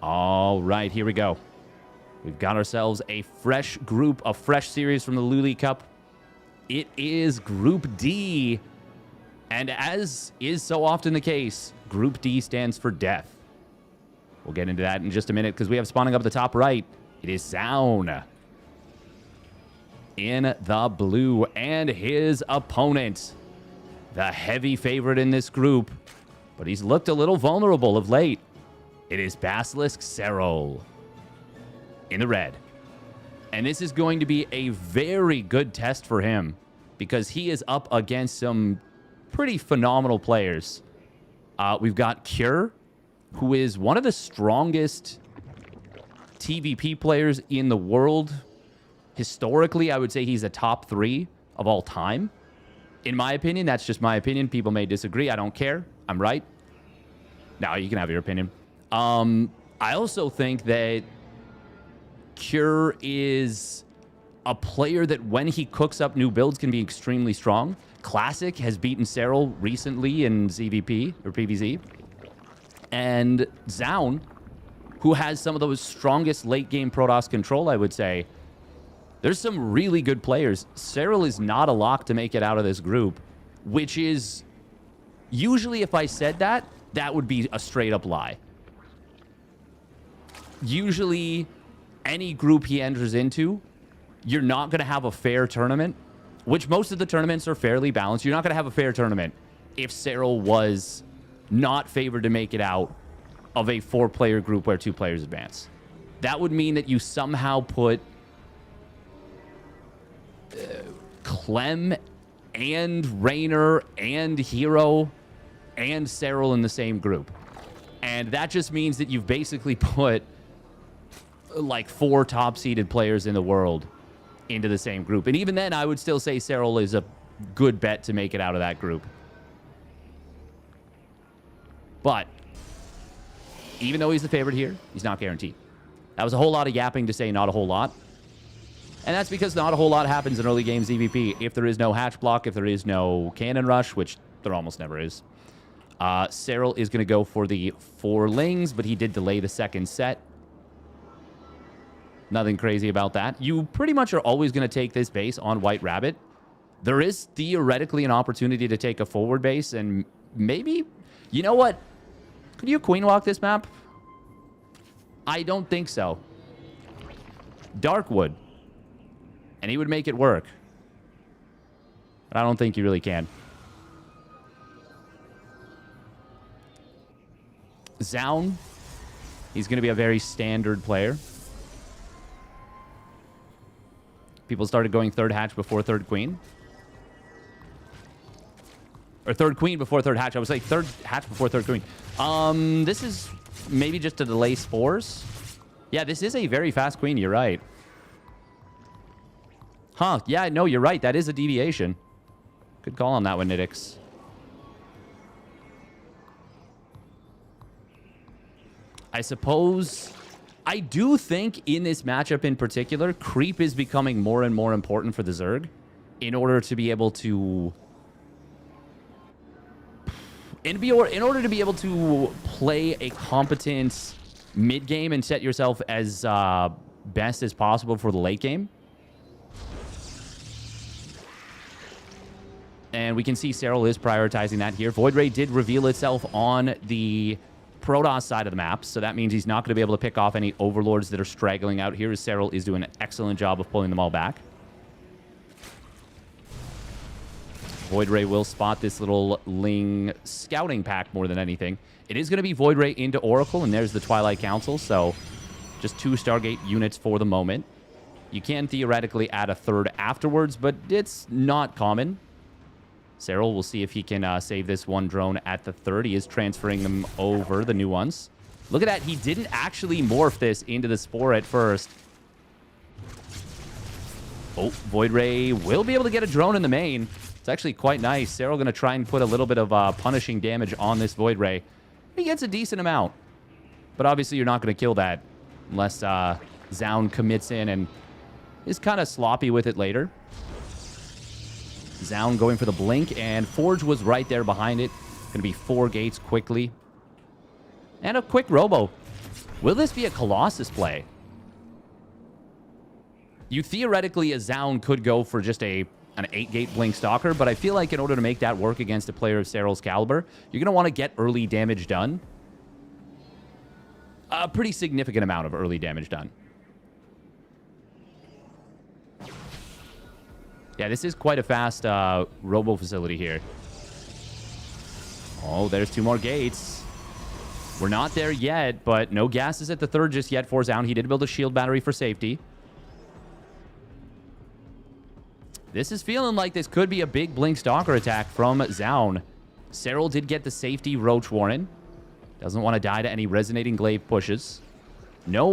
All right, here we go. We've got ourselves a fresh group, a fresh series from the LiuLi Cup. It is Group D. And as is so often the case, Group D stands for death. We'll get into that in just a minute because we have spawning up at the top right. It is Zoun in the blue, and his opponent, the heavy favorite in this group, but he's looked a little vulnerable of late. It is Basilisk Serral in the red. And this is going to be a very good test for him because he is up against some pretty phenomenal players. We've got Cure, who is one of the strongest TVP players in the world. Historically, I would say he's a top 3 of all time. In my opinion, that's just my opinion. People may disagree. I don't care. I'm right. No, you can have your opinion. I also think that Cure is a player that when he cooks up new builds can be extremely strong. Classic has beaten Serral recently in ZVP or PvZ. And Zoun, who has some of those strongest late game Protoss control, I would say. There's some really good players. Serral is not a lock to make it out of this group, which is usually, if I said that, that would be a straight up lie. Usually, any group he enters into, you're not going to have a fair tournament, which most of the tournaments are fairly balanced. You're not going to have a fair tournament if Serral was not favored to make it out of a 4-player group where 2 players advance. That would mean that you somehow put Clem and Raynor and Hero and Serral in the same group. And that just means that you've basically put like 4 top-seeded players in the world into the same group. And even then, I would still say Serral is a good bet to make it out of that group. But even though he's the favorite here, he's not guaranteed. That was a whole lot of yapping to say not a whole lot. And that's because not a whole lot happens in early game ZVP. If there is no hatch block, if there is no cannon rush, which there almost never is. Serral is going to go for the 4 lings, but he did delay the second set. Nothing crazy about that. You pretty much are always going to take this base on White Rabbit. There is theoretically an opportunity to take a forward base, and maybe... You know what? Could you queen walk this map? I don't think so. Dark would. And he would make it work. But I don't think he really can. Zoun. He's going to be a very standard player. People started going 3rd hatch before 3rd queen. Or 3rd queen before 3rd hatch. I was like 3rd hatch before 3rd queen. This is maybe just to delay spores. Yeah, this is a very fast queen. You're right. Huh. Yeah, no, you're right. That is a deviation. Good call on that one, Nidix. I suppose... I do think in this matchup in particular, creep is becoming more and more important for the Zerg in order to be able to... In order to be able to play a competent mid-game and set yourself as best as possible for the late game. And we can see Serral is prioritizing that here. Void Ray did reveal itself on the Protoss side of the map, so that means he's not going to be able to pick off any Overlords that are straggling out here, as Serral is doing an excellent job of pulling them all back. Void Ray will spot this little Ling scouting pack more than anything. It is going to be Void Ray into Oracle, and there's the Twilight Council, so just 2 Stargate units for the moment. You can theoretically add a 3rd afterwards, but it's not common. Serral will see if he can save this 1 drone at the 3rd. He is transferring them over, the new ones. Look at that. He didn't actually morph this into the Spore at first. Oh, Void Ray will be able to get a drone in the main. It's actually quite nice. Serral going to try and put a little bit of punishing damage on this Void Ray. He gets a decent amount. But obviously you're not going to kill that unless Zoun commits in and is kind of sloppy with it later. Zoun going for the blink, and Forge was right there behind it. Going to be 4 gates quickly. And a quick robo. Will this be a Colossus play? You theoretically, a Zoun could go for just an 8-gate Blink Stalker, but I feel like in order to make that work against a player of Serral's caliber, you're going to want to get early damage done. A pretty significant amount of early damage done. Yeah, this is quite a fast robo facility here. Oh, there's 2 more gates. We're not there yet, but no gases at the 3rd just yet for Zoun. He did build a shield battery for safety. This is feeling like this could be a big Blink Stalker attack from Zoun. Serral did get the safety Roach Warren. Doesn't want to die to any Resonating Glaive pushes. No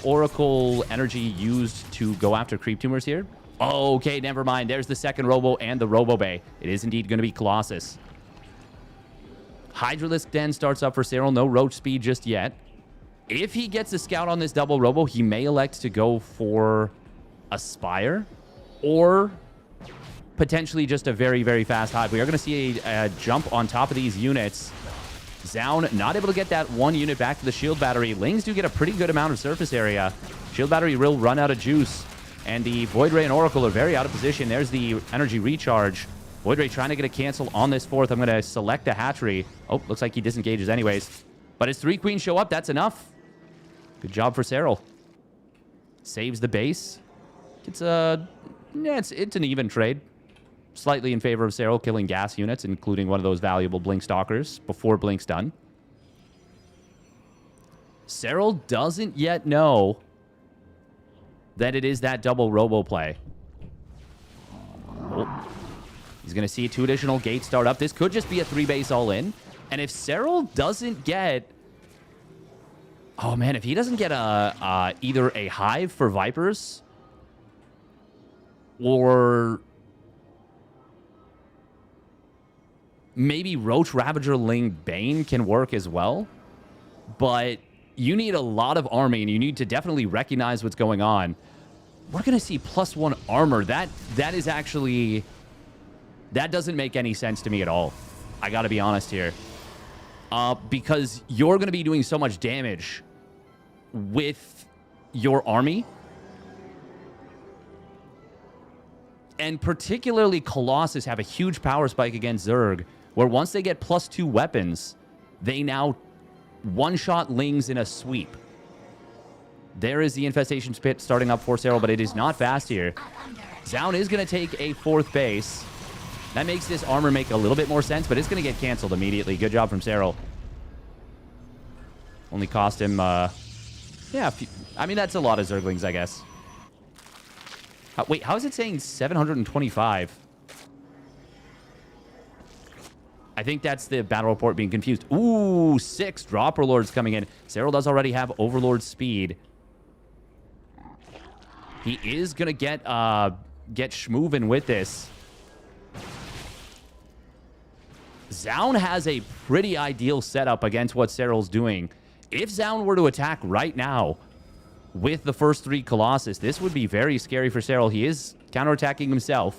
Oracle energy used to go after Creep Tumors here. Okay, never mind. There's the second Robo and the Robo Bay. It is indeed going to be Colossus. Hydralisk Den starts up for Serral. No Roach speed just yet. If he gets a Scout on this double Robo, he may elect to go for a Spire or potentially just a very, very fast Hive. We are going to see a jump on top of these units. Zoun not able to get that 1 unit back to the Shield Battery. Lings do get a pretty good amount of surface area. Shield Battery will run out of juice. And the Void Ray and Oracle are very out of position. There's the energy recharge. Void Ray trying to get a cancel on this 4th. I'm going to select a hatchery. Oh, looks like he disengages anyways. But his 3 queens show up. That's enough. Good job for Serral. Saves the base. It's an even trade. Slightly in favor of Serral, killing gas units, including one of those valuable Blink Stalkers before Blink's done. Serral doesn't yet know that it is that double Robo play. Oh. He's going to see 2 additional gates start up. This could just be a 3-base all-in. And if Serral doesn't get... Oh, man, if he doesn't get either a Hive for Vipers or maybe Roach Ravager Ling Bane can work as well. But you need a lot of army, and you need to definitely recognize what's going on. We're going to see +1 armor. That is actually... That doesn't make any sense to me at all. I got to be honest here. Because you're going to be doing so much damage with your army. And particularly Colossus have a huge power spike against Zerg, where once they get +2 weapons, they now one-shot Lings in a sweep. There is the Infestation Spit starting up for Serral, but it is not fast here. Zoun is going to take a 4th base. That makes this armor make a little bit more sense, but it's going to get canceled immediately. Good job from Serral. Only cost him, yeah, I mean, that's a lot of Zerglings, I guess. Wait, how is it saying 725? I think that's the battle report being confused. Ooh, 6 Dropper Lords coming in. Serral does already have Overlord speed. He is going to get schmoovin with this. Zoun has a pretty ideal setup against what Serral's doing. If Zoun were to attack right now with the first 3 Colossus, this would be very scary for Serral. He is counterattacking himself.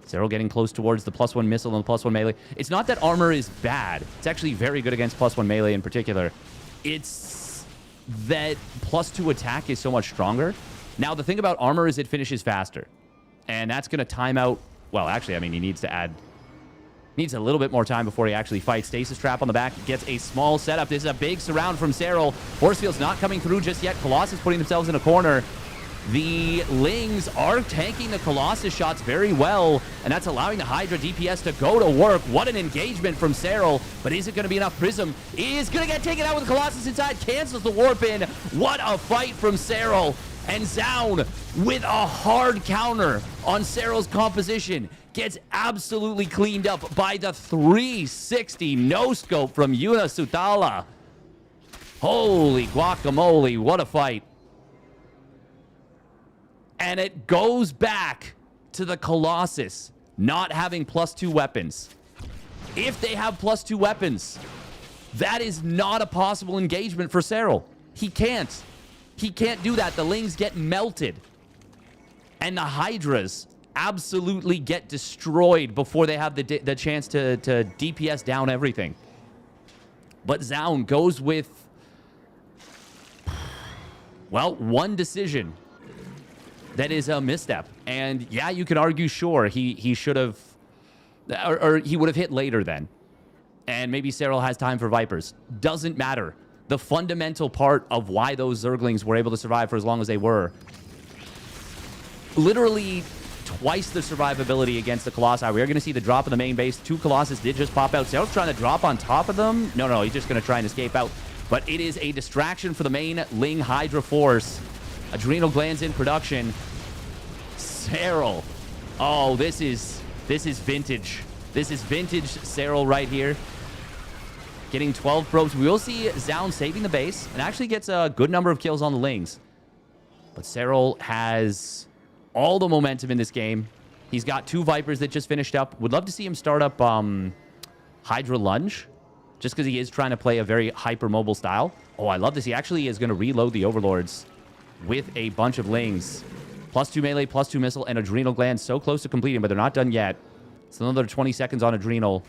Serral getting close towards the +1 missile and the +1 melee. It's not that armor is bad. It's actually very good against +1 melee in particular. It's that +2 attack is so much stronger. Now, the thing about armor is it finishes faster. And that's going to time out... Well, actually, I mean, he needs to add... Needs a little bit more time before he actually fights. Stasis Trap on the back. Gets a small setup. This is a big surround from Serral. Forcefield's not coming through just yet. Colossus putting themselves in a corner. The Lings are tanking the Colossus shots very well, and that's allowing the Hydra DPS to go to work. What an engagement from Serral, but is it going to be enough? Prism is going to get taken out with Colossus inside. Cancels the warp in. What a fight from Serral. And Zoun with a hard counter on Serral's composition. Gets absolutely cleaned up by the 360 no-scope from Yuna Sutala. Holy guacamole, what a fight. And it goes back to the Colossus not having +2 weapons. If they have +2 weapons, that is not a possible engagement for Serral. He can't. He can't do that. The Lings get melted. And the Hydras absolutely get destroyed before they have the chance to DPS down everything. But Zoun goes with Well, one decision that is a misstep. And yeah, you could argue, sure, he should have, or he would have hit later then. And maybe Serral has time for Vipers. Doesn't matter. The fundamental part of why those Zerglings were able to survive for as long as they were, literally twice the survivability against the Colossi. We are going to see the drop of the main base. 2 Colossus did just pop out. Serral's trying to drop on top of them. No, he's just going to try and escape out. But it is a distraction for the main Ling Hydra force. Adrenal glands in production. Serral. Oh, this is vintage. This is vintage Serral right here. Getting 12 probes. We will see Zoun saving the base and actually gets a good number of kills on the Lings. But Serral has all the momentum in this game. He's got 2 Vipers that just finished up. Would love to see him start up Hydra Lunge, just because he is trying to play a very hyper-mobile style. Oh, I love this. He actually is going to reload the Overlords with a bunch of Lings. +2 melee, +2 missile, and Adrenal Glands so close to completing, but they're not done yet. It's another 20 seconds on Adrenal.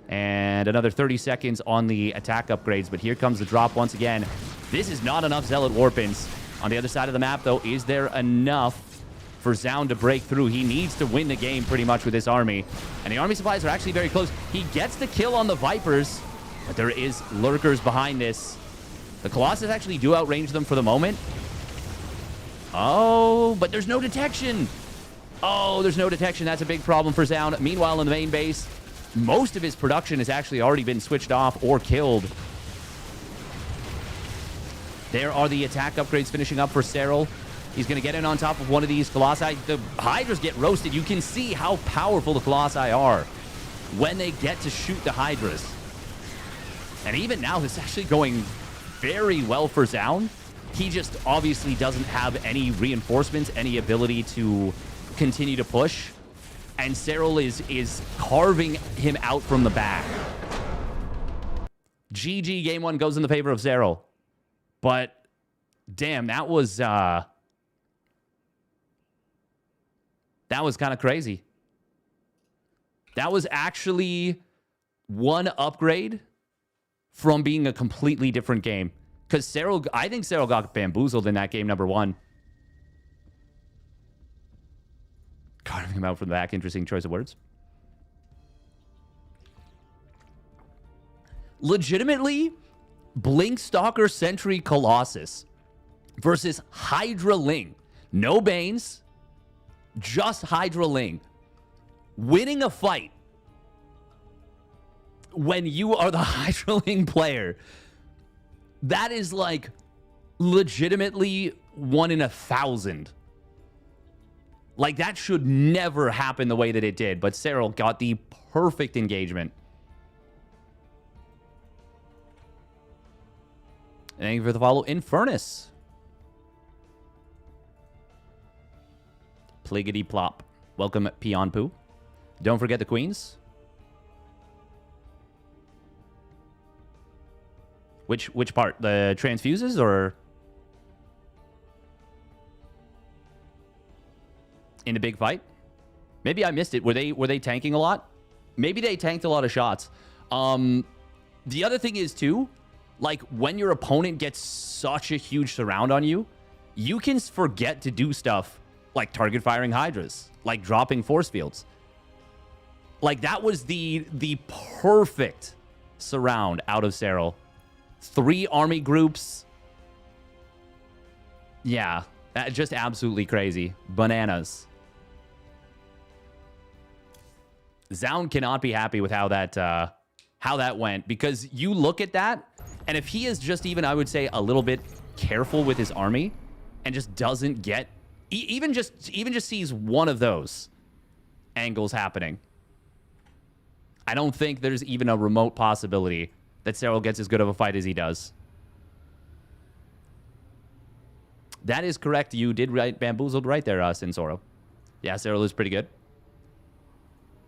And another 30 seconds on the attack upgrades. But here comes the drop once again. This is not enough Zealot Warpins. On the other side of the map, though, is there enough for Zoun to break through? He needs to win the game pretty much with this army. And the army supplies are actually very close. He gets the kill on the Vipers, but there is lurkers behind this. The Colossus actually do outrange them for the moment. Oh, but there's no detection. Oh, there's no detection. That's a big problem for Zoun. Meanwhile, in the main base, most of his production has actually already been switched off or killed. There are the attack upgrades finishing up for Serral. He's going to get in on top of one of these Colossi. The Hydras get roasted. You can see how powerful the Colossi are when they get to shoot the Hydras. And even now, this is actually going very well for Zoun. He just obviously doesn't have any reinforcements, any ability to continue to push. And Serral is carving him out from the back. GG, game 1 goes in the favor of Serral. But, damn, that was kind of crazy. That was actually one upgrade from being a completely different game. Because Serral, I think Serral got bamboozled in that game number 1. Carving him out from the back. Interesting choice of words. Legitimately, Blink Stalker Sentry Colossus versus Hydra Ling. No Banes, just Hydra Ling. Winning a fight when you are the Hydra Ling player, that is like legitimately 1 in 1,000. Like, that should never happen the way that it did. But Serral got the perfect engagement. Thank you for the follow, Infernus. Pliggity plop. Welcome, Peon Poo. Don't forget the queens. Which part? The transfuses or... in the big fight? Maybe I missed it. Were they tanking a lot? Maybe they tanked a lot of shots. The other thing is too, like when your opponent gets such a huge surround on you, you can forget to do stuff like target firing Hydras, like dropping force fields. Like that was the perfect surround out of Serral. 3 army groups. Yeah, just absolutely crazy. Bananas. Zoun cannot be happy with how that went, because you look at that, and if he is just even, I would say, a little bit careful with his army, and just doesn't get, even just sees one of those angles happening, I don't think there's even a remote possibility that Serral gets as good of a fight as he does. That is correct. You did write bamboozled right there, Sinsoro. Yeah, Serral is pretty good.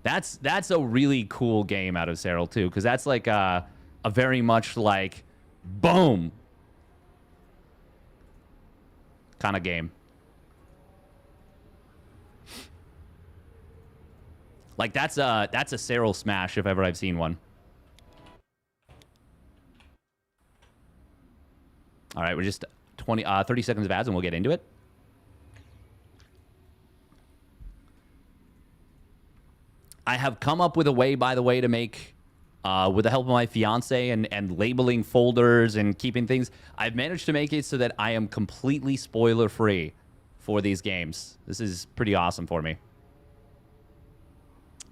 That's a really cool game out of Serral too, because that's like a very much like boom kind of game. Like that's a Serral smash if ever I've seen one. All right, we're just 30 seconds of ads and we'll get into it. I have come up with a way, by the way, to make, with the help of my fiance and labeling folders and keeping things, I've managed to make it so that I am completely spoiler-free for these games. This is pretty awesome for me.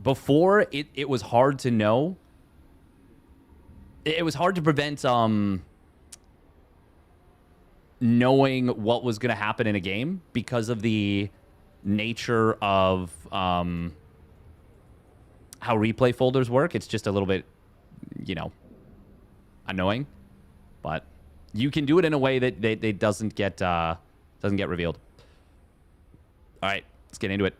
Before, it was hard to know. It was hard to prevent knowing what was going to happen in a game because of the nature of how replay folders work. It's just a little bit, you know, annoying. But you can do it in a way that it doesn't get revealed. All right, let's get into it.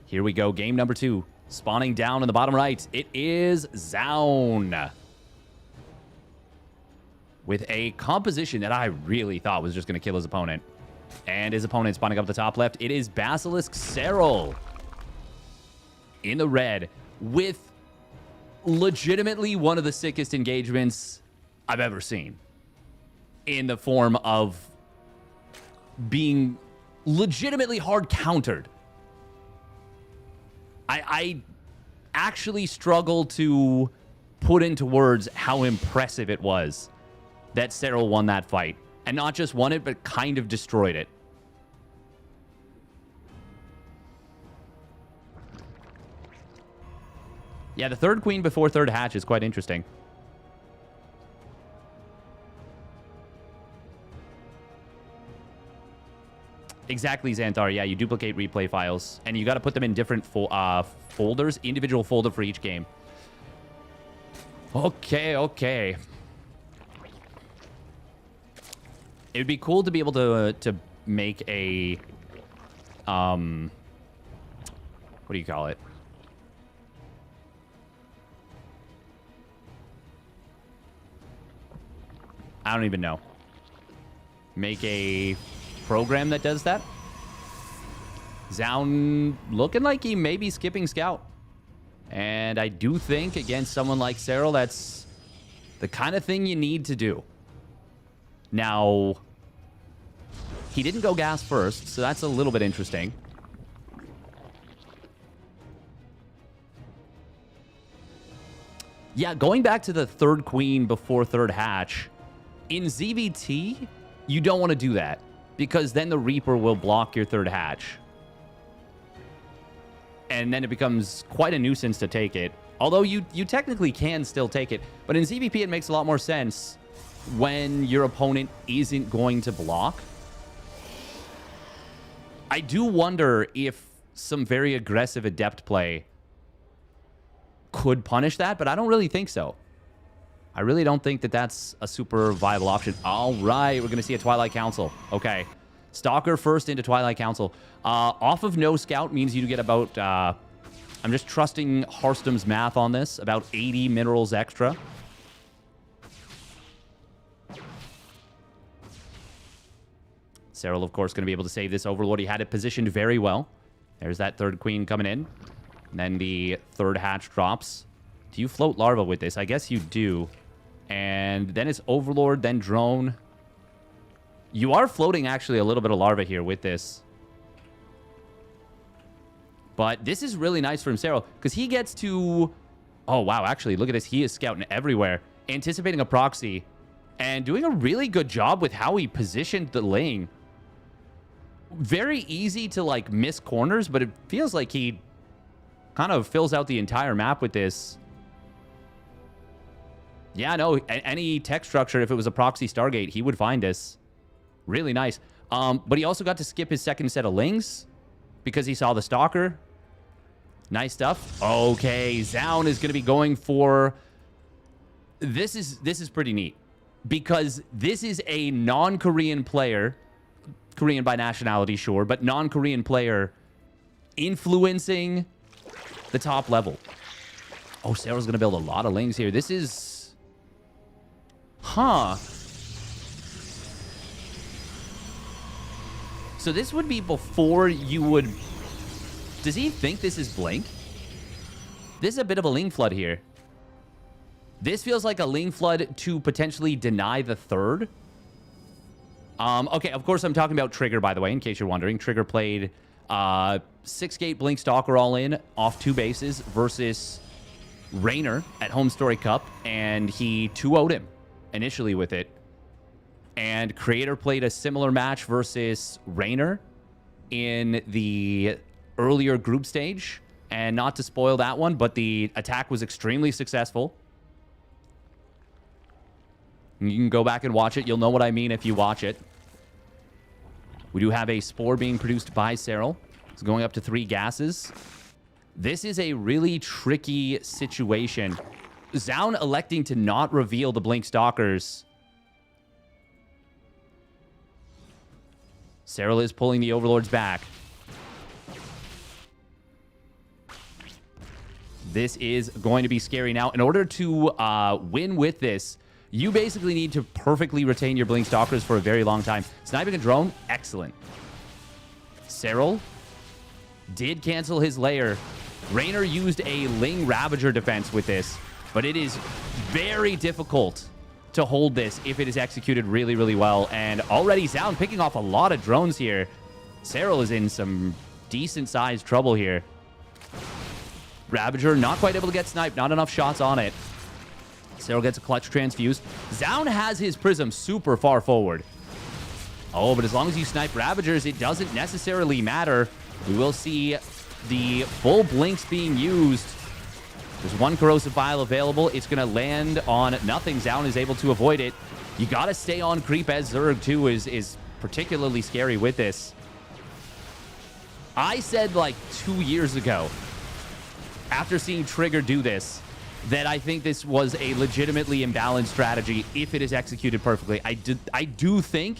Here we go. Game number 2. Spawning down in the bottom right. It is Zoun. With a composition that I really thought was just going to kill his opponent. And his opponent spawning up the top left. It is Basilisk Serral. In the red. With legitimately one of the sickest engagements I've ever seen. In the form of being legitimately hard countered. I actually struggle to put into words how impressive it was that Serral won that fight. And not just won it, but kind of destroyed it. Yeah, the third queen before third hatch is quite interesting. Exactly, Xanthar. Yeah, you duplicate replay files, and you got to put them in different folders, individual folder for each game. Okay, okay. It would be cool to be able to make a what do you call it? I don't even know. Make a program that does that. Zoun looking like he may be skipping scout. And I do think against someone like Serral, that's the kind of thing you need to do. Now, he didn't go gas first, so that's a little bit interesting. Yeah, going back to the third queen before third hatch, in ZVT, you don't want to do that because then the Reaper will block your third hatch. And then it becomes quite a nuisance to take it. Although you technically can still take it. But in ZVP, it makes a lot more sense when your opponent isn't going to block. I do wonder if some very aggressive adept play could punish that, but I don't really think so. I really don't think that that's a super viable option. All right, we're going to see a Twilight Council. Okay. Stalker first into Twilight Council. Off of no scout means you get about, I'm just trusting Harstom's math on this, about 80 minerals extra. Serral, of course, going to be able to save this Overlord. He had it positioned very well. There's that third queen coming in. And then the third hatch drops. Do you float larva with this? I guess you do. And then it's Overlord, then drone. You are floating actually a little bit of larva here with this. But this is really nice from Serral because he gets to... Oh, wow. Actually, look at this. He is scouting everywhere, anticipating a proxy and doing a really good job with how he positioned the lane. Very easy to, like, miss corners, but it feels like he kind of fills out the entire map with this. Yeah, no, any tech structure, if it was a proxy Stargate, he would find this. Really nice. But he also got to skip his second set of lings because he saw the Stalker. Nice stuff. Okay, Zoun is going to be going for... This is pretty neat because this is a non-Korean player, Korean by nationality, sure, but non-Korean player influencing the top level. Oh, Serral's going to build a lot of lings here. This is... Huh. So this would be before you would... Does he think this is Blink? This is a bit of a Ling Flood here. This feels like a Ling Flood to potentially deny the third. Okay, of course I'm talking about Trigger, by the way, in case you're wondering. Trigger played 6-gate Blink Stalker all in off 2 bases versus Raynor at Home Story Cup, and he 2-0'd him initially with it. And Creator played a similar match versus Raynor in the earlier group stage. And not to spoil that one, but the attack was extremely successful. You can go back and watch it. You'll know what I mean if you watch it. We do have a Spore being produced by Serral. It's going up to 3 gases. This is a really tricky situation. Zoun electing to not reveal the Blink Stalkers. Serral is pulling the Overlords back. This is going to be scary. Now, in order to win with this, you basically need to perfectly retain your Blink Stalkers for a very long time. Sniping a drone, excellent. Serral did cancel his lair. Raynor used a Ling Ravager defense with this, but it is very difficult to hold this if it is executed really, really well. And already Zoun picking off a lot of drones here. Serral is in some decent-sized trouble here. Ravager not quite able to get sniped. Not enough shots on it. Serral gets a clutch transfused. Zoun has his Prism super far forward. Oh, but as long as you snipe Ravagers, it doesn't necessarily matter. We will see the full Blinks being used. There's 1 Corrosive Vial available. It's going to land on nothing. Zoun is able to avoid it. You got to stay on creep, as Zerg, too, is particularly scary with this. I said, like, 2 years ago, after seeing Trigger do this, that I think this was a legitimately imbalanced strategy if it is executed perfectly. I do think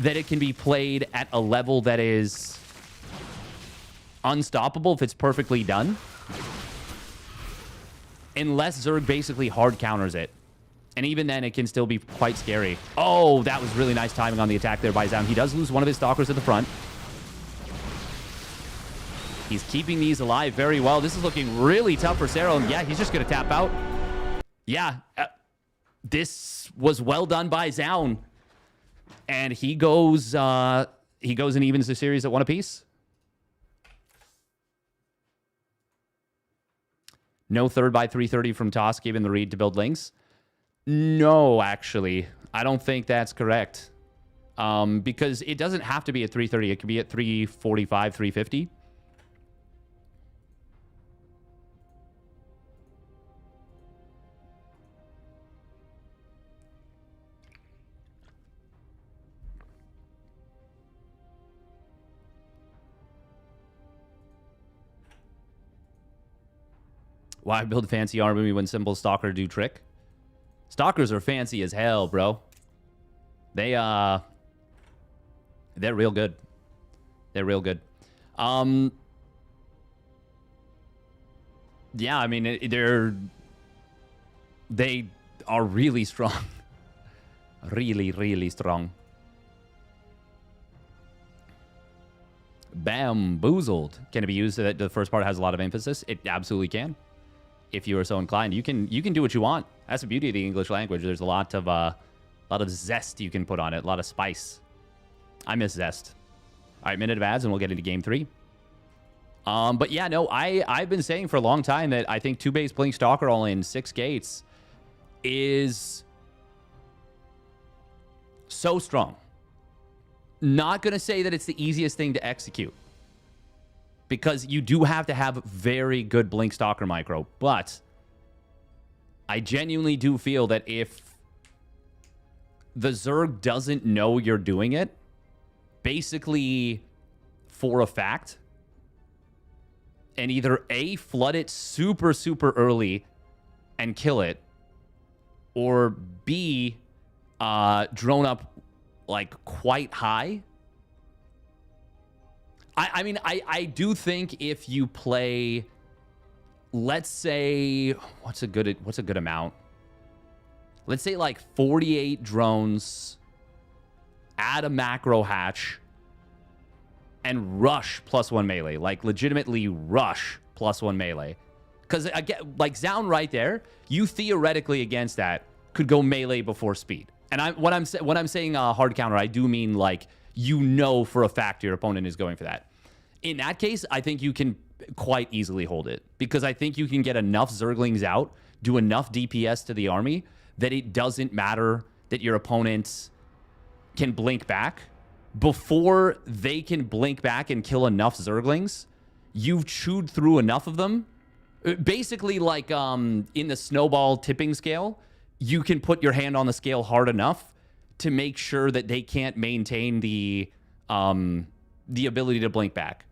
that it can be played at a level that is unstoppable if it's perfectly done. Unless Zerg basically hard counters it. And even then, it can still be quite scary. Oh, that was really nice timing on the attack there by Zoun. He does lose one of his Stalkers at the front. He's keeping these alive very well. This is looking really tough for Serral. And yeah, he's just going to tap out. Yeah, this was well done by Zoun. And he goes and evens the series at 1 apiece. No 3rd by 330 from Toss given the read to build Lings. No, actually. I don't think that's correct. Because it doesn't have to be at 330. It could be at 345, 350. Why build fancy army when simple Stalker do trick? Stalkers are fancy as hell, bro. They're real good. They're real good. Yeah, I mean, they are really strong. Really, really strong. Bamboozled. Can it be used so that the first part has a lot of emphasis? It absolutely can. If you are so inclined, you can do what you want. That's the beauty of the English language. There's a lot of zest you can put on it, a lot of spice. I miss zest. All right, minute of ads, and we'll get into game 3. But yeah, no, I've been saying for a long time that I think 2-base Blink Stalker all in 6 gates is so strong. Not gonna say that it's the easiest thing to execute, because you do have to have very good Blink Stalker micro. But I genuinely do feel that if the Zerg doesn't know you're doing it, basically for a fact, and either A, flood it super, super early and kill it, or B, drone up like quite high. I mean, I do think if you play, let's say, what's a good amount? Let's say like 48 drones, add a macro hatch, and rush +1 melee. Like legitimately rush +1 melee. Because again, like Zoun right there, you theoretically against that could go melee before speed. And when I'm saying hard counter, I do mean like you know for a fact your opponent is going for that. In that case, I think you can quite easily hold it because I think you can get enough Zerglings out, do enough DPS to the army that it doesn't matter that your opponents can blink back. Before they can blink back and kill enough Zerglings, you've chewed through enough of them. Basically, like in the snowball tipping scale, you can put your hand on the scale hard enough to make sure that they can't maintain the ability to blink back.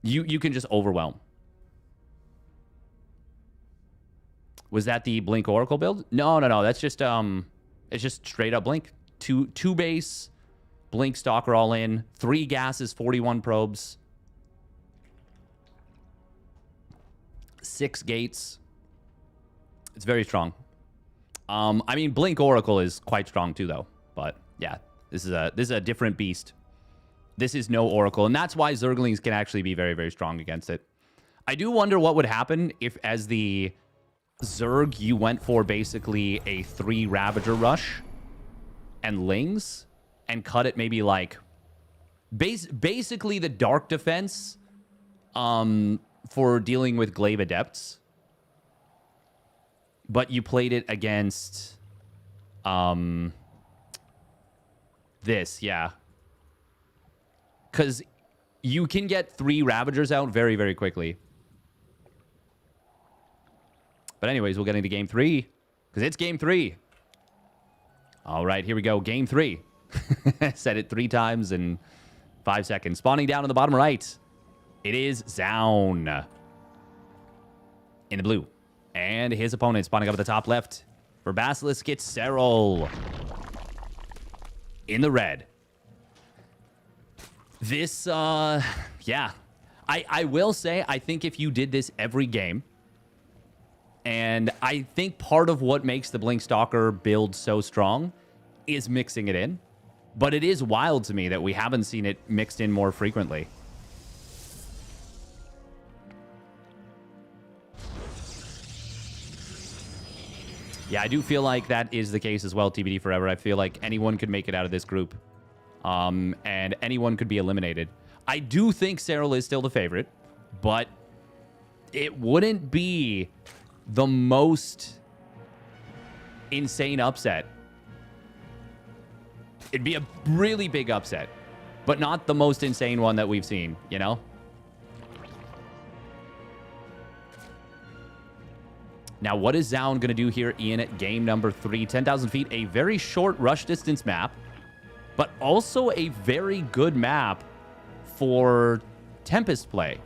You can just overwhelm. Was that the Blink Oracle build? No. That's just it's just straight up Blink. Two base, Blink Stalker all in, 3 gases, 41 probes, 6 gates. It's very strong. I mean, Blink Oracle is quite strong too, though. But yeah, this is a different beast. This is no Oracle, and that's why Zerglings can actually be very, very strong against it. I do wonder what would happen if, as the Zerg, you went for basically a 3 Ravager rush and Lings and cut it maybe like basically the Dark Defense for dealing with Glaive Adepts. But you played it against this, yeah. Because you can get 3 Ravagers out very, very quickly. But anyways, we'll get into game 3. Because it's game 3. All right, here we go. Game 3. Said it 3 times in 5 seconds. Spawning down in the bottom right. It is Zoun. In the blue. And his opponent spawning up at the top left. For Basilisk, it's Serral. In the red. This, yeah. I will say, I think if you did this every game, and I think part of what makes the Blink Stalker build so strong is mixing it in. But it is wild to me that we haven't seen it mixed in more frequently. Yeah, I do feel like that is the case as well, TBD forever. I feel like anyone could make it out of this group. And anyone could be eliminated. I do think Serral is still the favorite, but it wouldn't be the most insane upset. It'd be a really big upset, but not the most insane one that we've seen, you know? Now, what is Zoun going to do here in game number 3? 10,000 feet, a very short rush distance map, but also a very good map for Tempest play.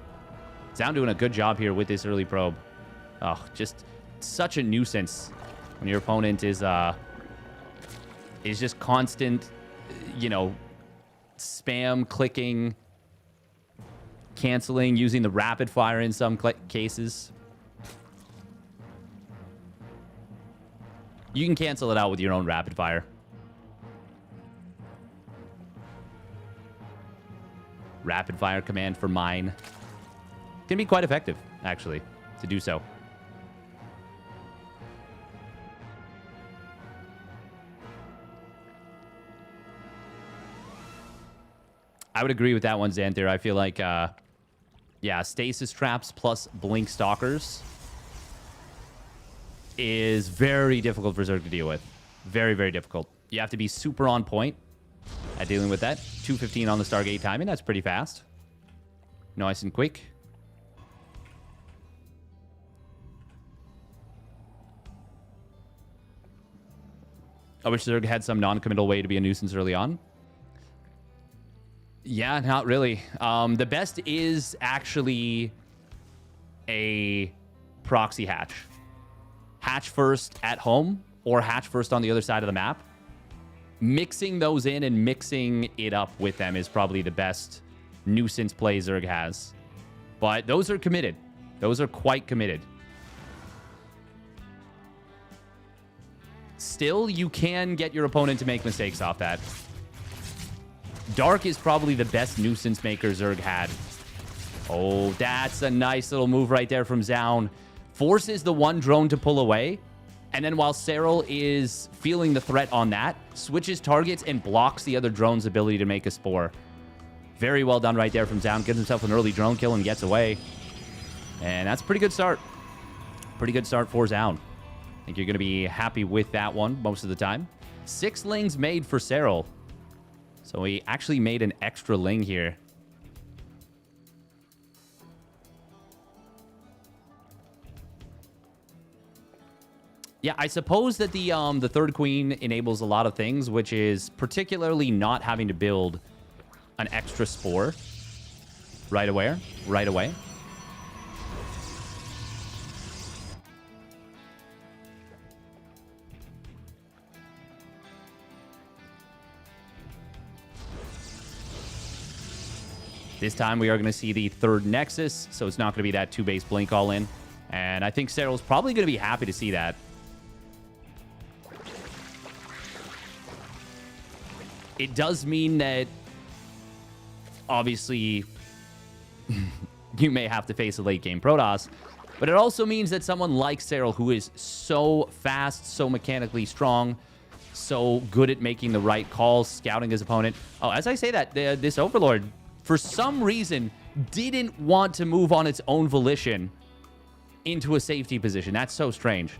Zoun doing a good job here with this early probe. Oh, just such a nuisance when your opponent is just constant, you know, spam clicking, canceling, using the rapid fire in some cases. You can cancel it out with your own rapid fire. Rapid fire command for mine. Can be quite effective, actually, to do so. I would agree with that one, Xanther. I feel like, yeah, stasis traps plus blink stalkers is very difficult for Zerg to deal with. Very, very difficult. You have to be super on point at dealing with that. 2:15 on the Stargate timing. That's pretty fast. Nice and quick. I wish Zerg had some non-committal way to be a nuisance early on. Yeah, not really. The best is actually a proxy hatch. Hatch first at home or hatch first on the other side of the map. Mixing those in and mixing it up with them is probably the best nuisance play Zerg has. But those are committed. Those are quite committed. Still, you can get your opponent to make mistakes off that. Dark is probably the best nuisance maker Zerg had. Oh, that's a nice little move right there from Zoun. Forces the one drone to pull away, And then while Serral is feeling the threat on that, switches targets and blocks the other drone's ability to make a spore. Very well done right there from Zoun. Gives himself an early drone kill and gets away. And that's a pretty good start. Pretty good start for Zoun. I think you're going to be happy with that one most of the time. 6 lings made for Serral. So he actually made an extra ling here. Yeah, I suppose that the third queen enables a lot of things, which is particularly not having to build an extra spore right away. This time we are going to see the third Nexus, so it's not going to be that 2-base blink all in. And I think Serral's probably going to be happy to see that. It does mean that, obviously, you may have to face a late-game Protoss, but it also means that someone like Serral, who is so fast, so mechanically strong, so good at making the right calls, scouting his opponent. Oh, as I say that, this Overlord, for some reason, didn't want to move on its own volition into a safety position. That's so strange.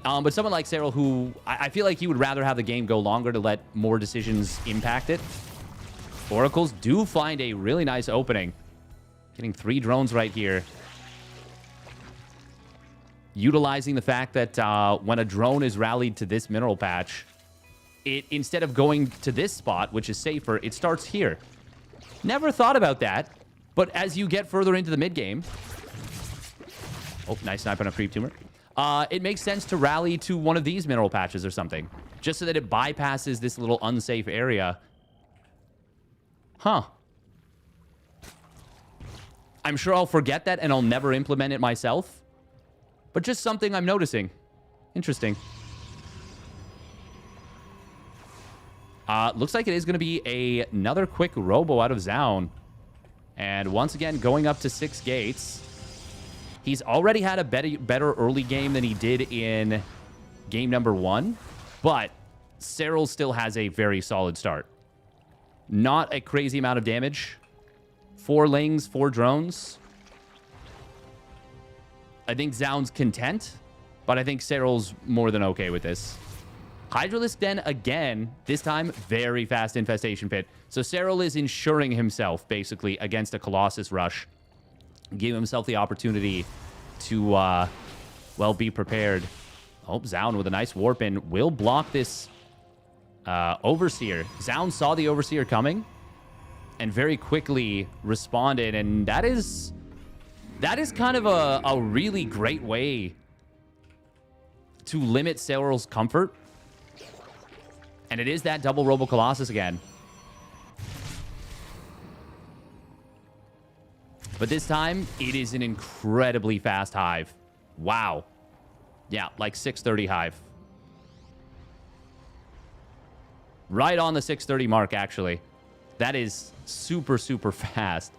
But someone like Serral, who I feel like he would rather have the game go longer to let more decisions impact it. Oracles do find a really nice opening. Getting 3 drones right here. Utilizing the fact that when a drone is rallied to this mineral patch, it, instead of going to this spot, which is safer, it starts here. Never thought about that, but as you get further into the mid-game... Oh, nice snipe on a creep tumor. It makes sense to rally to one of these mineral patches or something, just so that it bypasses this little unsafe area. Huh. I'm sure I'll forget that and I'll never implement it myself, but just something I'm noticing. Interesting. Looks like it is going to be another quick robo out of Zoun. And once again, going up to 6 gates. He's already had a better early game than he did in game number 1, but Serral still has a very solid start. Not a crazy amount of damage. 4 lings, 4 drones. I think Zoun's content, but I think Serral's more than okay with this. Hydralisk Den again, this time very fast infestation pit. So Serral is ensuring himself basically against a Colossus rush. Give himself the opportunity to, well, be prepared. Oh, Zoun with a nice warp in will block this Overseer. Zoun saw the Overseer coming and very quickly responded, and that is kind of a really great way to limit Serral's comfort. And it is that double Robo Colossus again. But this time, it is an incredibly fast hive. Wow. Yeah, like 630 hive. Right on the 630 mark, actually. That is super, super fast.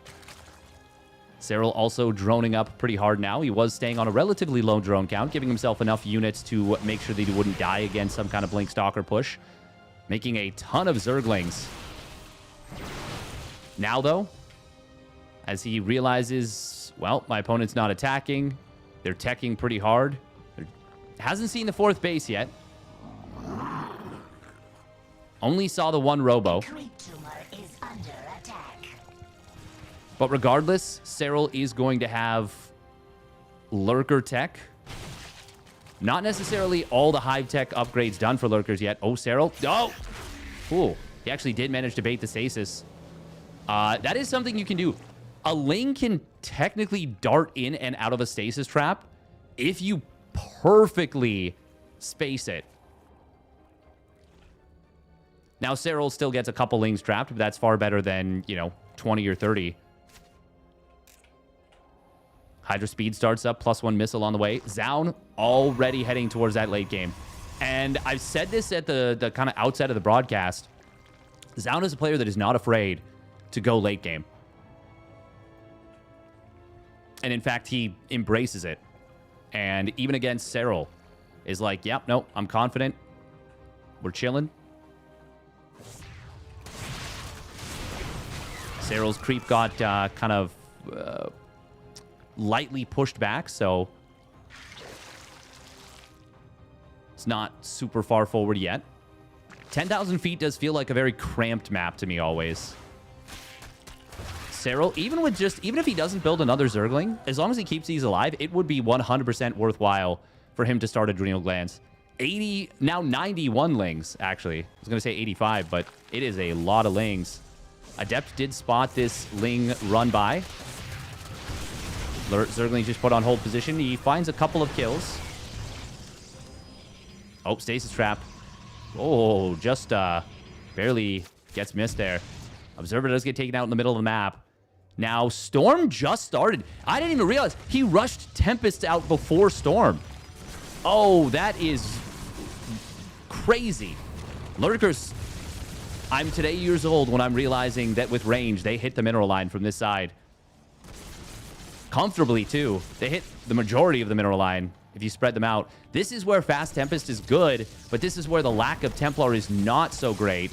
Serral also droning up pretty hard now. He was staying on a relatively low drone count, giving himself enough units to make sure that he wouldn't die against some kind of Blink Stalker push. Making a ton of Zerglings. Now, though, as he realizes, well, my opponent's not attacking. They're teching pretty hard. Hasn't seen the 4th base yet. Only saw the 1 robo. But regardless, Serral is going to have Lurker tech. Not necessarily all the Hive tech upgrades done for Lurkers yet. Oh, Serral. Oh! Cool. He actually did manage to bait the stasis. That is something you can do. A Ling can technically dart in and out of a stasis trap if you perfectly space it. Now, Serral still gets a couple Lings trapped, but that's far better than, 20 or 30. Hydra speed starts up, +1 missile on the way. Zoun already heading towards that late game. And I've said this at the kind of outset of the broadcast. Zoun is a player that is not afraid to go late game. And in fact, he embraces it. And even against Serral, is like, yep, no, I'm confident. We're chilling. Serral's creep got kind of lightly pushed back, so it's not super far forward yet. 10,000 feet does feel like a very cramped map to me always. Serral, even if he doesn't build another Zergling, as long as he keeps these alive, it would be 100% worthwhile for him to start Adrenal Glands. 80, now 91 Lings, actually. I was going to say 85, but it is a lot of Lings. Adept did spot this Ling run by. Zergling just put on hold position. He finds a couple of kills. Oh, Stasis Trap. Oh, just barely gets missed there. Observer does get taken out in the middle of the map. Now, Storm just started. I didn't even realize he rushed Tempest out before Storm. Oh, that is crazy. Lurkers, I'm today years old when I'm realizing that with range, they hit the mineral line from this side. Comfortably, too. They hit the majority of the mineral line if you spread them out. This is where Fast Tempest is good, but this is where the lack of Templar is not so great.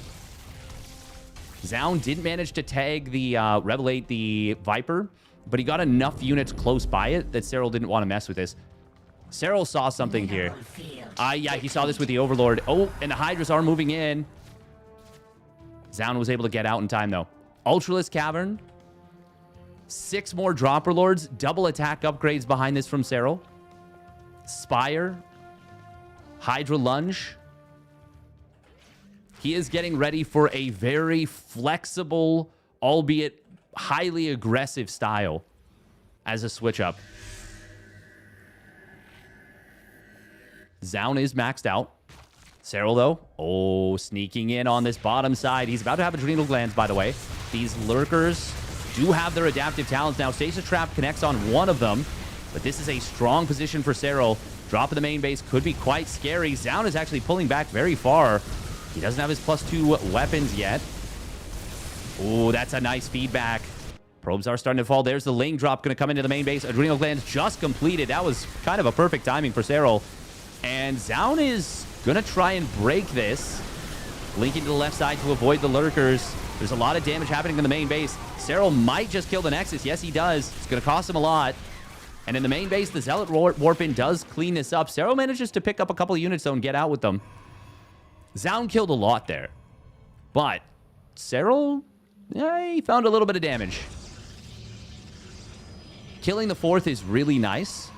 Zoun didn't manage to tag the Revelate the Viper, but he got enough units close by it that Serral didn't want to mess with this. Serral saw something here. Yeah, he saw this with the Overlord. Oh, and the Hydras are moving in. Zoun was able to get out in time, though. Ultralisk Cavern. 6 more Dropper Lords. Double attack upgrades behind this from Serral. Spire. Hydra Lunge. He is getting ready for a very flexible, albeit highly aggressive style as a switch up. Zoun is maxed out. Serral, though, oh, sneaking in on this bottom side. He's about to have Adrenal Glands, by the way. These Lurkers do have their adaptive talents now. Stasis Trap connects on one of them, but this is a strong position for Serral. Drop of the main base could be quite scary. Zoun is actually pulling back very far. He doesn't have his +2 weapons yet. Oh, that's a nice feedback. Probes are starting to fall. There's the Ling drop going to come into the main base. Adrenal Glands just completed. That was kind of a perfect timing for Serral. And Zoun is going to try and break this. Linking to the left side to avoid the Lurkers. There's a lot of damage happening in the main base. Serral might just kill the Nexus. Yes, he does. It's going to cost him a lot. And in the main base, the Zealot Warp-In does clean this up. Serral manages to pick up a couple of units, though, and get out with them. Zoun killed a lot there. But Serral, he found a little bit of damage. Killing the 4th is really nice.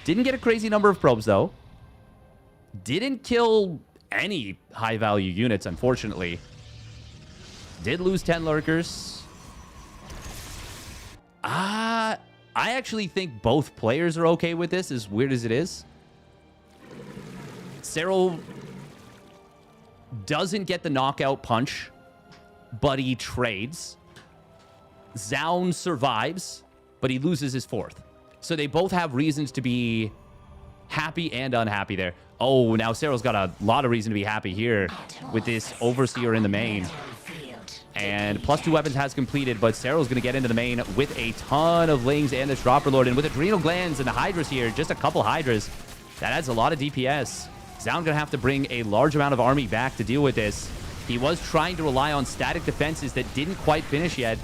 Didn't get a crazy number of probes, though. Didn't kill any high-value units, unfortunately. Did lose 10 Lurkers. I actually think both players are okay with this, as weird as it is. Serral doesn't get the knockout punch, but he trades. Zoun survives, but he loses his 4th. So they both have reasons to be happy and unhappy there. Oh, now Serral's got a lot of reason to be happy here with this Overseer in the main. And +2 weapons has completed, but Serral's going to get into the main with a ton of Lings and this Dropper Lord. And with Adrenal Glands and the Hydras here, just a couple Hydras, that adds a lot of DPS. Zoun going to have to bring a large amount of army back to deal with this. He was trying to rely on static defenses that didn't quite finish yet.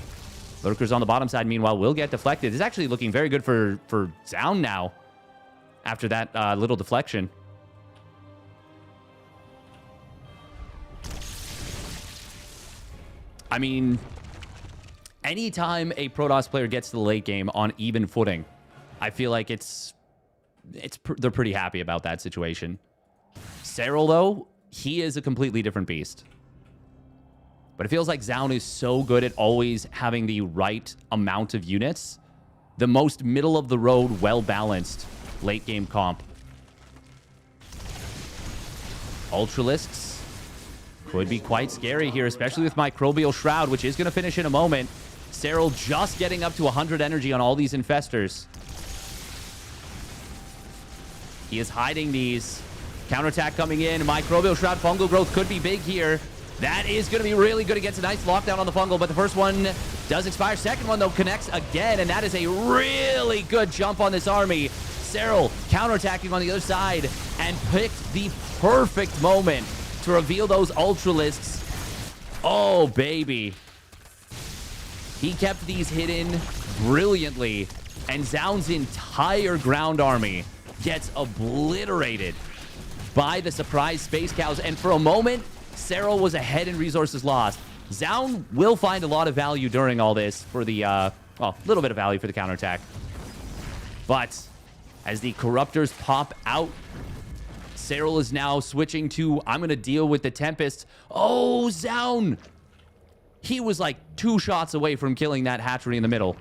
Lurkers on the bottom side, meanwhile, will get deflected. It's actually looking very good for Zoun now after that little deflection. I mean, anytime a Protoss player gets to the late game on even footing, I feel like they're pretty happy about that situation. Serral, though, he is a completely different beast. But it feels like Zoun is so good at always having the right amount of units. The most middle-of-the-road, well-balanced late-game comp. Ultralisks could be quite scary here, especially with Microbial Shroud, which is going to finish in a moment. Serral just getting up to 100 energy on all these Infestors. He is hiding these. Counterattack coming in. Microbial Shroud, Fungal Growth could be big here. That is going to be really good against a nice lockdown on the Fungal, but the first one does expire. Second one, though, connects again, and that is a really good jump on this army. Serral counterattacking on the other side and picked the perfect moment to reveal those Ultralisks. Oh, baby. He kept these hidden brilliantly, and Zoun's entire ground army gets obliterated by the surprise Space Cows. And for a moment, Serral was ahead in resources lost. Zoun will find a lot of value during all this for the, well, a little bit of value for the counterattack. But as the Corruptors pop out, Serral is now switching to, I'm going to deal with the Tempest. Oh, Zoun! He was like 2 shots away from killing that hatchery in the middle.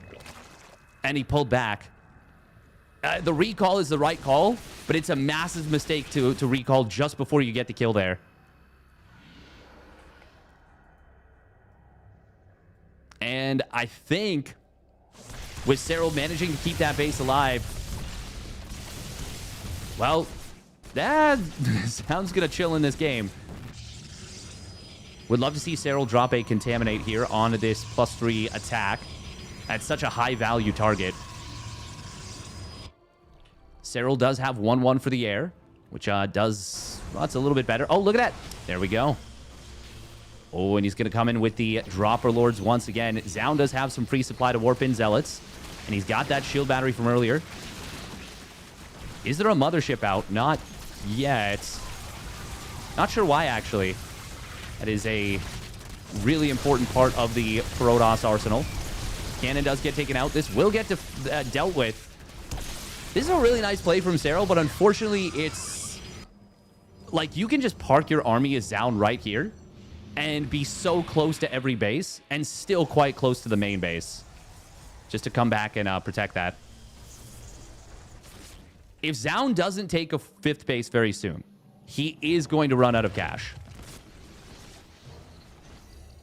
And he pulled back. The recall is the right call, but it's a massive mistake to recall just before you get the kill there. And I think with Serral managing to keep that base alive, well, that sounds gonna chill in this game. Would love to see Serral drop a Contaminate here on this +3 attack at such a high value target. Serral does have 1-1 for the air, which does, well, it's a little bit better. Oh, look at that. There we go. Oh, and he's going to come in with the Dropper Lords once again. Zoun does have some free supply to warp in Zealots, and he's got that shield battery from earlier. Is there a mothership out? Not yet. Not sure why, actually. That is a really important part of the Protoss arsenal. Cannon does get taken out. This will get dealt with. This is a really nice play from Serral, but unfortunately, it's like you can just park your army as Zoun right here and be so close to every base and still quite close to the main base just to come back and protect that. If Zoun doesn't take a 5th base very soon, he is going to run out of cash.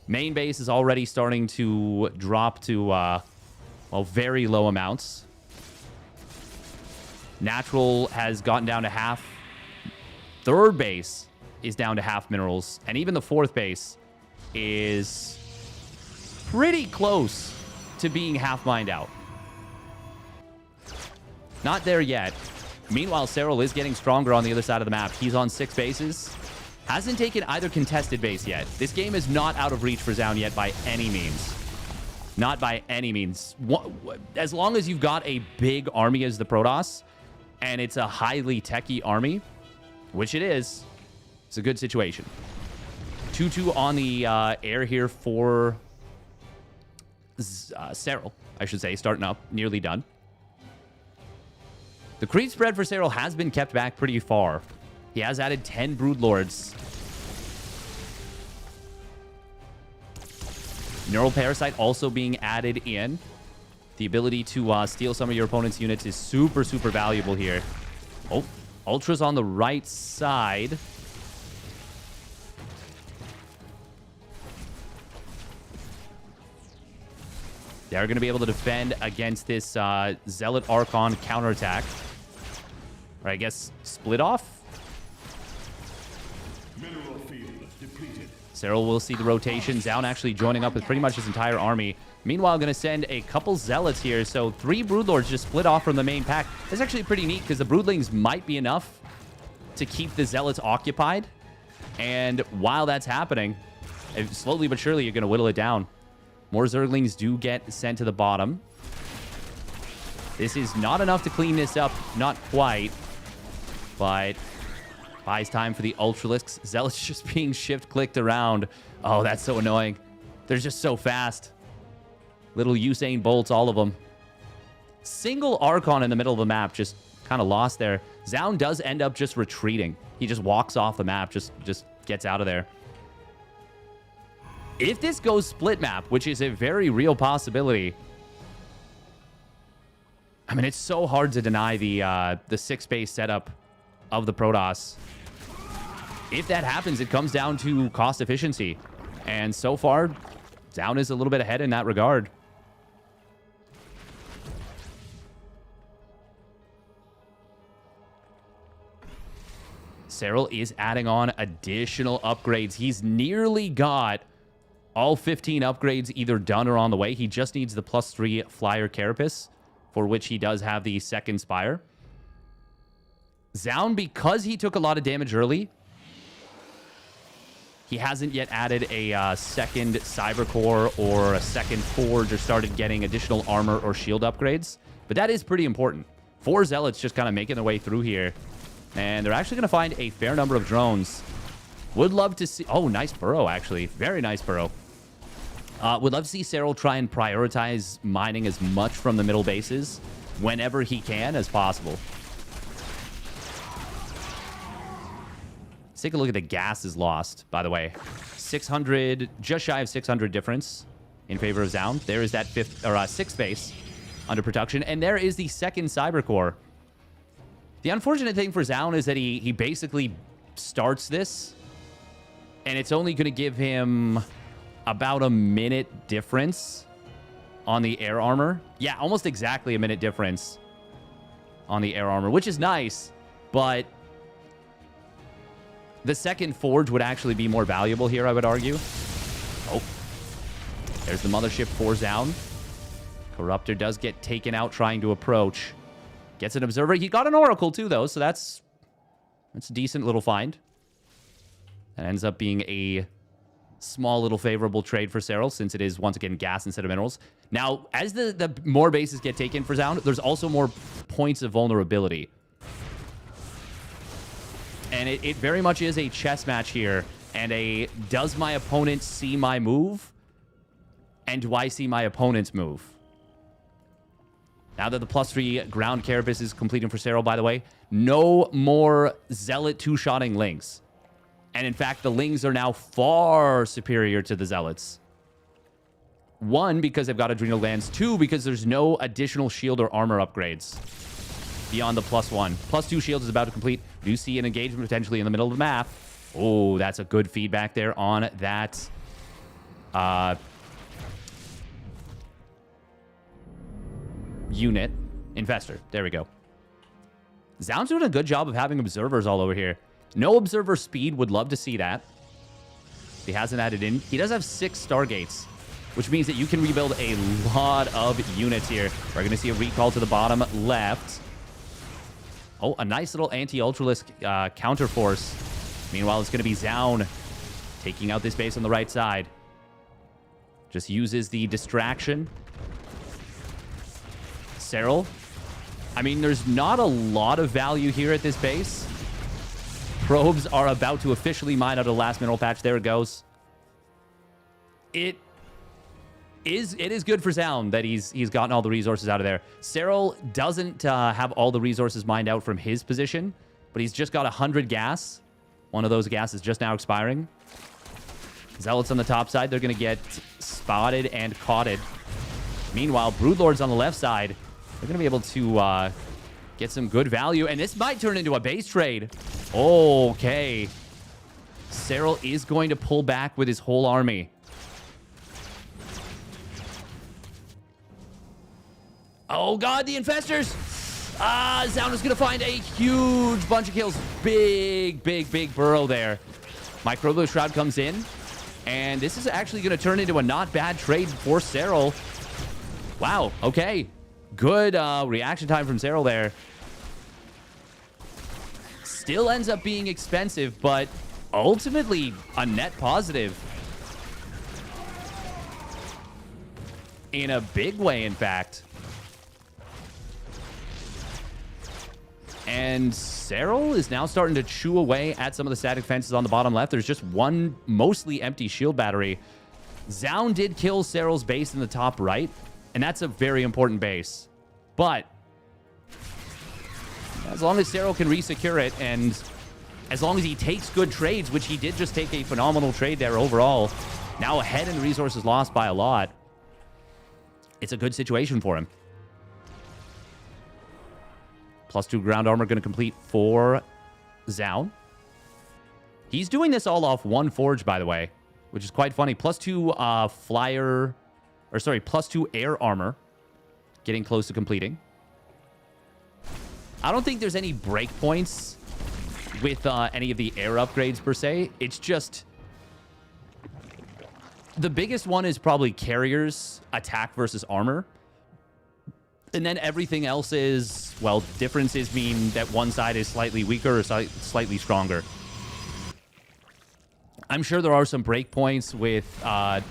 Main base is already starting to drop to, well, very low amounts. Natural has gotten down to half. 3rd base is down to half minerals. And even the 4th base is pretty close to being half mined out. Not there yet. Meanwhile, Serral is getting stronger on the other side of the map. He's on 6 bases. Hasn't taken either contested base yet. This game is not out of reach for Zoun yet by any means. Not by any means. As long as you've got a big army as the Protoss, and it's a highly techy army, which it is, it's a good situation. 2-2 on the air here for Serral, I should say, starting up, nearly done. The creep spread for Serral has been kept back pretty far. He has added 10 Broodlords. Neural Parasite also being added in. The ability to steal some of your opponent's units is super, super valuable here. Oh, Ultra's on the right side. They're going to be able to defend against this Zealot Archon counterattack. Or I guess split off. Serral will see the rotation. Zoun actually joining up with pretty much his entire army. Meanwhile, going to send a couple Zealots here. So 3 Broodlords just split off from the main pack. That's actually pretty neat because the Broodlings might be enough to keep the Zealots occupied. And while that's happening, slowly but surely, you're going to whittle it down. More Zerglings do get sent to the bottom. This is not enough to clean this up. Not quite. But buys time for the Ultralisks. Zealots just being shift-clicked around. Oh, that's so annoying. They're just so fast. Little Usain Bolts, all of them. Single Archon in the middle of the map. Just kind of lost there. Zoun does end up just retreating. He just walks off the map. Just gets out of there. If this goes split map, which is a very real possibility, I mean, it's so hard to deny the 6-base setup of the Protoss. If that happens, it comes down to cost efficiency. And so far, Zoun is a little bit ahead in that regard. Serral is adding on additional upgrades. He's nearly got all 15 upgrades either done or on the way. He just needs the +3 Flyer Carapace, for which he does have the 2nd Spire. Zoun, because he took a lot of damage early, he hasn't yet added a second Cyber Core or a second Forge or started getting additional armor or shield upgrades. But that is pretty important. 4 Zealots just kind of making their way through here. And they're actually going to find a fair number of drones. Would love to see... Oh, nice burrow, actually. Very nice burrow. Would love to see Serral try and prioritize mining as much from the middle bases whenever he can as possible. Let's take a look at the gases lost, by the way. 600, just shy of 600 difference in favor of Zoun. There is that sixth base under production. And there is the second Cyber Core. The unfortunate thing for Zoun is that he basically starts this, and it's only going to give him about a minute difference on the air armor. Yeah, almost exactly a minute difference on the air armor, which is nice, but the second Forge would actually be more valuable here, I would argue. Oh, there's the mothership for Zoun. Corruptor does get taken out trying to approach. Gets an Observer. He got an Oracle too, though, so that's a decent little find. That ends up being a small little favorable trade for Serral, since it is, once again, gas instead of minerals. Now, as the more bases get taken for Zoun, there's also more points of vulnerability. And it very much is a chess match here. And a, does my opponent see my move? And do I see my opponent's move? Now that the +3 ground carapace is completing for Serral, by the way, no more Zealot two-shotting Lings. And in fact, the Lings are now far superior to the Zealots. 1, because they've got Adrenal Glands. 2, because there's no additional shield or armor upgrades beyond the +1. +2 shields is about to complete. Do see an engagement potentially in the middle of the map. Oh, that's a good feedback there on that. Unit. Infestor. There we go. Zoun's doing a good job of having observers all over here. No observer speed. Would love to see that. He hasn't added in. He does have 6 Stargates, which means that you can rebuild a lot of units here. We're going to see a recall to the bottom left. Oh, a nice little anti-Ultralisk counterforce. Meanwhile, it's going to be Zoun taking out this base on the right side. Just uses the distraction. Serral. I mean, there's not a lot of value here at this base. Probes are about to officially mine out of the last mineral patch. There it goes. It is good for Zoun that he's gotten all the resources out of there. Serral doesn't have all the resources mined out from his position, but he's just got 100 gas. One of those gas is just now expiring. Zealots on the top side, they're going to get spotted and caughted. Meanwhile, Broodlords on the left side, they're going to be able to get some good value. And this might turn into a base trade. Okay. Serral is going to pull back with his whole army. Oh, God, the Infestors. Zoun is going to find a huge bunch of kills. Big, big, big burrow there. Microbial Shroud comes in. And this is actually going to turn into a not bad trade for Serral. Wow, okay. Good reaction time from Serral there. Still ends up being expensive, but ultimately a net positive. In a big way, in fact. And Serral is now starting to chew away at some of the static fences on the bottom left. There's just one mostly empty shield battery. Zoun did kill Serral's base in the top right, and that's a very important base. But as long as Serral can resecure it, and as long as he takes good trades, which he did just take a phenomenal trade there overall, now ahead in resources lost by a lot, it's a good situation for him. +2 ground armor going to complete for Zoun. He's doing this all off 1 forge, by the way, which is quite funny. +2 +2 air armor getting close to completing. I don't think there's any breakpoints with any of the air upgrades per se. It's just the biggest one is probably carriers, attack versus armor. And then everything else is, well, differences mean that one side is slightly weaker or slightly stronger. I'm sure there are some breakpoints with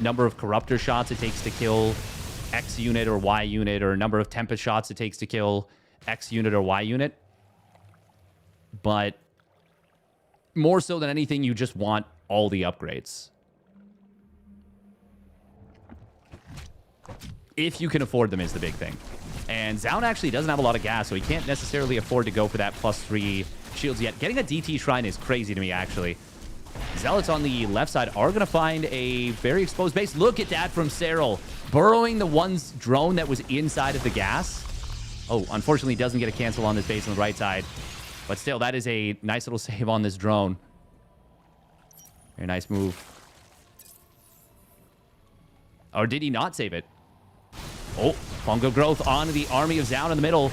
number of Corruptor shots it takes to kill X unit or Y unit, or number of Tempest shots it takes to kill X unit or Y unit. But more so than anything, you just want all the upgrades. If you can afford them is the big thing. And Zoun actually doesn't have a lot of gas, so he can't necessarily afford to go for that +3 shields yet. Getting a DT Shrine is crazy to me, actually. Zealots on the left side are going to find a very exposed base. Look at that from Serral. Burrowing the one's drone that was inside of the gas. Oh, unfortunately doesn't get a cancel on this base on the right side. But still, that is a nice little save on this drone. Very nice move. Or did he not save it? Oh, fungal growth on the army of Zoun in the middle.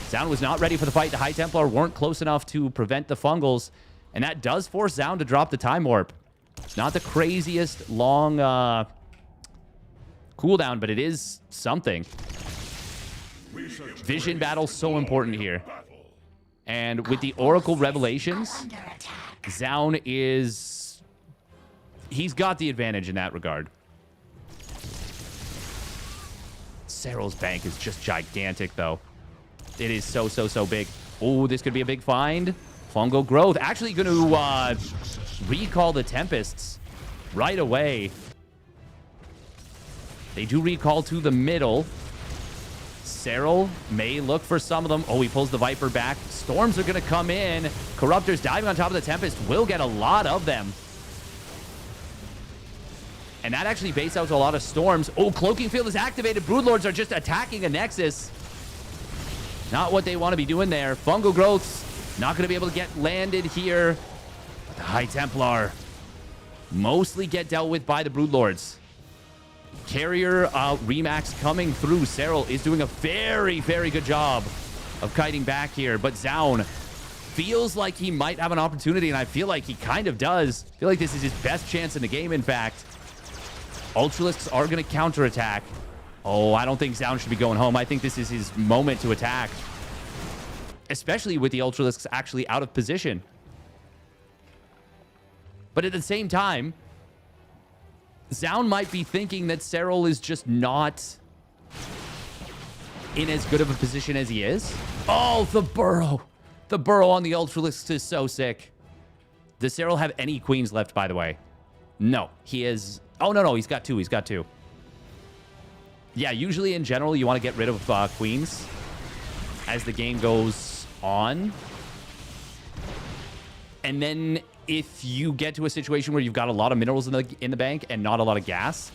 Zoun was not ready for the fight. The High Templar weren't close enough to prevent the fungals. And that does force Zoun to drop the Time Warp. Not the craziest long cooldown, but it is something. Vision battle so important here. And with the Oracle Revelations, Zoun is... he's got the advantage in that regard. Serral's bank is just gigantic, though. It is so big. Oh, this could be a big find. Fungal growth. Actually going to recall the Tempests right away. They do recall to the middle. Serral may look for some of them. Oh, he pulls the Viper back. Storms are going to come in. Corruptors diving on top of the Tempest will get a lot of them. And that actually base out a lot of Storms. Oh, Cloaking Field is activated. Broodlords are just attacking a Nexus. Not what they want to be doing there. Fungal growths not going to be able to get landed here. But the High Templar mostly get dealt with by the Broodlords. Carrier Remax coming through. Serral is doing a very good job of kiting back here. But Zoun feels like he might have an opportunity, and I feel like he kind of does. I feel like this is his best chance in the game, in fact. Ultralisks are going to counterattack. Oh, I don't think Zoun should be going home. I think this is his moment to attack. Especially with the Ultralisks actually out of position. But at the same time, Zoun might be thinking that Serral is just not in as good of a position as he is. Oh, the burrow. The burrow on the Ultralisks is so sick. Does Serral have any queens left, by the way? No, he is... oh, no, he's got two. He's got two. Yeah, usually in general, you want to get rid of queens as the game goes on. And then if you get to a situation where you've got a lot of minerals in the bank and not a lot of gas,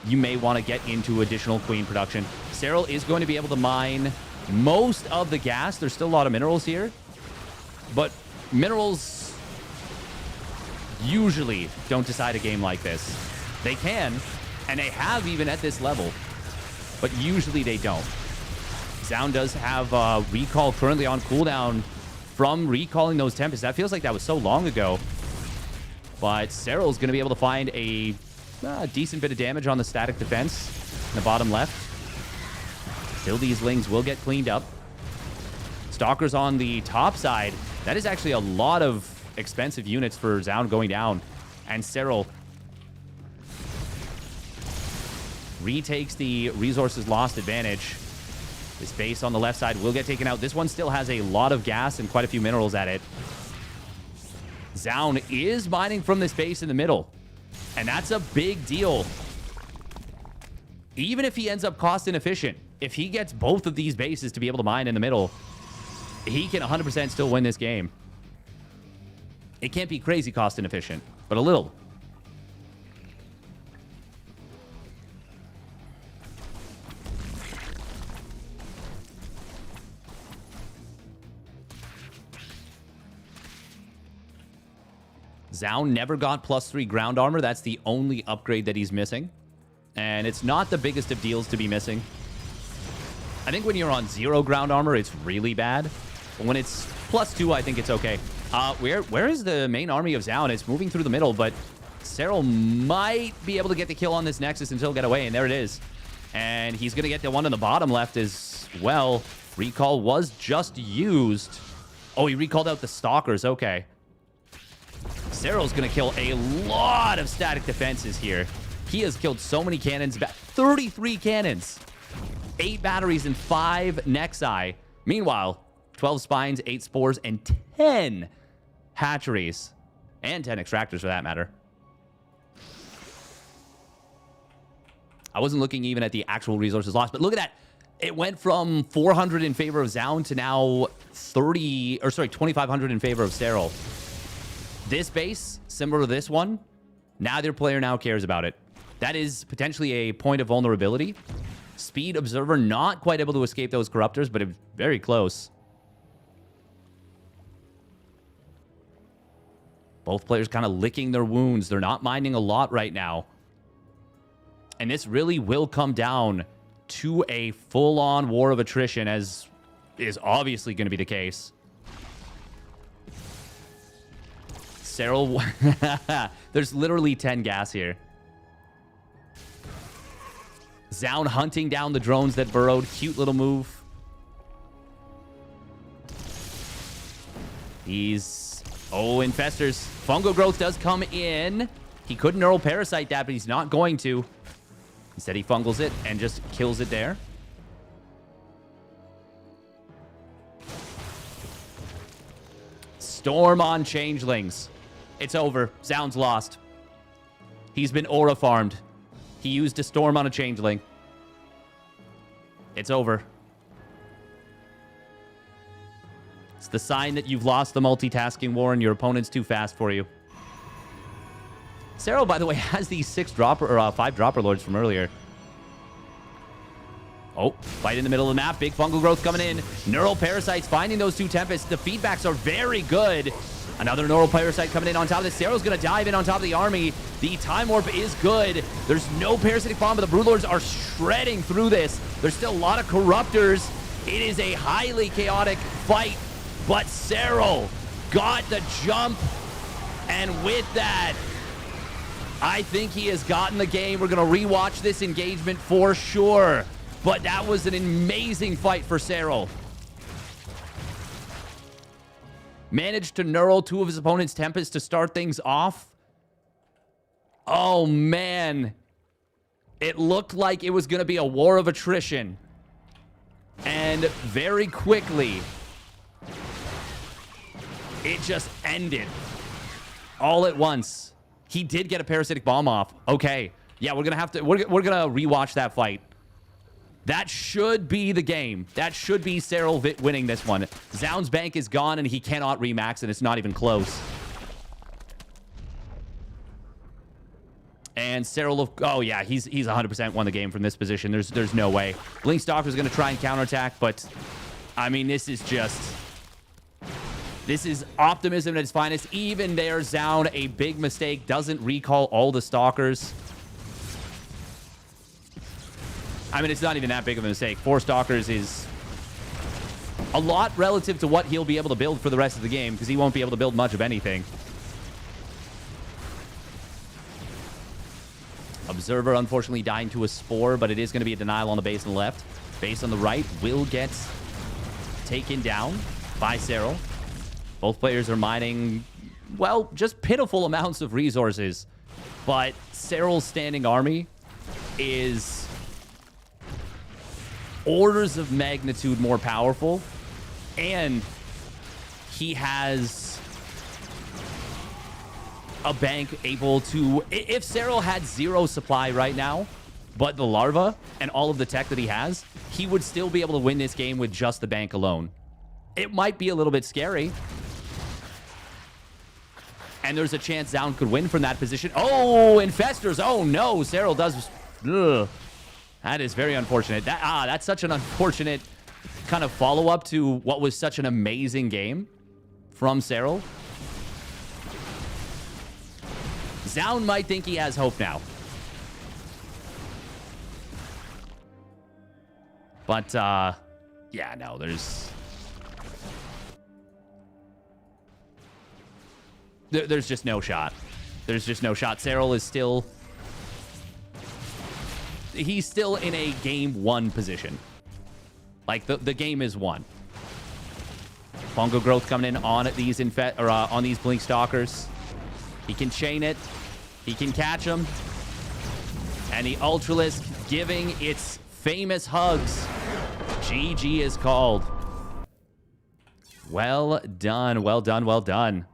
you may want to get into additional queen production. Serral is going to be able to mine most of the gas. There's still a lot of minerals here. But minerals usually don't decide a game like this. They can, and they have even at this level, but usually they don't. Zoun does have recall currently on cooldown from recalling those Tempests. That feels like that was so long ago. But Serral's going to be able to find a decent bit of damage on the static defense in the bottom left. Still, these Lings will get cleaned up. Stalkers on the top side. That is actually a lot of expensive units for Zoun going down. And Serral retakes the resources lost advantage. This base on the left side will get taken out. This one still has a lot of gas and quite a few minerals at it. Zoun is mining from this base in the middle. And that's a big deal. Even if he ends up cost inefficient, if he gets both of these bases to be able to mine in the middle, he can 100% still win this game. It can't be crazy cost inefficient, but a little. Zoun never got +3 ground armor. That's the only upgrade that he's missing. And it's not the biggest of deals to be missing. I think when you're on 0 ground armor, it's really bad. But when it's +2, I think it's okay. Where is the main army of Zoun? It's moving through the middle, but Serral might be able to get the kill on this Nexus and still get away, and there it is. And he's going to get the one on the bottom left as well. Recall was just used. Oh, he recalled out the Stalkers. Okay. Serral's going to kill a lot of static defenses here. He has killed so many cannons. 33 cannons. 8 batteries and 5 Nexi. Meanwhile, 12 spines, 8 spores, and 10 hatcheries. And 10 extractors for that matter. I wasn't looking even at the actual resources lost, but look at that. It went from 400 in favor of Zoun to now 2,500 in favor of Serral. This base, similar to this one, neither player now cares about it. That is potentially a point of vulnerability. Speed Observer not quite able to escape those Corruptors, but very close. Both players kind of licking their wounds. They're not minding a lot right now. And this really will come down to a full-on war of attrition, as is obviously going to be the case. Serral, there's literally 10 gas here. Zoun hunting down the drones that burrowed. Cute little move. He's... Oh, Infestors. Fungal Growth does come in. He could Neural Parasite that, but he's not going to. Instead, he fungals it and just kills it there. Storm on Changelings. It's over. Zoun's lost. He's been aura farmed. He used a Storm on a Changeling. It's over. It's the sign that you've lost the multitasking war and your opponent's too fast for you. Serral, by the way, has these 5 Dropper Lords from earlier. Oh, fight in the middle of the map. Big Fungal Growth coming in. Neural Parasites finding those 2 Tempests. The feedbacks are very good. Another Neural Parasite coming in on top of this. Serral's going to dive in on top of the army. The Time Warp is good. There's no Parasitic Bomb, but the Broodlords are shredding through this. There's still a lot of Corruptors. It is a highly chaotic fight, but Serral got the jump, and with that, I think he has gotten the game. We're going to rewatch this engagement for sure. But that was an amazing fight for Serral. Managed to neural 2 of his opponent's Tempests to start things off. Oh, man. It looked like it was going to be a war of attrition. And very quickly, it just ended. All at once. He did get a Parasitic Bomb off. Okay. Yeah, we're going to have to... We're going to rewatch that fight. That should be the game. That should be Serral winning this one. Zoun's bank is gone, and he cannot remax, and it's not even close. And Serral... Oh, yeah, he's 100% won the game from this position. There's no way. Blink Stalker's going to try and counterattack, but... I mean, this is just... This is optimism at its finest. Even there, Zoun, a big mistake. Doesn't recall all the Stalkers. I mean, it's not even that big of a mistake. 4 Stalkers is a lot relative to what he'll be able to build for the rest of the game, because he won't be able to build much of anything. Observer, unfortunately, dying to a Spore, but it is going to be a denial on the base on the left. Base on the right will get taken down by Serral. Both players are mining, well, just pitiful amounts of resources. But Serral's standing army is orders of magnitude more powerful. And he has a bank able to... If Serral had 0 supply right now, but the larva and all of the tech that he has, he would still be able to win this game with just the bank alone. It might be a little bit scary. And there's a chance Zoun could win from that position. Oh, Infestors. Oh, no. Serral does... Ugh. That is very unfortunate. That's such an unfortunate kind of follow-up to what was such an amazing game from Serral. Zoun might think he has hope now. But, yeah, no, there's just no shot. There's just no shot. Serral is still he's still in a game 1 position. Like, the game is won. Fungal Growth coming in on these on these Blink Stalkers. He can chain it. He can catch them. And the Ultralisk giving its famous hugs. GG is called. Well done, well done, well done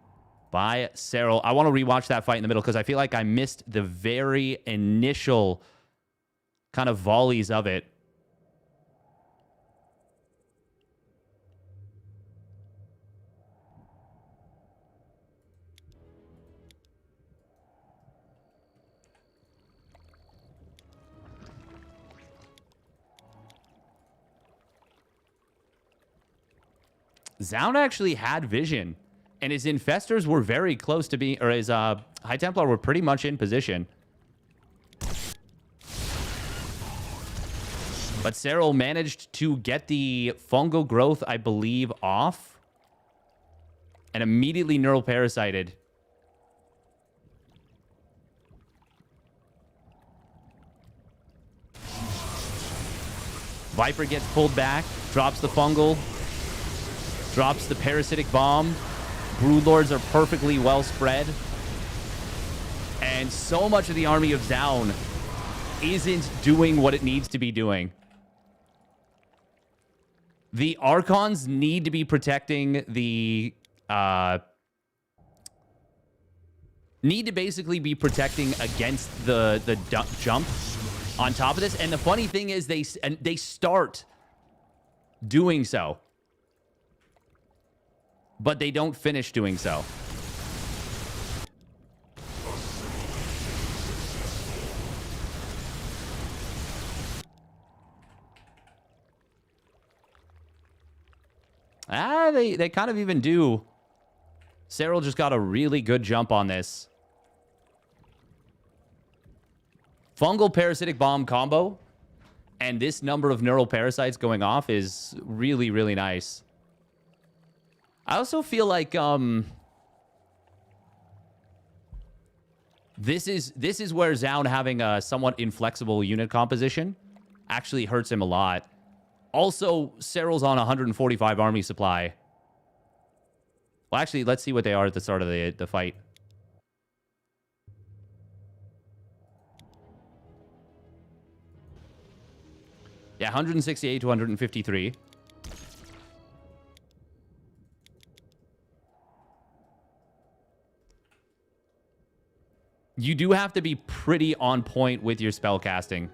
by Serral. I want to rewatch that fight in the middle because I feel like I missed the very initial kind of volleys of it. Zoun actually had vision, and his Infestors were very close to being, or his High Templar were pretty much in position. But Serral managed to get the Fungal Growth, I believe, off, and immediately Neural Parasited. Viper gets pulled back, drops the Fungal. Drops the Parasitic Bomb. Broodlords are perfectly well spread. And so much of the army of Zoun isn't doing what it needs to be doing. The Archons need to be protecting the... need to basically be protecting against the jump on top of this. And the funny thing is they start doing so. But they don't finish doing so. They kind of even do. Serral just got a really good jump on this. Fungal Parasitic Bomb combo. And this number of Neural Parasites going off is really, really nice. I also feel like this is where Zoun having a somewhat inflexible unit composition actually hurts him a lot. Also, Serral's on 145 army supply. Well, actually, let's see what they are at the start of the fight. Yeah, 168 to 153. You do have to be pretty on point with your spell casting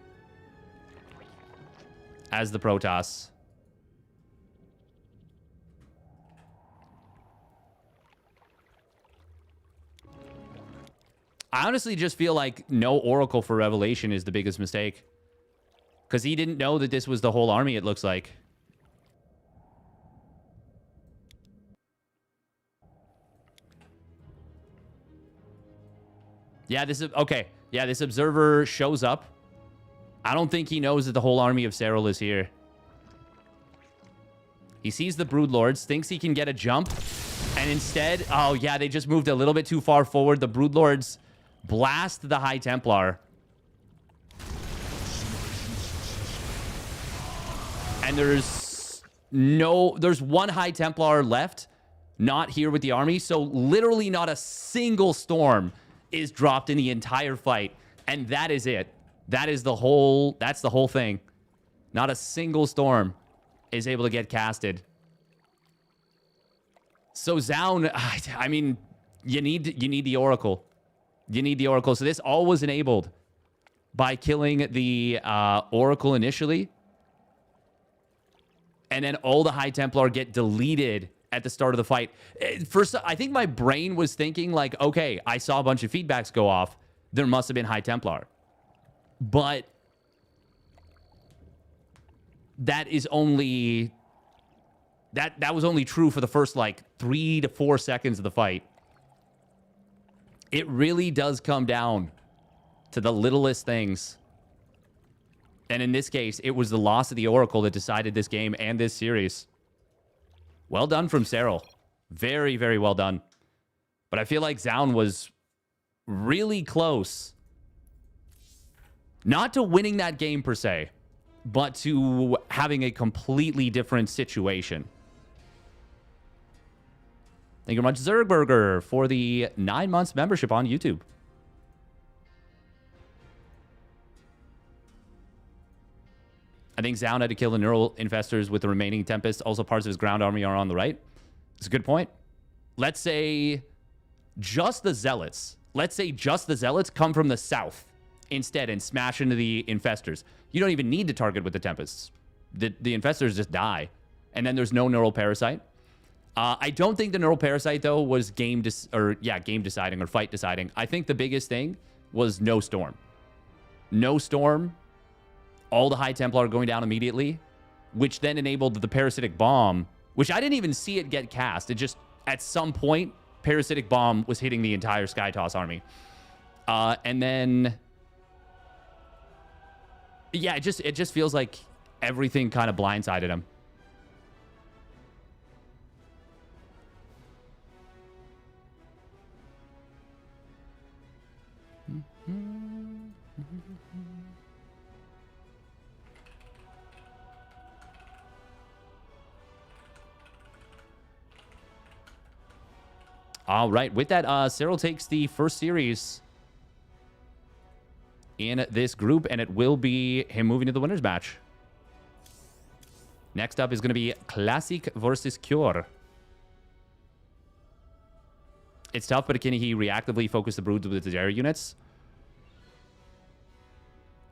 as the Protoss. I honestly just feel like no Oracle for Revelation is the biggest mistake. Because he didn't know that this was the whole army, it looks like. Yeah, this is... Okay. Yeah, this observer shows up. I don't think he knows that the whole army of Serral is here. He sees the Broodlords, thinks he can get a jump. And instead... Oh, yeah, they just moved a little bit too far forward. The Broodlords blast the High Templar. And there's one High Templar left. Not here with the army. So literally not a single storm is dropped in the entire fight, and that is it. That's the whole thing. Not a single storm is able to get casted. So Zoun, I mean, you need the Oracle. You need the Oracle. So this all was enabled by killing the Oracle initially, and then all the High Templar get deleted at the start of the fight. First, I think my brain was thinking like, okay, I saw a bunch of feedbacks go off. There must have been High Templar. But that is only... That was only true for the first like 3 to 4 seconds of the fight. It really does come down to the littlest things. And in this case, it was the loss of the Oracle that decided this game and this series. Well done from Serral. Very, very well done. But I feel like Zoun was really close Not to winning that game per se, but to having a completely different situation. Thank you very much, Zergburger, for the 9 months membership on YouTube. I think Zoun had to kill the neural infestors with the remaining Tempest. Also, parts of his ground army are on the right. It's a good point. Let's say just the Zealots. Let's say just the Zealots come from the south instead and smash into the infestors. You don't even need to target with the Tempests. The infestors just die. And then there's no neural parasite. I don't think the neural parasite, though, was game deciding or fight deciding. I think the biggest thing was no storm. No storm. All the High Templar going down immediately, which then enabled the parasitic bomb, which I didn't even see it get cast. It just, at some point, parasitic bomb was hitting the entire Skytoss army. And then, yeah, it just feels like everything kind of blindsided him. All right, with that, Serral takes the first series in this group, and it will be him moving to the winners match. Next up is going to be Classic versus Cure. It's tough, but can he reactively focus the broods with his air units?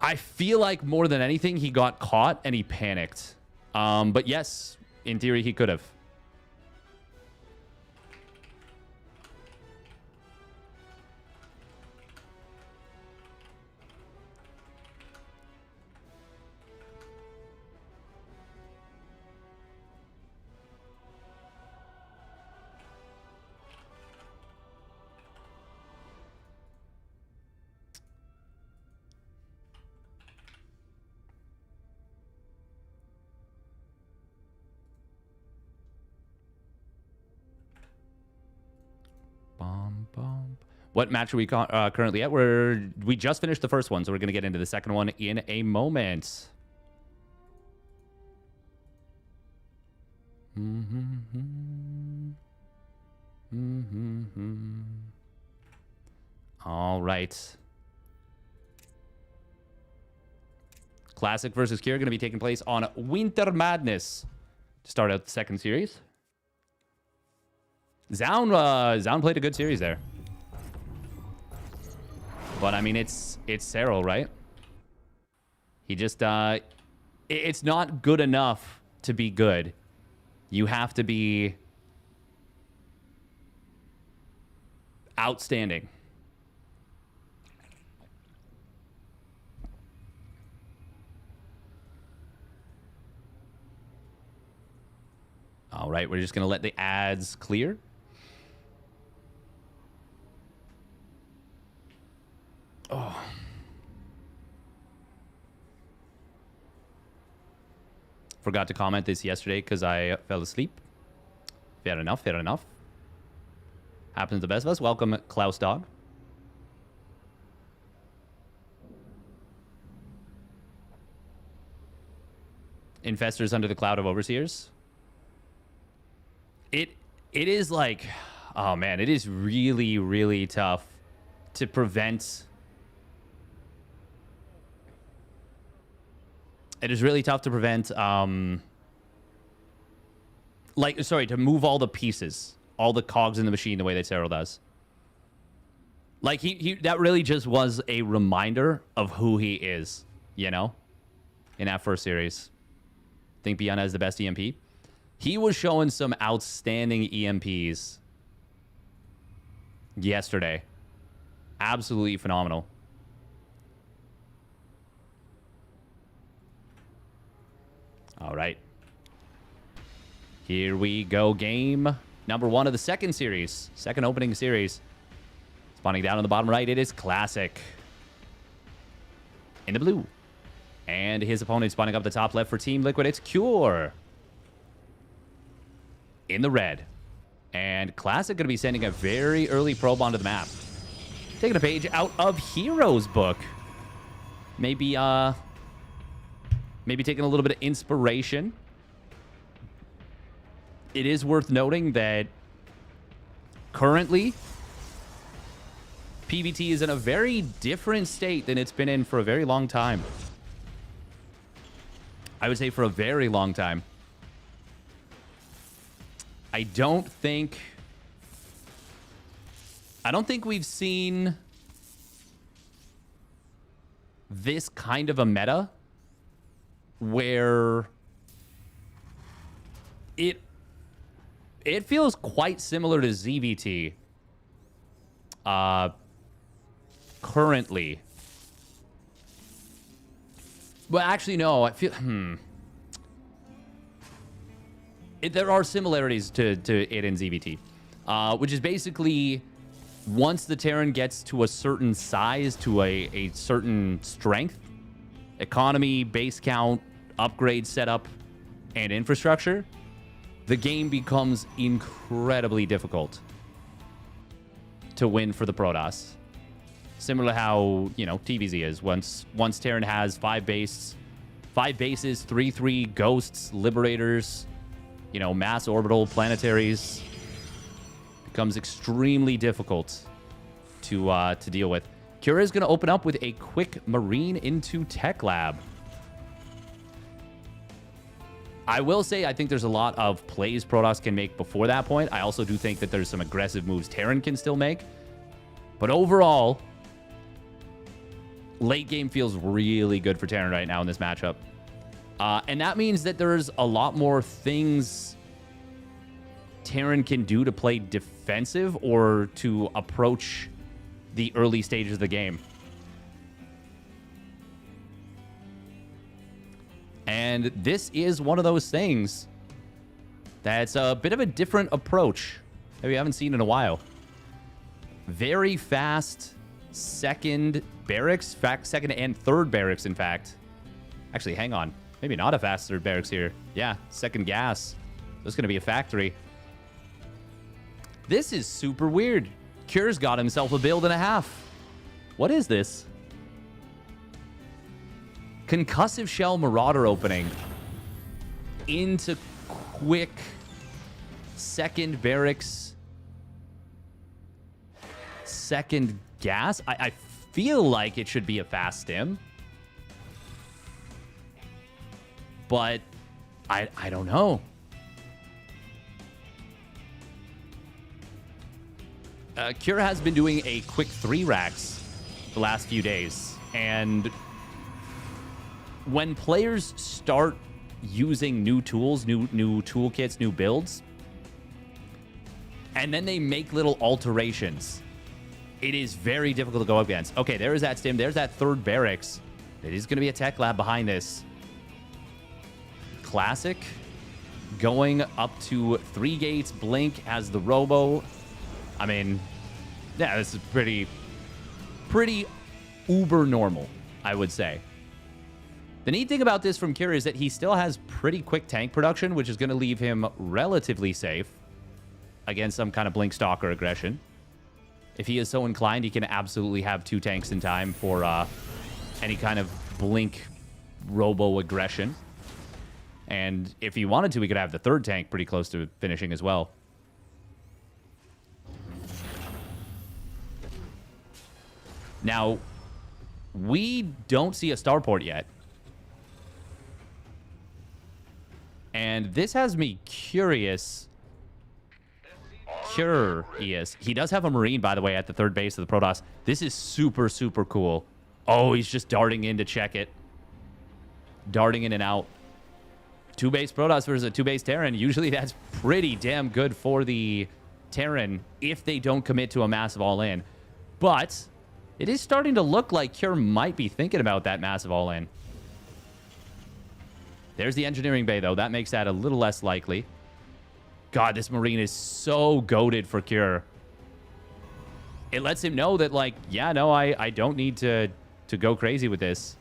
I feel like more than anything, he got caught and he panicked. But yes, in theory, he could have. What match are we currently at? We just finished the first one, so we're going to get into the second one in a moment. All right. Classic versus Cure going to be taking place on Winter Madness to start out the second series. Zoun played a good series there. But, I mean, it's Serral, right? He just, it's not good enough to be good. You have to be outstanding. All right, we're just going to let the ads clear. Oh. Forgot to comment this yesterday because I fell asleep. Fair enough, fair enough. Happens to the best of us. Welcome, Klaus Dog. Infestors under the cloud of overseers. It is like, oh man, it is really, really tough to prevent. It is really tough to prevent, to move all the pieces, all the cogs in the machine the way that Serral does. Like, that really just was a reminder of who he is, you know, in that first series. I think Biana is the best EMP. He was showing some outstanding EMPs yesterday. Absolutely phenomenal. All right. Here we go. Game number 1 of the second series. Second opening series. Spawning down on the bottom right, it is Classic. In the blue. And his opponent spawning up the top left for Team Liquid, it's Cure. In the red. And Classic going to be sending a very early probe onto the map. Taking a page out of Hero's book. maybe taking a little bit of inspiration. It is worth noting that currently PBT is in a very different state than it's been in for a very long time. I would say for a very long time. I don't think we've seen this kind of a meta where it feels quite similar to ZVT currently. Well, actually, no. I feel there are similarities to it in ZVT, which is basically once the Terran gets to a certain size, to a certain strength, economy, base count, upgrade setup, and infrastructure, the game becomes incredibly difficult to win for the Protoss. Similar to how, you know, TVZ is. Once Terran has 5 bases, 3/3 ghosts, liberators, you know, mass orbital planetaries, becomes extremely difficult to deal with. Kira is going to open up with a quick Marine into Tech Lab. I will say I think there's a lot of plays Protoss can make before that point. I also do think that there's some aggressive moves Terran can still make. But overall, late game feels really good for Terran right now in this matchup. And that means that there's a lot more things Terran can do to play defensive or to approach the early stages of the game. And this is one of those things that's a bit of a different approach that we haven't seen in a while. Very fast second barracks, second and third barracks, in fact. Actually, hang on. Maybe not a fast third barracks here. Yeah, second gas. There's going to be a factory. This is super weird. Cure's got himself a build and a half. What is this? Concussive Shell Marauder opening into quick second barracks, second gas. I feel like it should be a fast stim, but I don't know. Cure has been doing a quick 3 racks the last few days, and when players start using new tools, new toolkits, new builds, and then they make little alterations, it is very difficult to go up against. Okay, there is that stim. There's that third barracks. It is going to be a tech lab behind this. Classic going up to 3 gates. Blink as the robo. I mean, yeah, this is pretty uber normal, I would say. The neat thing about this from Kira is that he still has pretty quick tank production, which is going to leave him relatively safe against some kind of Blink Stalker aggression. If he is so inclined, he can absolutely have 2 tanks in time for any kind of Blink robo aggression. And if he wanted to, he could have the 3rd tank pretty close to finishing as well. Now, we don't see a starport yet. And this has me curious. Curious. He does have a Marine, by the way, at the 3rd base of the Protoss. This is super, super cool. Oh, he's just darting in to check it. Darting in and out. 2 base Protoss versus a 2 base Terran. Usually that's pretty damn good for the Terran if they don't commit to a massive all-in. But it is starting to look like Cure might be thinking about that massive all-in. There's the engineering bay, though. That makes that a little less likely. God, this Marine is so goated for Cure. It lets him know that, like, yeah, no, I don't need to go crazy with this.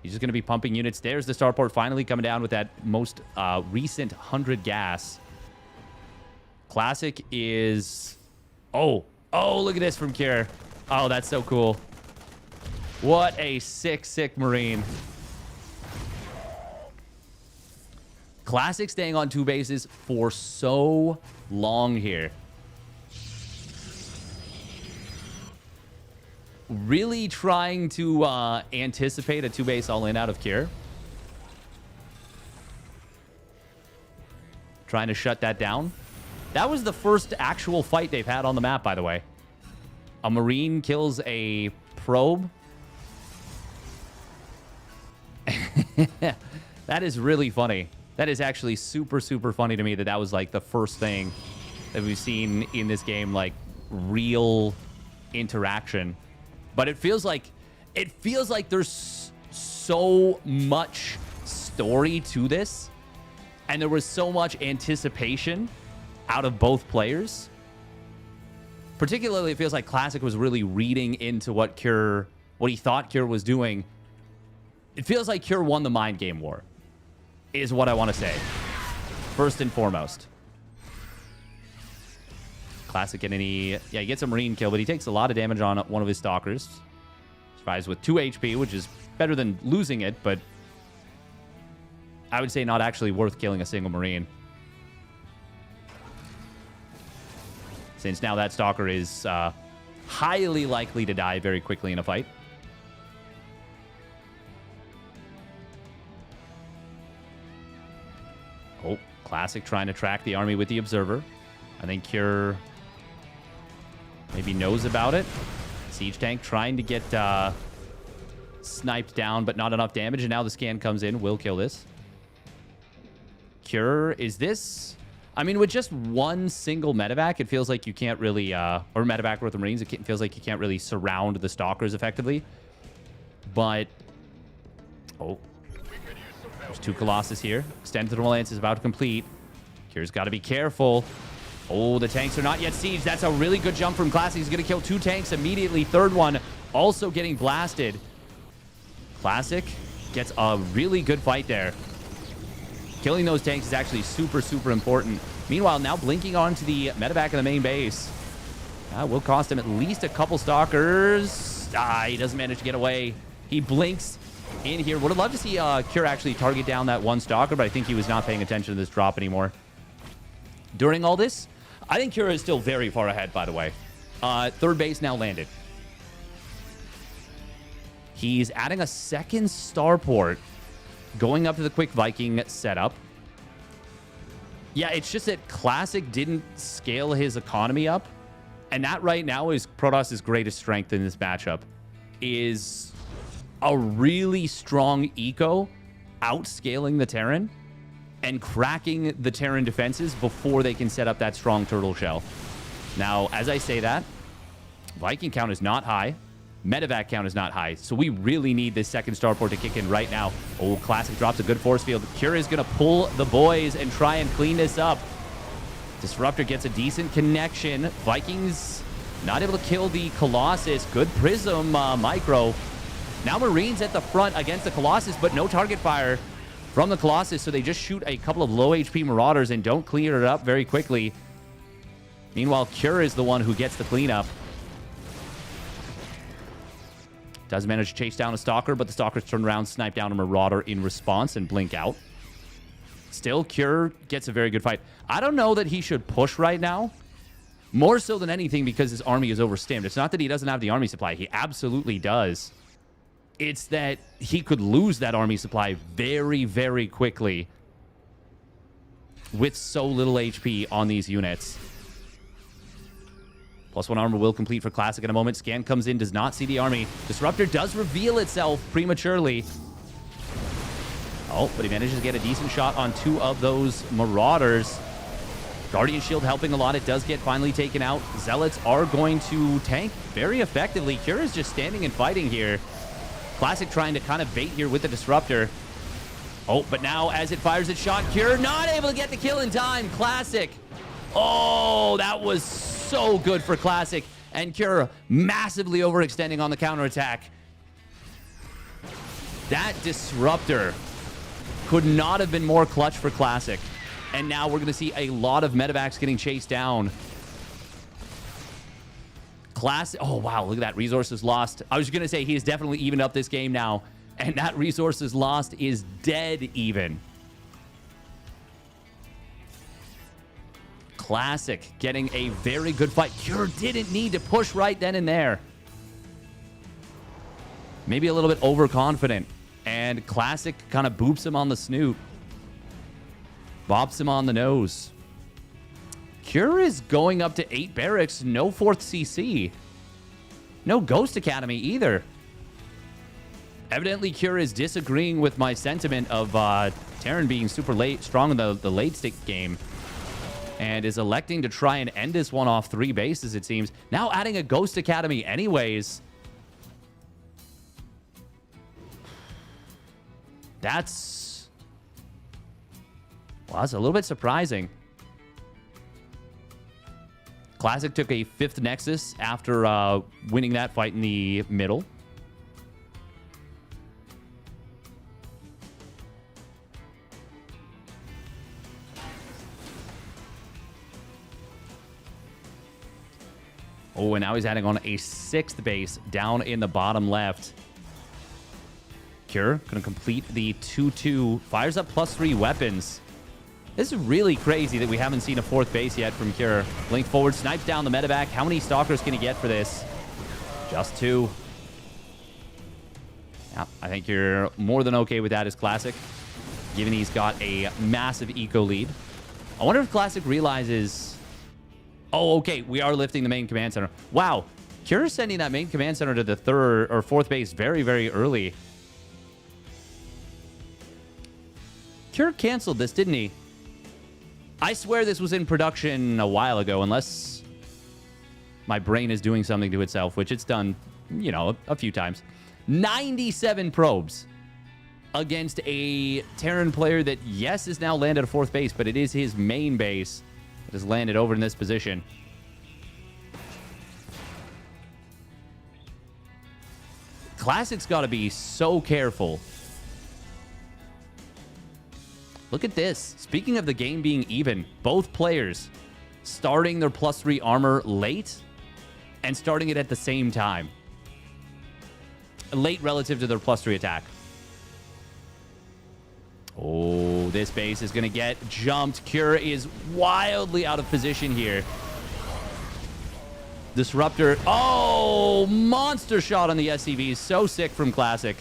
He's just going to be pumping units. There's the starport finally coming down with that most recent 100 gas. Classic is... Oh, look at this from Cure. Oh, that's so cool. What a sick, sick Marine. Classic staying on 2 bases for so long here. Really trying to anticipate a 2-base all-in out of Cure. Trying to shut that down. That was the first actual fight they've had on the map, by the way. A Marine kills a probe. That is really funny. That is actually super, super funny to me that was like the first thing that we've seen in this game, like real interaction. But it feels like there's so much story to this, and there was so much anticipation out of both players. Particularly, it feels like Classic was really reading into what he thought Cure was doing. It feels like Cure won the mind game war, is what I want to say. First and foremost. Classic he gets a Marine kill, but he takes a lot of damage on one of his Stalkers. Survives with 2 HP, which is better than losing it, but I would say not actually worth killing a single Marine. Since now that Stalker is highly likely to die very quickly in a fight. Oh, Classic trying to track the army with the Observer. I think Cure maybe knows about it. Siege Tank trying to get sniped down, but not enough damage. And now the scan comes in. Will kill this. Cure, is this... I mean, with just one single medevac, it feels like you can't really... or medevac with the Marines, it feels like you can't really surround the Stalkers effectively. But... Oh. There's 2 Colossus here. Extended Thermal Lance is about to complete. Cure's got to be careful. Oh, the tanks are not yet sieged. That's a really good jump from Classic. He's going to kill 2 tanks immediately. Third one also getting blasted. Classic gets a really good fight there. Killing those tanks is actually super, super important. Meanwhile, now blinking onto the medevac in the main base. Will cost him at least a couple Stalkers. He doesn't manage to get away. He blinks in here. Would have loved to see Cure actually target down that 1 Stalker, but I think he was not paying attention to this drop anymore. During all this, I think Cure is still very far ahead, by the way. 3rd base now landed. He's adding a 2nd starport, going up to the quick Viking setup. Yeah, it's just that Classic didn't scale his economy up. And that right now is Protoss' greatest strength in this matchup. Is a really strong eco outscaling the Terran and cracking the Terran defenses before they can set up that strong turtle shell. Now, as I say that, Viking count is not high. Medevac count is not high. So we really need this 2nd starport to kick in right now. Oh, Classic drops a good force field. Cure is going to pull the boys and try and clean this up. Disruptor gets a decent connection. Vikings not able to kill the Colossus. Good Prism micro. Now Marines at the front against the Colossus, but no target fire from the Colossus, so they just shoot a couple of low HP Marauders and don't clear it up very quickly. Meanwhile, Cure is the one who gets the cleanup. Does manage to chase down a Stalker, but the Stalkers turn around, snipe down a Marauder in response, and blink out. Still, Cure gets a very good fight. I don't know that he should push right now. More so than anything because his army is overstimmed. It's not that he doesn't have the army supply. He absolutely does. It's that he could lose that army supply very, very quickly with so little HP on these units. +1 armor will complete for Classic in a moment. Scan comes in, does not see the army. Disruptor does reveal itself prematurely. Oh, but he manages to get a decent shot on 2 of those Marauders. Guardian Shield helping a lot. It does get finally taken out. Zealots are going to tank very effectively. Cure is just standing and fighting here. Classic trying to kind of bait here with the Disruptor. Oh, but now as it fires its shot, Cure not able to get the kill in time. Classic. Oh, that was so good for Classic. And Cure massively overextending on the counterattack. That Disruptor could not have been more clutch for Classic. And now we're going to see a lot of medevacs getting chased down. Classic. Oh, wow. Look at that. Resources lost. I was going to say he is definitely evened up this game now. And that resources lost is dead even. Classic getting a very good fight. Cure didn't need to push right then and there. Maybe a little bit overconfident. And Classic kind of boops him on the snoot. Bops him on the nose. Cure is going up to 8 barracks. No 4th CC. No Ghost Academy either. Evidently, Cure is disagreeing with my sentiment of Terran being super strong in the late stick game. And is electing to try and end this one off 3 bases, it seems. Now adding a Ghost Academy anyways. That's... well, that's a little bit surprising. Classic took a 5th Nexus after winning that fight in the middle. Oh, and now he's adding on a 6th base down in the bottom left. Cure going to complete the 2-2. Fires up +3 weapons. This is really crazy that we haven't seen a 4th base yet from Cure. Blink forward, snipes down the medevac. How many stalkers can he get for this? Just 2. Yeah, I think you're more than okay with that as Classic, given he's got a massive eco lead. I wonder if Classic realizes... oh, okay, we are lifting the main command center. Wow, Cure is sending that main command center to the 3rd or 4th base very, very early. Cure canceled this, didn't he? I swear this was in production a while ago, unless my brain is doing something to itself, which it's done, you know, a few times. 97 probes against a Terran player that, yes, is now landed a 4th base, but it is his main base that has landed over in this position. Classic's got to be so careful. Look at this. Speaking of the game being even, both players starting their +3 armor late and starting it at the same time. Late relative to their +3 attack. Oh, this base is going to get jumped. Cure is wildly out of position here. Disruptor. Oh, monster shot on the SCV. So sick from Classic.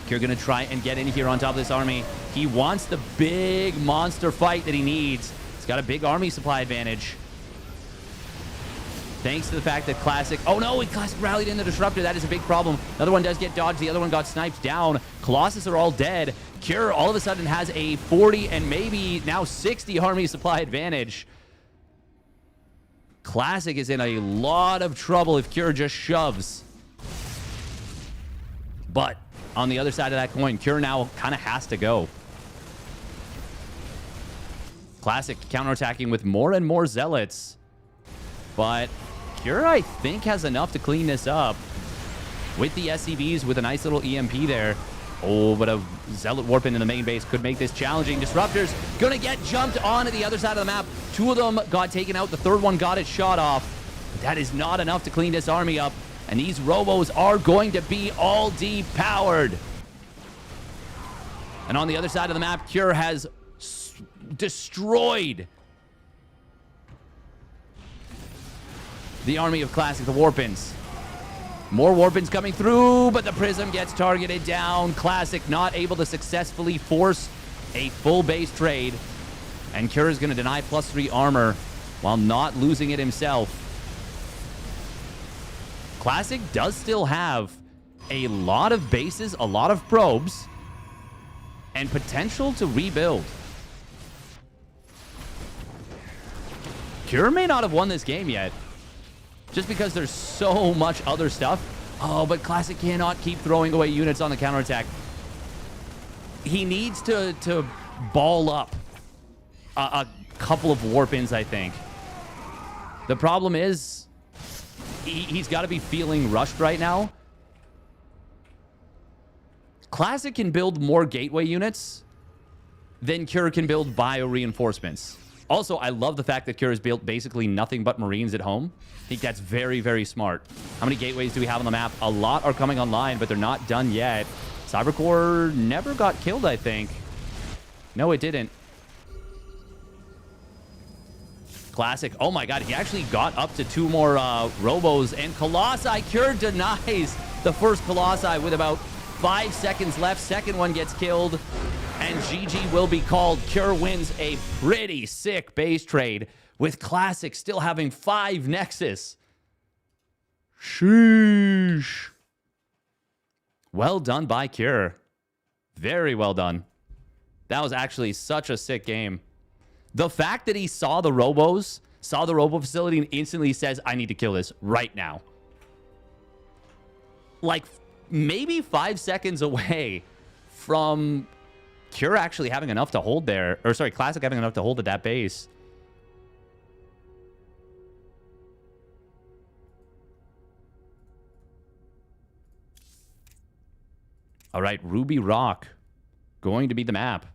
Cure going to try and get in here on top of this army. He wants the big monster fight that he needs. He's got a big army supply advantage. Thanks to the fact that Classic... oh no, Classic rallied in the Disruptor. That is a big problem. Another one does get dodged. The other one got sniped down. Colossus are all dead. Cure all of a sudden has a 40 and maybe now 60 army supply advantage. Classic is in a lot of trouble if Cure just shoves. But on the other side of that coin, Cure now kind of has to go. Classic counterattacking with more and more Zealots. But Cure, I think, has enough to clean this up. With the SCVs, with a nice little EMP there. Oh, but a Zealot warp into the main base could make this challenging. Disruptors gonna get jumped on at the other side of the map. 2 of them got taken out. The 3rd one got its shot off. But that is not enough to clean this army up. And these robos are going to be all depowered. And on the other side of the map, Cure has destroyed the army of Classic, the Warpins. More Warpins coming through, but the Prism gets targeted down. Classic not able to successfully force a full base trade. And Cure is going to deny +3 armor while not losing it himself. Classic does still have a lot of bases, a lot of probes, and potential to rebuild. Cure may not have won this game yet, just because there's so much other stuff. Oh, but Classic cannot keep throwing away units on the counterattack. He needs to ball up a couple of warp-ins, I think. The problem is, he's got to be feeling rushed right now. Classic can build more gateway units than Cure can build bio reinforcements. Also, I love the fact that Cure has built basically nothing but Marines at home. I think that's very, very smart. How many gateways do we have on the map? A lot are coming online, but they're not done yet. Cybercore never got killed, I think. No, it didn't. Classic. Oh my god, he actually got up to 2 more Robos, and Colossi, Cure denies the first Colossi with about 5 seconds left. Second one gets killed, and GG will be called. Cure wins a pretty sick base trade, with Classic still having 5 Nexus. Sheesh. Well done by Cure. Very well done. That was actually such a sick game. The fact that he saw the Robos, saw the Robo facility, and instantly says, I need to kill this right now. Like, maybe 5 seconds away from Cure actually having enough to hold there. Or, sorry, Classic having enough to hold at that base. All right, Ruby Rock going to be the map.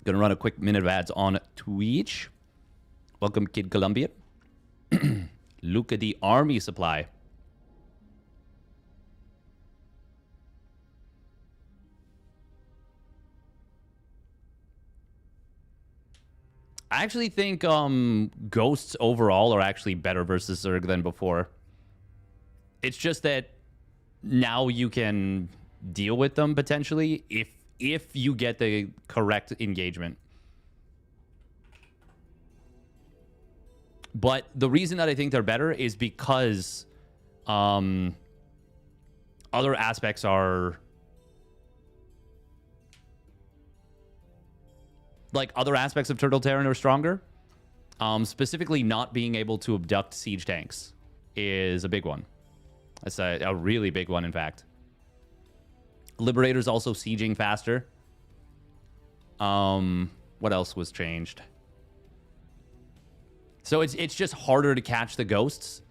Gonna run a quick minute of ads on Twitch. Welcome, Kid Columbia. Look at the army supply. I actually think Ghosts overall are actually better versus Zerg than before. It's just that now you can deal with them potentially if you get the correct engagement. But the reason that I think they're better is because other aspects are... Like, other aspects of Turtle Terran are stronger. Specifically, not being able to abduct siege tanks is a big one. That's a really big one, in fact. Liberator's also sieging faster. What else was changed? So it's just harder to catch the ghosts.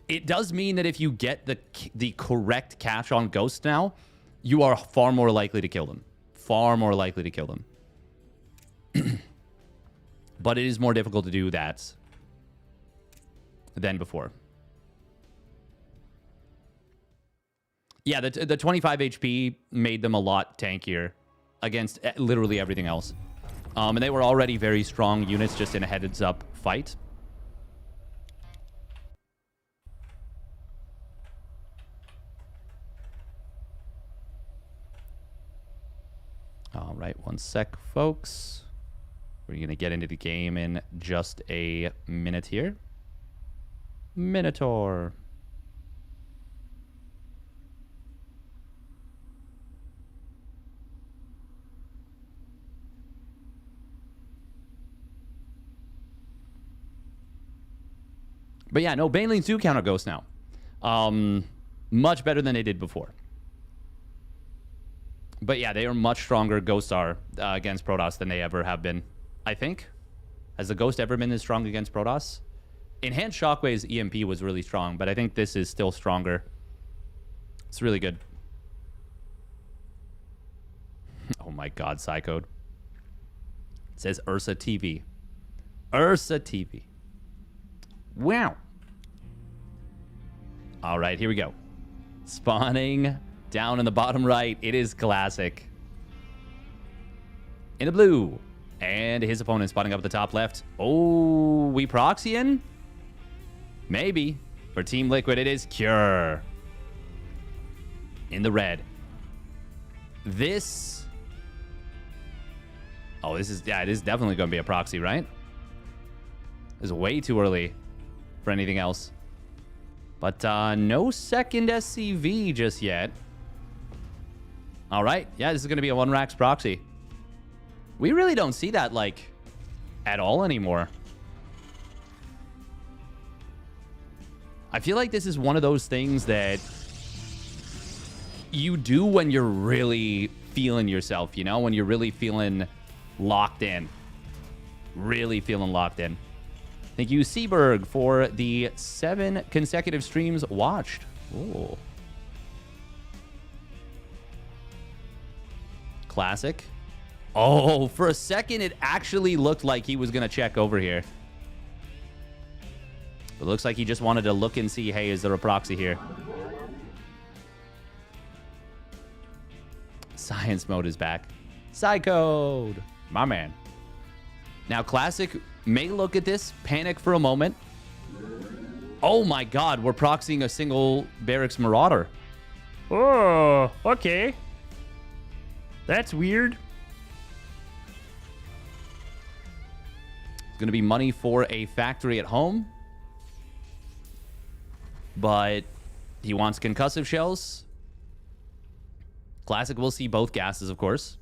It does mean that if you get the correct catch on ghosts now, you are far more likely to kill them. Far more likely to kill them. But it is more difficult to do that than before. Yeah, the 25 HP made them a lot tankier against literally everything else. And they were already very strong units just in a heads-up fight. All right, one sec, folks. We're going to get into the game in just a minute here. Minotaur. But yeah, no, Banelings do counter Ghost now. Much better than they did before. But yeah, they are much stronger, Ghosts are, against Protoss than they ever have been, I think. Has the Ghost ever been as strong against Protoss? Enhanced Shockwave's EMP was really strong, but I think this is still stronger. It's really good. Oh my god, Psycode. It says Ursa TV. Ursa TV. Wow. All right, here we go. Spawning down in the bottom right. It is Classic. In the blue. And his opponent spotting up at the top left. Oh, we Proxian? Maybe. For Team Liquid, it is Cure. In the red. This... Oh, this is... Yeah, it is definitely going to be a proxy, right? It's way too early for anything else. But no second SCV just yet. All right. Yeah, this is going to be a 1-Rax proxy. We really don't see that, like, at all anymore. I feel like this is one of those things that you do when you're really feeling yourself, you know? When you're really feeling locked in. Really feeling locked in. Thank you, Seaberg, for the 7 consecutive streams watched. Ooh. Classic. Oh, for a second, it actually looked like he was going to check over here. It looks like he just wanted to look and see, hey, is there a proxy here? Science mode is back. Psychode. My man. Now, Classic may look at this, panic for a moment. Oh my god, we're proxying a single Barracks Marauder. Oh, okay. That's weird. It's going to be money for a factory at home. But he wants concussive shells. Classic will see both gases, of course.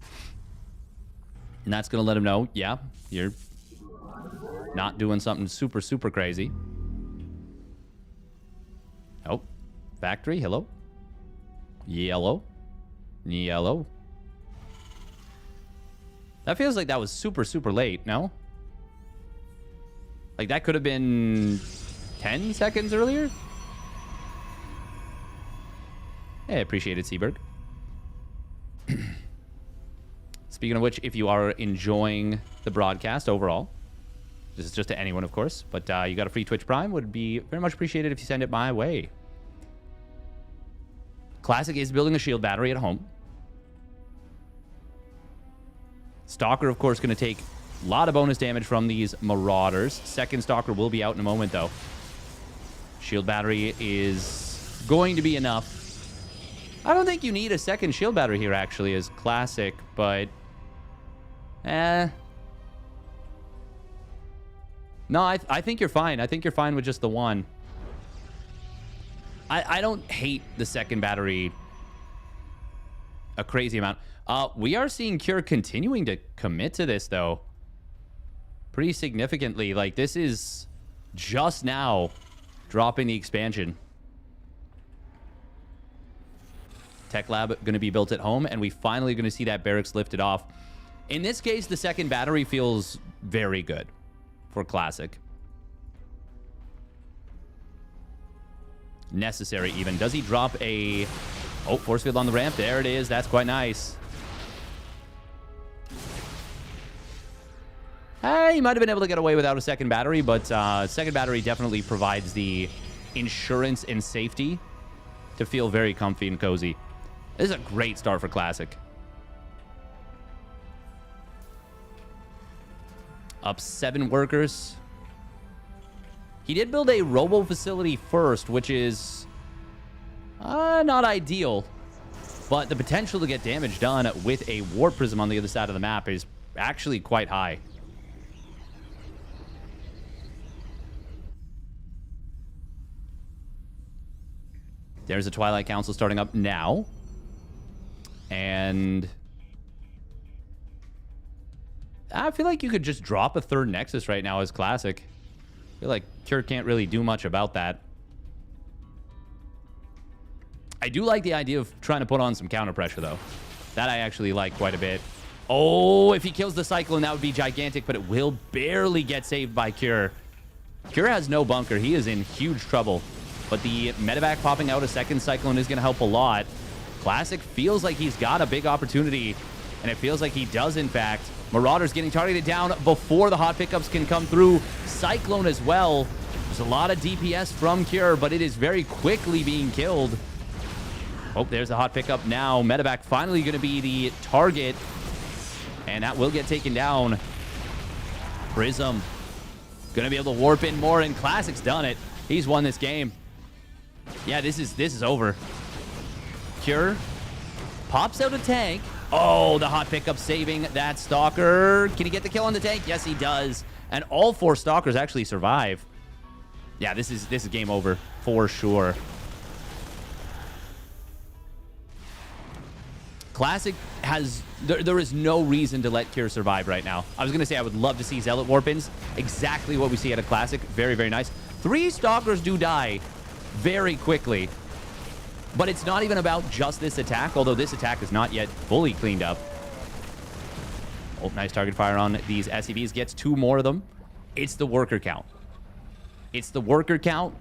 And that's going to let him know, yeah, you're not doing something super, super crazy. Oh, factory, hello. Yellow. Yellow. That feels like that was super, super late, no? Like, that could have been 10 seconds earlier? Hey, I appreciate it, Seaberg. Speaking of which, if you are enjoying the broadcast overall, this is just to anyone, of course, but you got a free Twitch Prime, would be very much appreciated if you send it my way. Classic is building a shield battery at home. Stalker, of course, going to take a lot of bonus damage from these Marauders. Second Stalker will be out in a moment, though. Shield battery is going to be enough. I don't think you need a second shield battery here, actually, as Classic, but... No, I think you're fine. I think you're fine with just the one. I don't hate the second battery a crazy amount. We are seeing Cure continuing to commit to this, though. Pretty significantly. Like, this is just now dropping the expansion. Tech lab going to be built at home, and we finally going to see that barracks lifted off. In this case, the second battery feels very good for Classic. Necessary, even. Does he drop a... Oh, force field on the ramp. There it is. That's quite nice. He might have been able to get away without a second battery, but second battery definitely provides the insurance and safety to feel very comfy and cozy. This is a great start for Classic. Up 7 workers. He did build a robo facility first, which is not ideal. But the potential to get damage done with a warp prism on the other side of the map is actually quite high. There's a Twilight Council starting up now. And I feel like you could just drop a third Nexus right now as Classic. I feel like Cure can't really do much about that. I do like the idea of trying to put on some counter pressure, though. That I actually like quite a bit. Oh, if he kills the Cyclone, that would be gigantic, but it will barely get saved by Cure. Cure has no bunker. He is in huge trouble. But the medevac popping out a second Cyclone is going to help a lot. Classic feels like he's got a big opportunity, and it feels like he does, in fact. Marauders getting targeted down before the hot pickups can come through. Cyclone as well. There's a lot of DPS from Cure, but it is very quickly being killed. Oh, there's a hot pickup now. Medevac finally going to be the target, and that will get taken down. Prism going to be able to warp in more, and Classic's done it. He's won this game. Yeah, this is over. Cure pops out a tank. Oh, the hot pickup saving that Stalker. Can he get the kill on the tank? Yes, he does. And all 4 Stalkers actually survive. Yeah, this is game over for sure. Classic has... There is no reason to let Cure survive right now. I was going to say I would love to see Zealot Warp-ins. Exactly what we see at a Classic. Very, very nice. 3 Stalkers do die very quickly. But it's not even about just this attack, although this attack is not yet fully cleaned up. Oh, nice target fire on these SCVs. Gets 2 more of them. It's the worker count. It's the worker count.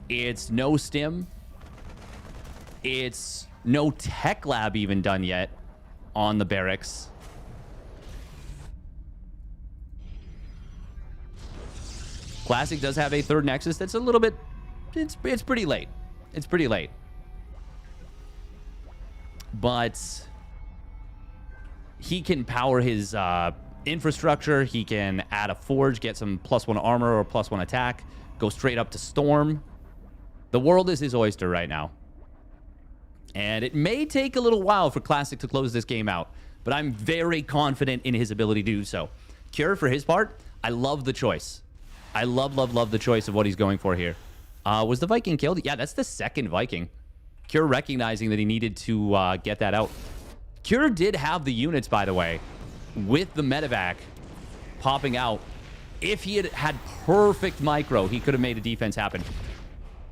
It's no stim. It's no tech lab even done yet on the barracks. Classic does have a third Nexus that's a little bit... It's pretty late. It's pretty late. But he can power his infrastructure. He can add a forge, get some +1 armor or +1 attack, go straight up to Storm. The world is his oyster right now. And it may take a little while for Classic to close this game out, but I'm very confident in his ability to do so. Cure, for his part, I love the choice. I love the choice of what he's going for here. Was the Viking killed? Yeah, that's the second Viking. Cure recognizing that he needed to get that out. Cure did have the units, by the way, with the medevac popping out. If he had perfect micro, he could have made a defense happen.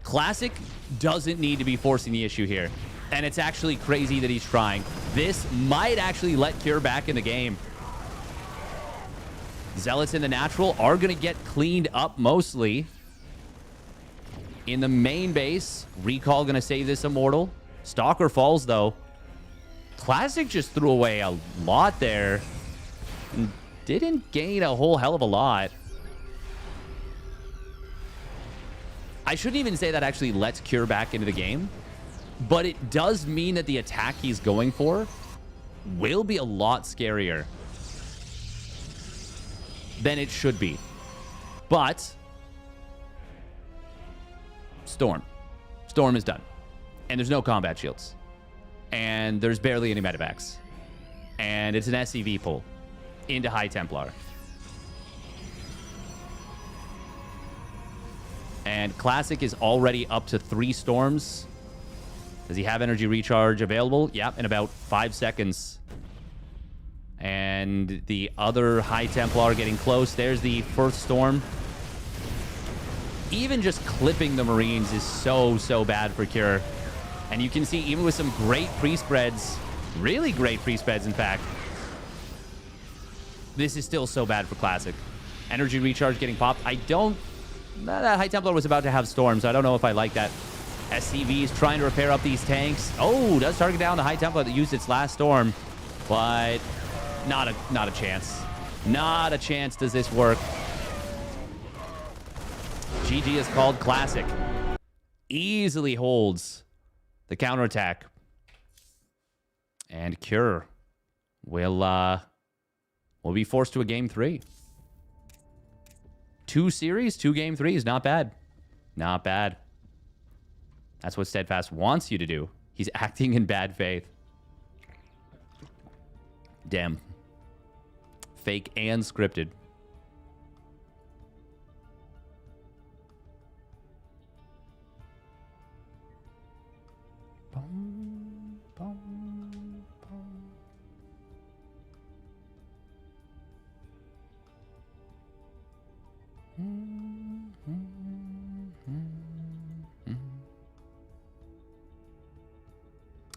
Classic doesn't need to be forcing the issue here. And it's actually crazy that he's trying. This might actually let Cure back in the game. Zealots in the natural are going to get cleaned up mostly. In the main base, Recall going to save this Immortal. Stalker falls, though. Classic just threw away a lot there. And didn't gain a whole hell of a lot. I shouldn't even say that actually lets Cure back into the game. But it does mean that the attack he's going for will be a lot scarier than it should be. But Storm is done. And there's no combat shields. And there's barely any medevacs. And it's an SCV pull into High Templar. And Classic is already up to 3 Storms. Does he have energy recharge available? Yep, in about 5 seconds. And the other High Templar getting close. There's the first Storm. Even just clipping the Marines is so bad for Cure. And you can see, even with some great pre-spreads, really great pre-spreads, in fact, this is still so bad for Classic. Energy recharge getting popped. I don't... That High Templar was about to have Storm, so I don't know if I like that. SCV is trying to repair up these tanks. Oh, does target down the High Templar that used its last Storm. But not a chance. Not a chance does this work. GG is called. Classic easily holds the counterattack. And Cure will be forced to a game 3. 2 series, 2 game 3s. Not bad. Not bad. That's what Steadfast wants you to do. He's acting in bad faith. Damn. Fake and scripted. Bum, bum, bum.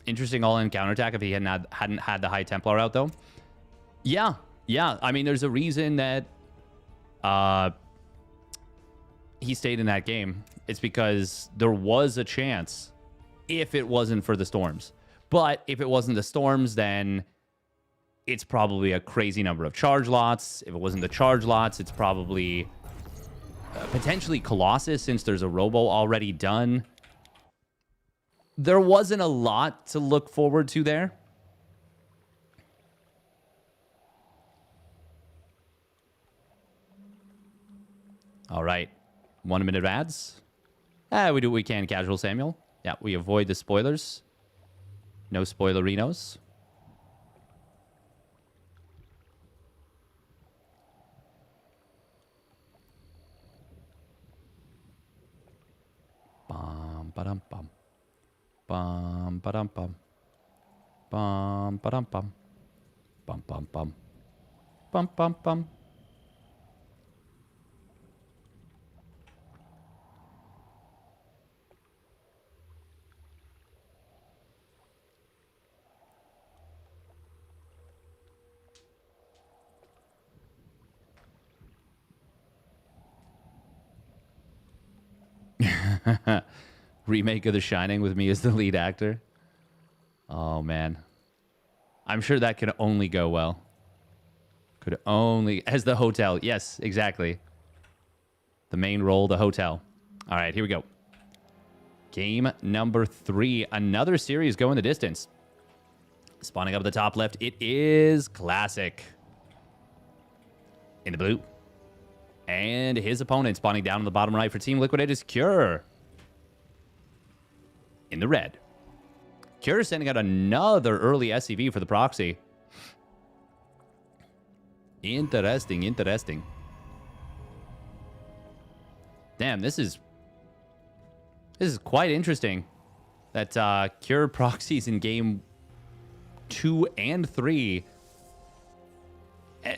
Interesting all-in counterattack if he hadn't had the High Templar out, though. Yeah. I mean, there's a reason that he stayed in that game. It's because there was a chance if it wasn't for the Storms. But if it wasn't the Storms, then it's probably a crazy number of charge lots. If it wasn't the charge lots, it's probably potentially Colossus, since there's a Robo already done. There wasn't a lot to look forward to there. All right. 1 minute ads. We do what we can, Casual Samuel. Yeah, we avoid the spoilers. No spoilerinos. Bum, ba-dum, bum. Bum, ba-dum, bum. Bum, ba-dum, bum. Bum, bum, bum. Bum, bum, bum. Remake of The Shining with me as the lead actor. Oh, man. I'm sure that could only go well. Could only... As the hotel. Yes, exactly. The main role, the hotel. All right, here we go. Game number 3. Another series going the distance. Spawning up at the top left, it is Classic. In the blue. And his opponent spawning down on the bottom right for Team Liquid is Cure. In the red. Cure sending out another early SCV for the proxy. Interesting, interesting. Damn, this is quite interesting. That Cure proxies in game 2 and 3.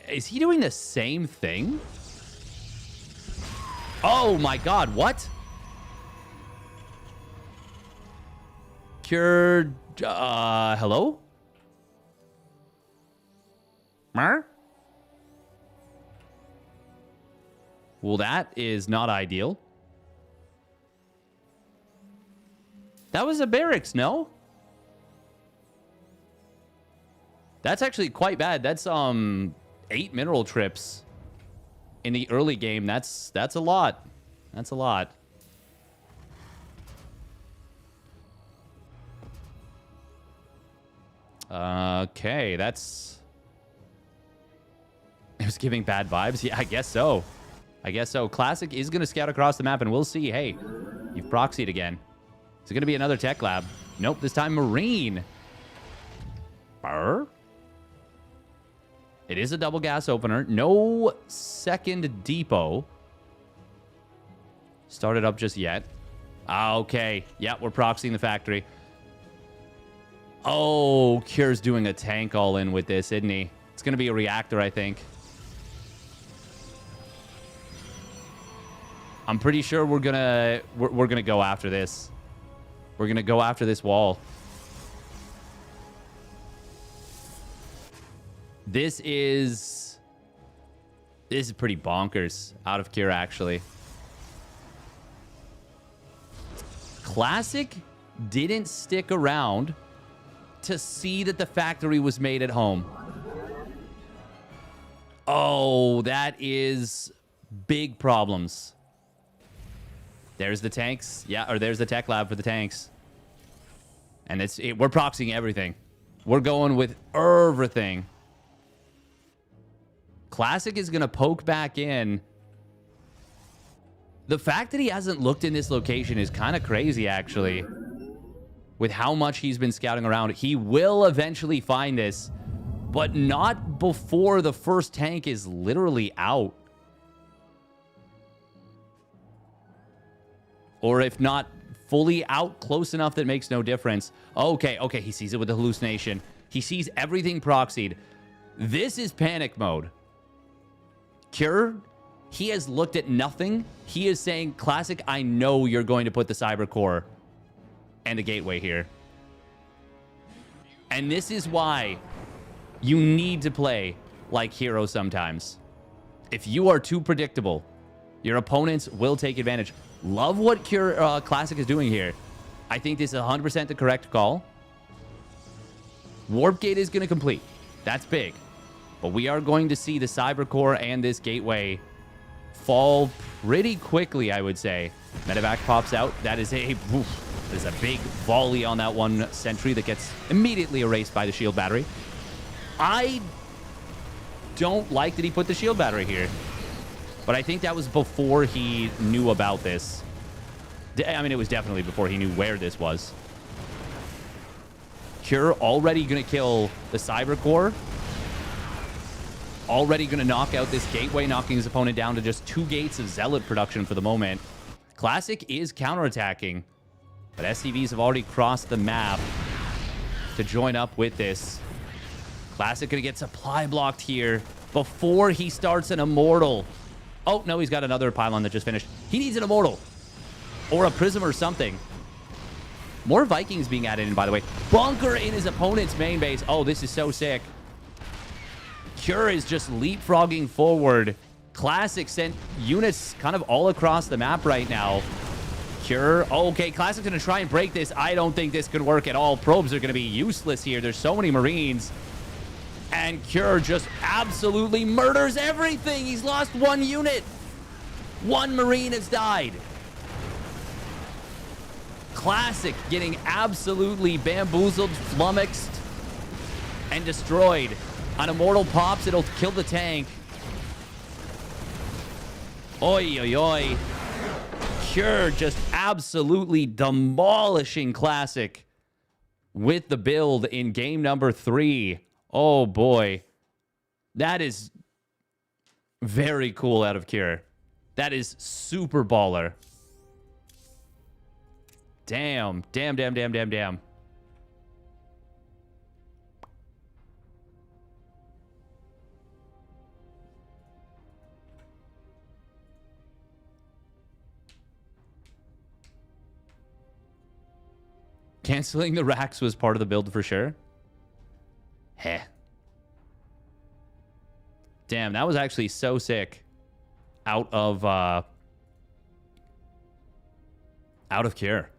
Is he doing the same thing? Oh my god, what? Cure, hello? Mer? Well, that is not ideal. That was a barracks, no? That's actually quite bad. That's 8 mineral trips in the early game. That's a lot. That's a lot. Okay, that's... It was giving bad vibes? Yeah, I guess so. I guess so. Classic is going to scout across the map, and we'll see. Hey, you've proxied again. Is it going to be another tech lab? Nope, this time Marine. Burr? It is a double gas opener. No second depot. Started up just yet. Okay. Yeah, we're proxying the factory. Oh, Cure's doing a tank all in with this, isn't he? It's going to be a reactor, I think. I'm pretty sure we're gonna go after this. We're gonna go after this wall. This is pretty bonkers out of Cure, actually. Classic didn't stick around to see that the factory was made at home. Oh, that is big problems. There's the tanks. Yeah, or there's the tech lab for the tanks. And we're proxying everything. We're going with everything. Classic is going to poke back in. The fact that he hasn't looked in this location is kind of crazy, actually. With how much he's been scouting around. He will eventually find this, but not before the first tank is literally out. Or if not fully out, close enough that makes no difference. Okay, okay, he sees it with the hallucination. He sees everything proxied. This is panic mode. Cure, he has looked at nothing. He is saying, Classic, I know you're going to put the cyber core and a gateway here. And this is why you need to play like Hero sometimes. If you are too predictable, your opponents will take advantage. Love what Cure Classic is doing here. I think this is 100% the correct call. Warp Gate is going to complete. That's big. But we are going to see the Cyber Core and this gateway fall pretty quickly, I would say. Medevac pops out. That is a big volley on that one sentry that gets immediately erased by the shield battery. I don't like that he put the shield battery here. But I think that was before he knew about this. I mean, it was definitely before he knew where this was. Cure already going to kill the Cyber Core. Already going to knock out this gateway, knocking his opponent down to just 2 gates of Zealot production for the moment. Classic is counterattacking, but SCVs have already crossed the map to join up with this. Classic going to get supply blocked here before he starts an Immortal. Oh, no, he's got another pylon that just finished. He needs an Immortal. Or a Prism or something. More Vikings being added in, by the way. Bunker in his opponent's main base. Oh, this is so sick. Cure is just leapfrogging forward. Classic sent units kind of all across the map right now. Cure. Okay, Classic's going to try and break this. I don't think this could work at all. Probes are going to be useless here. There's so many Marines. And Cure just absolutely murders everything. He's lost 1 unit. 1 Marine has died. Classic getting absolutely bamboozled, flummoxed, and destroyed. On Immortal Pops, it'll kill the tank. Oi, oi, oi. Cure just absolutely demolishing Classic with the build in game number 3. Oh, boy. That is very cool out of Cure. That is super baller. Damn. Damn, damn, damn, damn, damn. Canceling the racks was part of the build for sure. Heh. Damn, that was actually so sick. Out of Cure.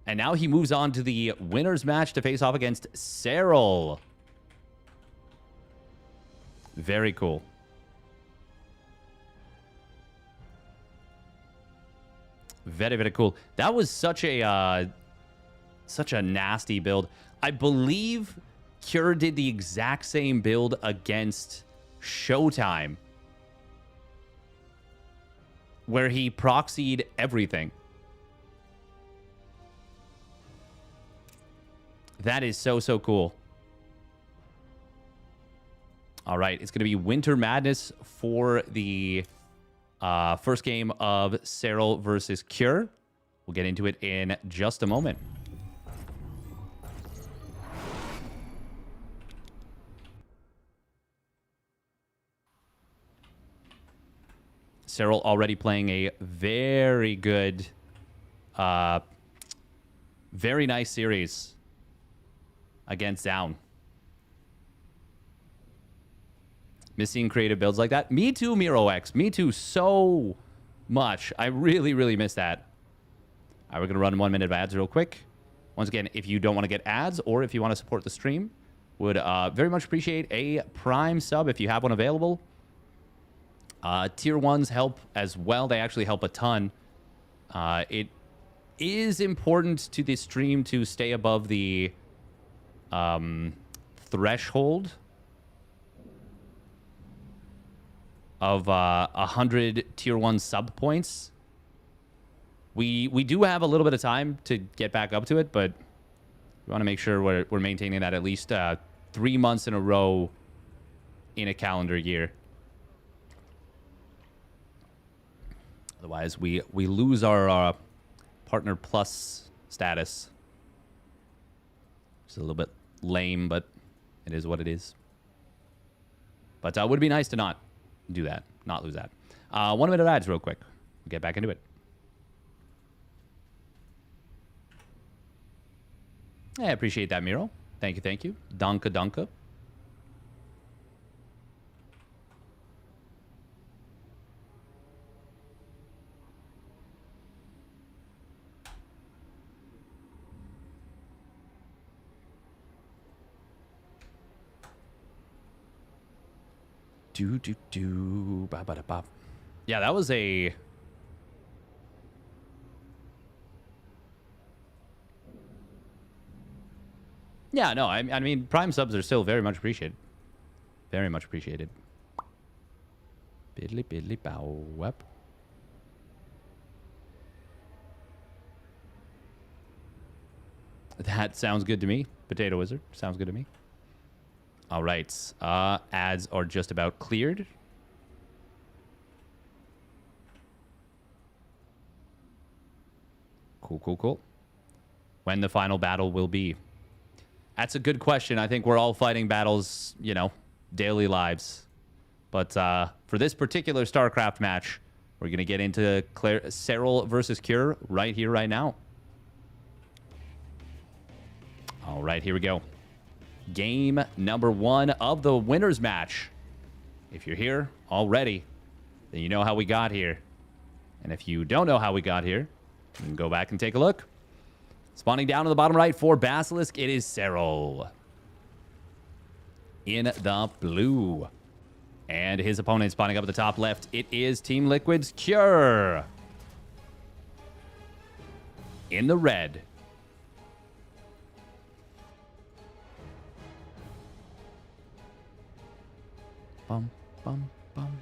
And now he moves on to the winner's match to face off against Serral. Very cool. Very, very cool. That was such a nasty build. I believe Cure did the exact same build against Showtime, where he proxied everything. That is so, so cool. All right, it's going to be Winter Madness for the first game of Serral versus Cure. We'll get into it in just a moment. Serral already playing a very good, very nice series against Zoun. Missing creative builds like that. Me too, Miro X. Me too, so much. I really, really miss that. All right, we're going to run 1 minute of ads real quick. Once again, if you don't want to get ads or if you want to support the stream, would very much appreciate a Prime sub if you have one available. Tier 1s help as well. They actually help a ton. It is important to the stream to stay above the threshold of 100 Tier 1 sub points. We do have a little bit of time to get back up to it, but we want to make sure we're maintaining that at least 3 months in a row in a calendar year. Otherwise, we lose our Partner Plus status. It's a little bit lame, but it is what it is. But it would be nice to not do that, not lose that. 1 minute of ads real quick. We'll get back into it. I appreciate that, Miro. Thank you, thank you. Danke, danke. Ba ba da ba. Yeah, that was a... Yeah, no, I mean, Prime subs are still very much appreciated. Very much appreciated. Biddly biddly bow wep. That sounds good to me. Potato Wizard. Sounds good to me. All right. Ads are just about cleared. Cool, cool, cool. When the final battle will be. That's a good question. I think we're all fighting battles, you know, daily lives. But for this particular StarCraft match, we're going to get into Serral versus Cure right here, right now. All right, here we go. Game number 1 of the winner's match. If you're here already, then you know how we got here. And if you don't know how we got here, you can go back and take a look. Spawning down on the bottom right for Basilisk, it is Serral. in the blue. And his opponent spawning up at the top left. It is Team Liquid's Cure. In the red. Bum, bum, bum.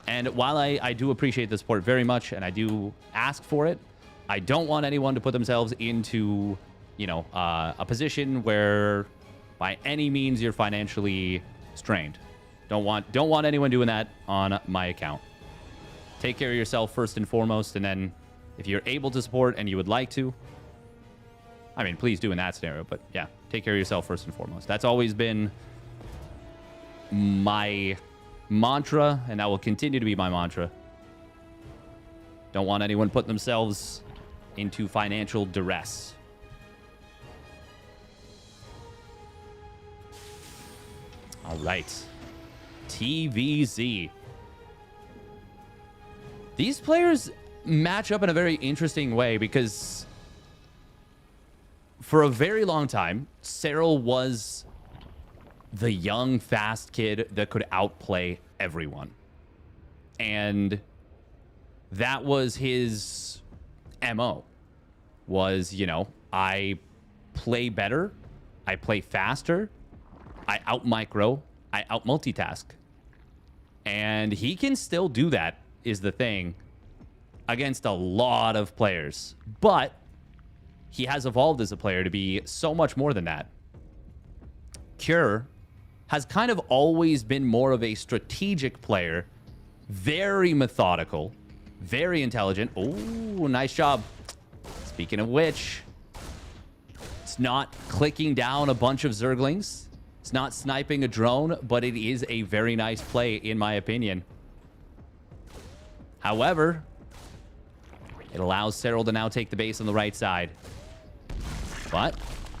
And while I do appreciate the support very much, and I do ask for it, I don't want anyone to put themselves into, you know, a position where by any means you're financially strained. Don't want anyone doing that on my account. Take care of yourself first and foremost, and then if you're able to support and you would like to, I mean, please do in that scenario. But yeah, take care of yourself first and foremost. That's always been my mantra, and that will continue to be my mantra. Don't want anyone putting themselves into financial duress. All right. TVZ. These players match up in a very interesting way because for a very long time, Serral was the young, fast kid that could outplay everyone. And that was his MO. Was, you know, I play better, I play faster, I out-micro, I out-multitask. And he can still do that, is the thing, against a lot of players. But he has evolved as a player to be so much more than that. Cure has kind of always been more of a strategic player, very methodical, very intelligent. Oh, nice job. Speaking of which, it's not clicking down a bunch of Zerglings. It's not sniping a drone, but it is a very nice play, in my opinion. However, it allows Serral to now take the base on the right side. But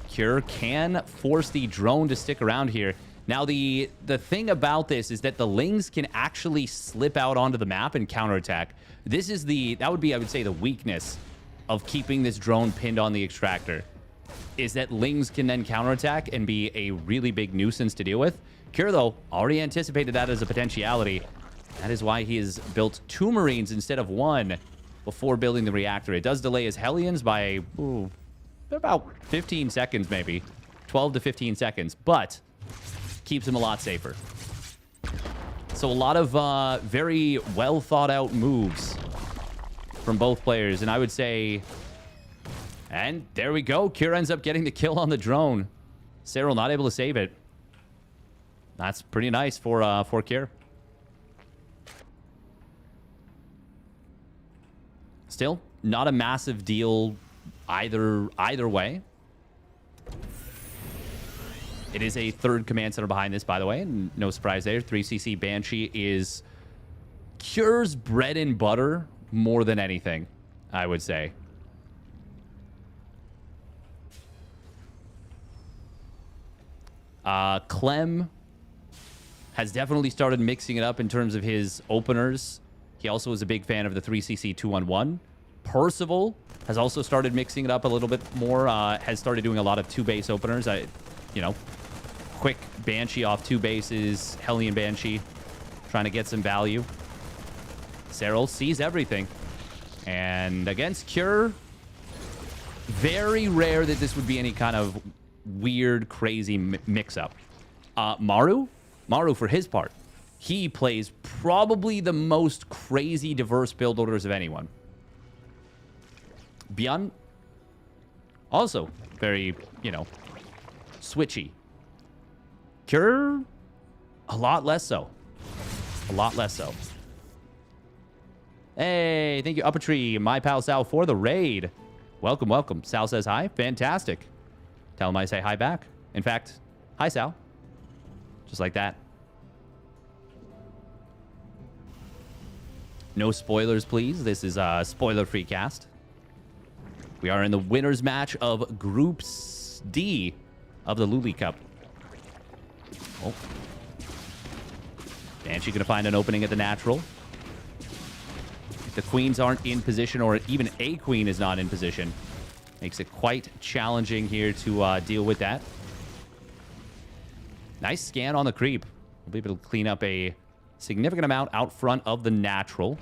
Cure can force the drone to stick around here. Now, the thing about this is that the Lings can actually slip out onto the map and counterattack. This is that would be, I would say, the weakness of keeping this drone pinned on the extractor, is that Lings can then counterattack and be a really big nuisance to deal with. Cure, though, already anticipated that as a potentiality. That is why he has built 2 Marines instead of 1 before building the reactor. It does delay his Hellions by about 15 seconds, maybe. 12 to 15 seconds, but keeps him a lot safer. So a lot of very well thought out moves from both players. And I would say, and there we go. Cure ends up getting the kill on the drone. Serral not able to save it. That's pretty nice for Cure. Still, not a massive deal either way. It is a 3rd command center behind this, by the way, and no surprise there. 3cc Banshee is Cure's bread and butter more than anything, I would say. Clem has definitely started mixing it up in terms of his openers. He also is a big fan of the 3cc 2-on-1. Percival has also started mixing it up a little bit more. Has started doing a lot of 2-base openers. You know, quick Banshee off 2 bases, Hellion Banshee, trying to get some value. Serral sees everything. And against Cure, very rare that this would be any kind of weird, crazy mix-up. Maru, for his part, he plays probably the most crazy, diverse build orders of anyone. Beyond, also very, you know, switchy. Cure, a lot less so. A lot less so. Hey, thank you, Upper Tree, my pal Sal, for the raid. Welcome, welcome. Sal says hi. Fantastic. Tell him I say hi back. In fact, hi, Sal. Just like that. No spoilers, please. This is a spoiler-free cast. We are in the winner's match of Group D of the LiuLi Cup. Oh. Banshee gonna find an opening at the natural. The queens aren't in position, or even a queen is not in position. Makes it quite challenging here to deal with that. Nice scan on the creep. We'll be able to clean up a significant amount out front of the natural.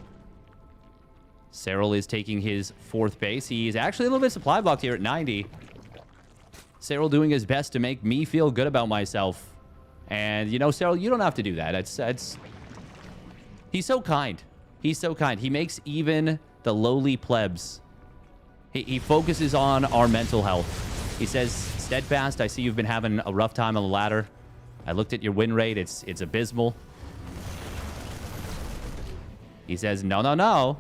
Serral is taking his 4th base. He's actually a little bit supply blocked here at 90. Serral doing his best to make me feel good about myself. And, you know, Serral, you don't have to do that. He's so kind. He's so kind. He makes even the lowly plebs. He focuses on our mental health. He says, Steadfast, I see you've been having a rough time on the ladder. I looked at your win rate. It's abysmal. He says, no, no, no.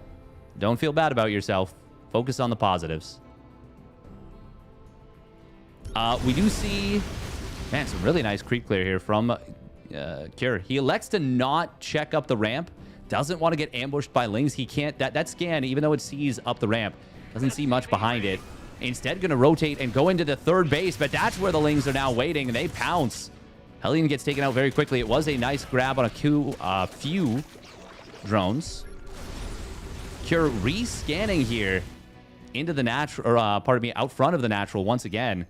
Don't feel bad about yourself. Focus on the positives. We do see, man, some really nice creep clear here from Cure. He elects to not check up the ramp. Doesn't want to get ambushed by Lings. He can't, that scan, even though it sees up the ramp, doesn't see much behind it. Instead, going to rotate and go into the 3rd base, but that's where the Lings are now waiting, and they pounce. Hellion gets taken out very quickly. It was a nice grab on a few drones. Cure re-scanning here into the natural, or pardon me, out front of the natural once again.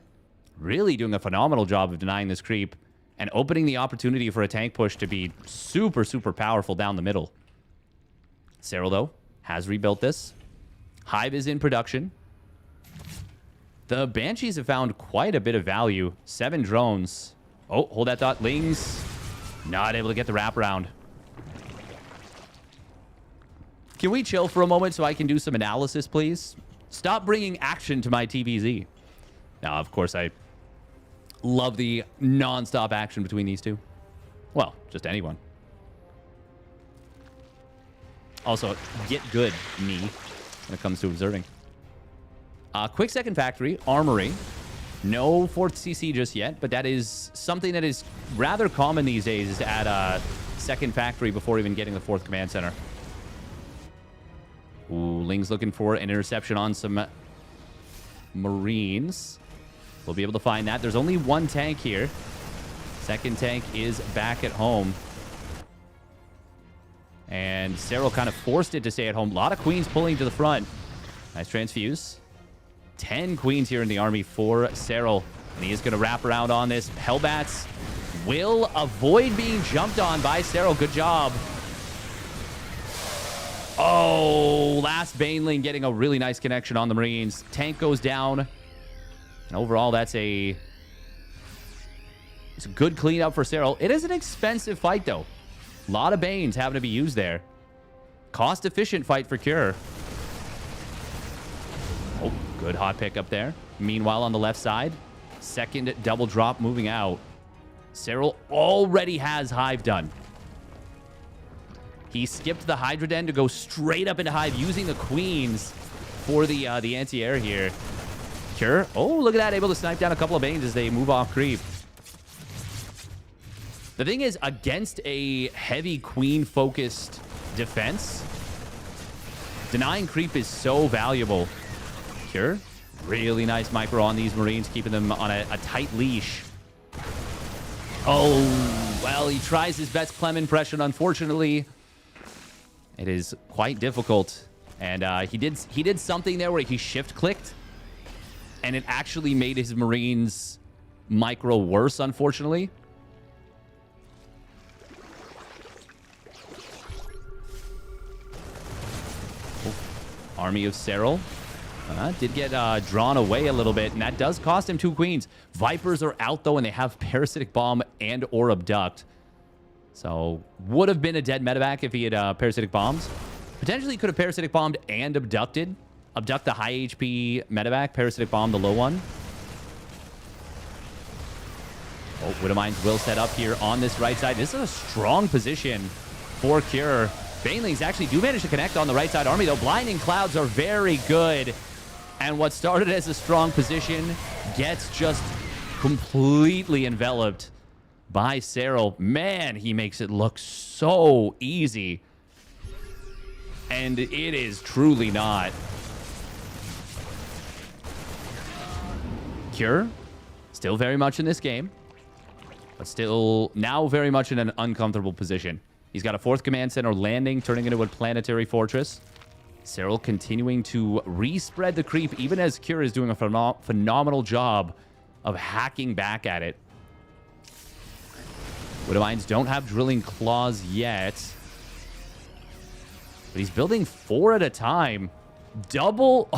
Really doing a phenomenal job of denying this creep and opening the opportunity for a tank push to be super, super powerful down the middle. Serral, though, has rebuilt this. Hive is in production. The Banshees have found quite a bit of value. 7 drones. Oh, hold that thought. Lings not able to get the wraparound. Can we chill for a moment so I can do some analysis, please? Stop bringing action to my TVZ. Now, of course, I love the non-stop action between these two. Well, just anyone. Also, get good, me, when it comes to observing. Quick second factory, armory. No 4th CC just yet, but that is something that is rather common these days, is to add a second factory before even getting the 4th command center. Ooh, Ling's looking for an interception on some Marines. We'll be able to find that. There's only 1 tank here. 2nd tank is back at home. And Serral kind of forced it to stay at home. A lot of queens pulling to the front. Nice transfuse. 10 queens here in the army for Serral. And he is going to wrap around on this. Hellbats will avoid being jumped on by Serral. Good job. Oh, last Baneling getting a really nice connection on the Marines. Tank goes down. And overall, it's a good cleanup for Serral. It is an expensive fight, though. A lot of Banes having to be used there. Cost-efficient fight for Cure. Oh, good hot pick up there. Meanwhile, on the left side, 2nd double drop moving out. Serral already has Hive done. He skipped the Hydra Den to go straight up into Hive, using the queens for the anti-air here. Cure. Oh, look at that. Able to snipe down a couple of Banes as they move off creep. The thing is, against a heavy queen-focused defense, denying creep is so valuable. Cure. Really nice micro on these Marines, keeping them on a tight leash. Oh, well, he tries his best Clem impression. Unfortunately, it is quite difficult. And he did something there where he shift-clicked, and it actually made his Marines micro worse, unfortunately. Oh, Army of Serral did get drawn away a little bit, and that does cost him 2 queens. Vipers are out, though, and they have Parasitic Bomb and or Abduct. So, would have been a dead medevac if he had Parasitic Bombs. Potentially could have Parasitic Bombed and Abducted. Abduct the high HP medevac, Parasitic Bomb the low one. Oh, Widowmines will set up here on this right side. This is a strong position for Cure. Banelings actually do manage to connect on the right side army, though. Blinding Clouds are very good. And what started as a strong position gets just completely enveloped by Serral. Man, he makes it look so easy. And it is truly not. Cure, still very much in this game, but still now very much in an uncomfortable position. He's got a 4th command center landing, turning into a planetary fortress. Serral continuing to re-spread the creep, even as Cure is doing a phenomenal job of hacking back at it. Widowmines don't have drilling claws yet. But he's building 4 at a time. Double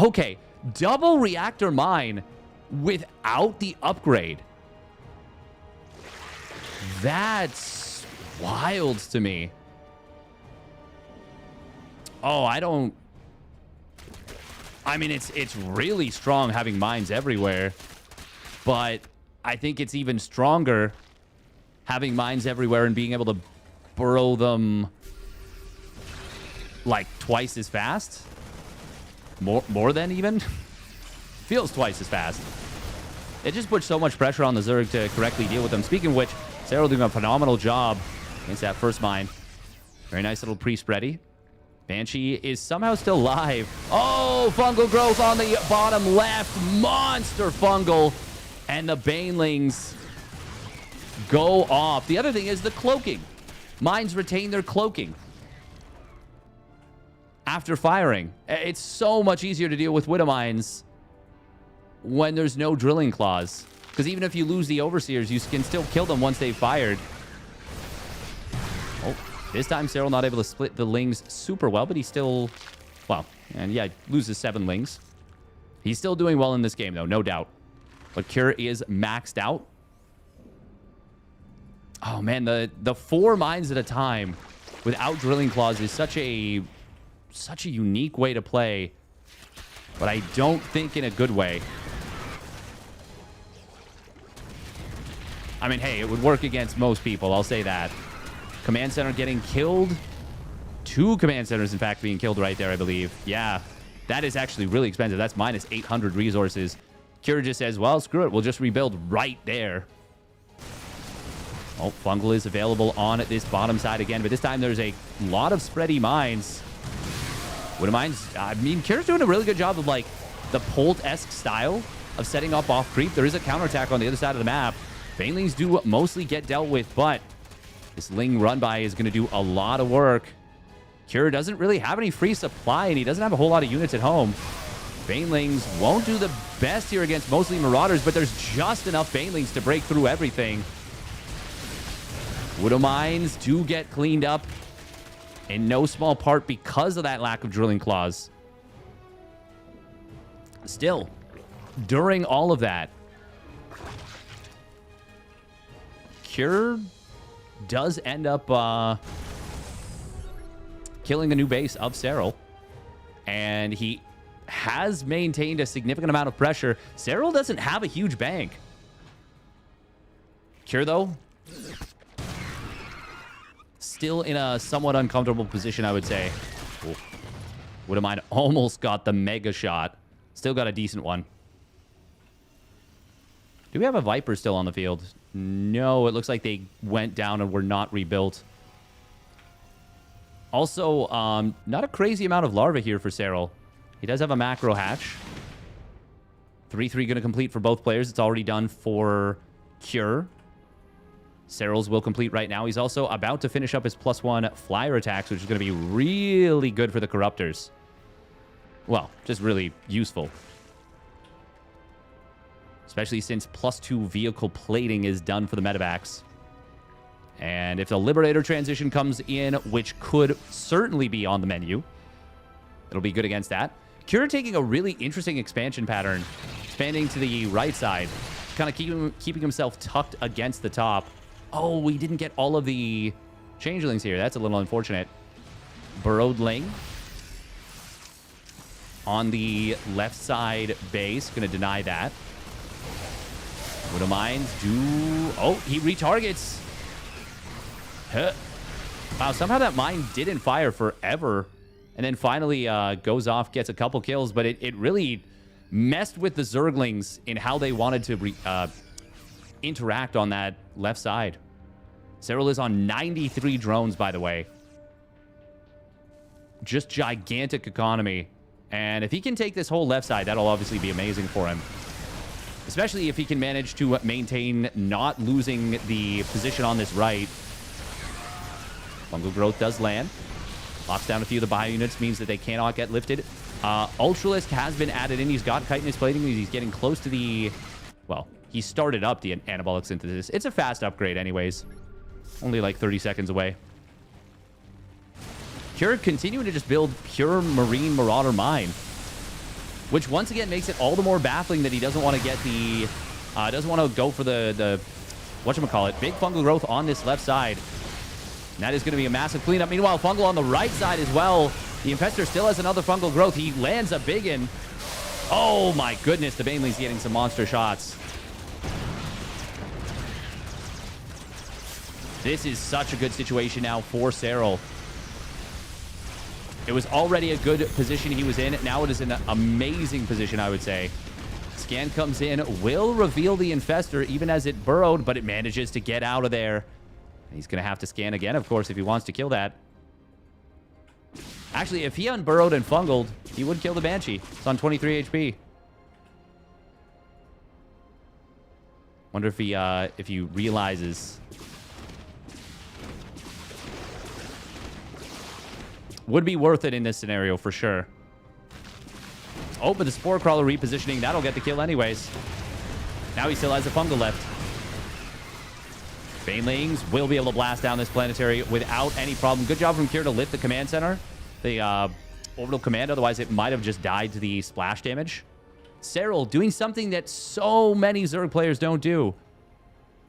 reactor mine without the upgrade. That's wild to me. Oh, I mean, it's really strong having mines everywhere, but I think it's even stronger having mines everywhere and being able to burrow them like twice as fast. More than even? Feels twice as fast. It just puts so much pressure on the Zerg to correctly deal with them. Speaking of which, Serral doing a phenomenal job against that first mine. Very nice little pre-spready. Banshee is somehow still live. Oh, fungal growth on the bottom left. Monster fungal. And the banelings go off. The other thing is the cloaking. Mines retain their cloaking after firing. It's so much easier to deal with Widow Mines when there's no drilling claws. Because even if you lose the Overseers, you can still kill them once they've fired. Oh, this time Serral not able to split the lings super well, but he's still... Well, and yeah, loses 7 lings. He's still doing well in this game, though, no doubt. But Cure is maxed out. Oh, man, the 4 mines at a time without drilling claws is such a unique way to play, but I don't think in a good way. I mean, hey, it would work against most people, I'll say that. Command center getting killed. 2 command centers, in fact, being killed right there, I believe. Yeah, that is actually really expensive. That's minus 800 resources. Cure just says, well, screw it. We'll just rebuild right there. Oh, fungal is available on this bottom side again, but this time there's a lot of spready mines. Widow Mines, I mean, Cure's doing a really good job of, like, the Polt-esque style of setting up off creep. There is a counterattack on the other side of the map. Banelings do mostly get dealt with, but this Ling run-by is going to do a lot of work. Cure doesn't really have any free supply, and he doesn't have a whole lot of units at home. Banelings won't do the best here against mostly Marauders, but there's just enough Banelings to break through everything. Widow Mines do get cleaned up in no small part because of that lack of drilling claws. Still, during all of that, Cure does end up killing the new base of Serral, and he has maintained a significant amount of pressure. Serral doesn't have a huge bank. Cure, though, still in a somewhat uncomfortable position, I would say. Ooh. Widow Mine almost got the mega shot. Still got a decent one. Do we have a Viper still on the field? No, it looks like they went down and were not rebuilt. Also, not a crazy amount of larvae here for Serral. He does have a macro hatch. 3-3 going to complete for both players. It's already done for Cure. Serral's will complete right now. He's also about to finish up his +1 flyer attacks, which is going to be really good for the Corruptors. Well, just really useful. Especially since +2 vehicle plating is done for the medevacs. And if the Liberator transition comes in, which could certainly be on the menu, it'll be good against that. Cure taking a really interesting expansion pattern, expanding to the right side, kind of keeping himself tucked against the top. Oh, we didn't get all of the changelings here. That's a little unfortunate. Burrowed Ling on the left side base. Going to deny that. Widow Mines do... Oh, he retargets. Huh. Wow, somehow that mine didn't fire forever. And then finally goes off, gets a couple kills. But it really messed with the Zerglings in how they wanted to interact on that left side. Serral is on 93 drones, by the way. Just gigantic economy. And if he can take this whole left side, that'll obviously be amazing for him. Especially if he can manage to maintain not losing the position on this right. Fungal growth does land. Locks down a few of the bio units, means that they cannot get lifted. Ultralisk has been added in. He's got chitinous plating. He's getting close to the... Well, he started up the anabolic synthesis. It's a fast upgrade anyways. Only like 30 seconds away. Cure continuing to just build pure Marine Marauder Mine, which once again makes it all the more baffling that he doesn't want to get the... doesn't want to go for the whatchamacallit, big fungal growth on this left side. And that is going to be a massive cleanup. Meanwhile, fungal on the right side as well. The Infestor still has another fungal growth. He lands a big one. Oh my goodness, the Baneling's getting some monster shots. This is such a good situation now for Serral. It was already a good position he was in. Now it is an amazing position, I would say. Scan comes in, will reveal the Infestor even as it burrowed, but it manages to get out of there. He's going to have to scan again, of course, if he wants to kill that. Actually, if he unburrowed and fungled, he would kill the Banshee. It's on 23 HP. Wonder if he realizes. Would be worth it in this scenario for sure. Oh, but the Spore Crawler repositioning, that'll get the kill anyways. Now he still has a fungal left. Banelings will be able to blast down this planetary without any problem. Good job from Kier to lift the command center. The orbital command, otherwise it might have just died to the splash damage. Serral doing something that so many Zerg players don't do.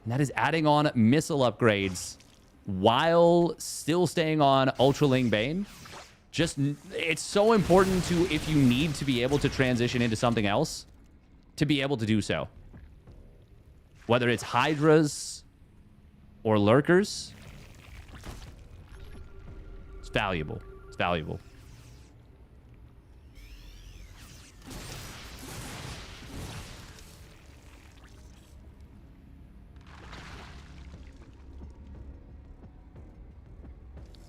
And that is adding on missile upgrades while still staying on Ultraling Bane. Just, it's so important to, if you need to be able to transition into something else, to be able to do so. Whether it's Hydras or Lurkers, it's valuable. It's valuable.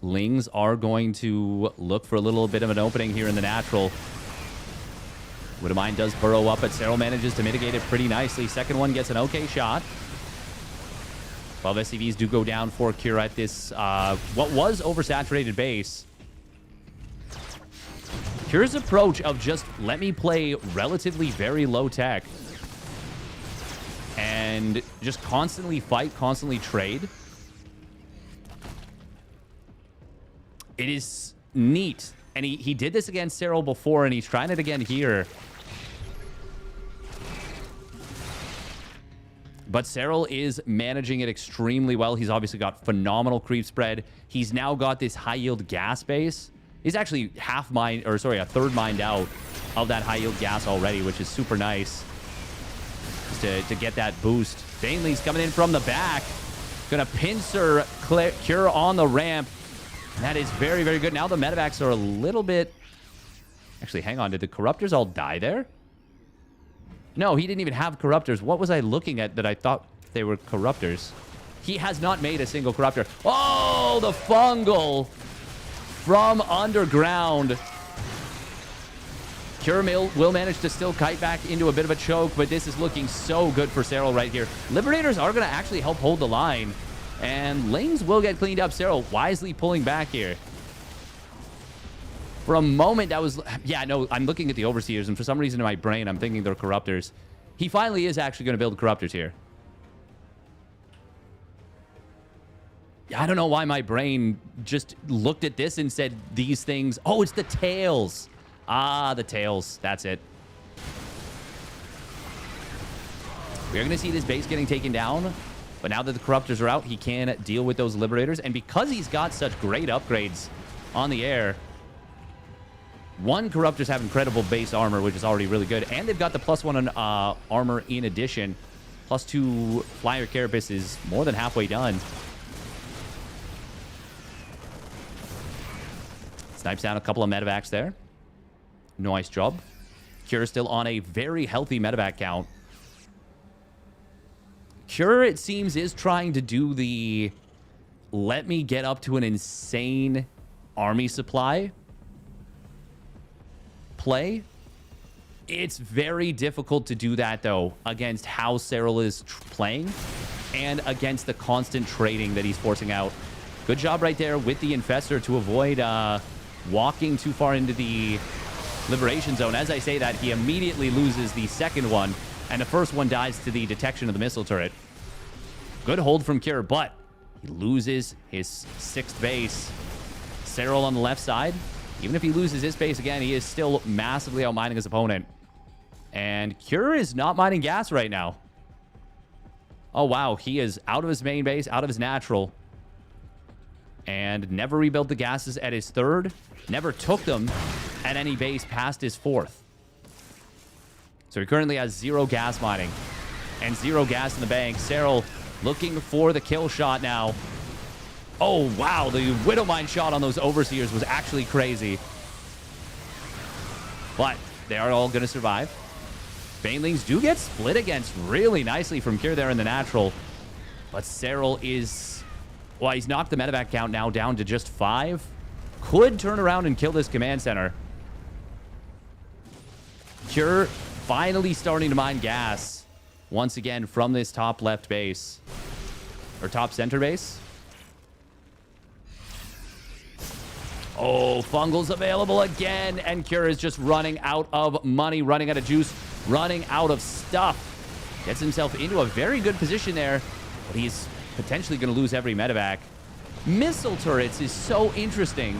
Lings are going to look for a little bit of an opening here in the natural. Widowmine does burrow up, but Serral manages to mitigate it pretty nicely. Second one gets an okay shot. 12 SCVs do go down for Cure at this, what was oversaturated base. Cure's approach of just let me play relatively very low tech and just constantly fight, constantly trade. It is neat. And he did this against Serral before, and he's trying it again here. But Serral is managing it extremely well. He's obviously got phenomenal creep spread. He's now got this high-yield gas base. He's actually a third mined out of that high-yield gas already, which is super nice. Just to get that boost. Baneling's coming in from the back. Gonna pincer Cure on the ramp. And that is very, very good. Now the medevacs are a little bit... Actually, hang on. Did the Corruptors all die there? No, he didn't even have Corruptors. What was I looking at that I thought they were Corruptors? He has not made a single Corruptor. Oh, the fungal from underground. Cure will manage to still kite back into a bit of a choke, but this is looking so good for Serral right here. Liberators are going to actually help hold the line. And Lings will get cleaned up. Serral wisely pulling back here. For a moment, that was... Yeah, no, I'm looking at the Overseers, and for some reason in my brain, I'm thinking they're Corruptors. He finally is actually going to build Corruptors here. I don't know why my brain just looked at this and said these things. Oh, it's the tails. Ah, the tails. That's it. We're going to see this base getting taken down. But now that the Corruptors are out, he can deal with those Liberators. And because he's got such great upgrades on the air, one, Corruptors have incredible base armor, which is already really good. And they've got the +1 on armor in addition. +2 Flyer Carapace is more than halfway done. Snipes down a couple of medevacs there. Nice job. Cure still on a very healthy medevac count. Cure, it seems, is trying to do the let me get up to an insane army supply play. It's very difficult to do that, though, against how Serral is playing and against the constant trading that he's forcing out. Good job right there with the Infestor to avoid walking too far into the liberation zone. As I say that, he immediately loses the second one, and the first one dies to the detection of the missile turret. Good hold from Cure, but he loses his 6th base. Serral on the left side. Even if he loses his base again, he is still massively outmining his opponent. And Cure is not mining gas right now. Oh, wow. He is out of his main base, out of his natural. And never rebuilt the gases at his 3rd. Never took them at any base past his 4th. So he currently has 0 gas mining. And 0 gas in the bank. Serral looking for the kill shot now. Oh, wow. The Widowmine shot on those Overseers was actually crazy. But they are all going to survive. Banelings do get split against really nicely from Cure there in the natural. But Serral is... Well, he's knocked the medevac count now down to just 5. Could turn around and kill this command center. Cure finally starting to mine gas. Once again from this top left base. Or top center base. Oh, Fungal's available again. And Cure is just running out of money, running out of juice, running out of stuff. Gets himself into a very good position there. But he's potentially going to lose every medevac. Missile turrets is so interesting.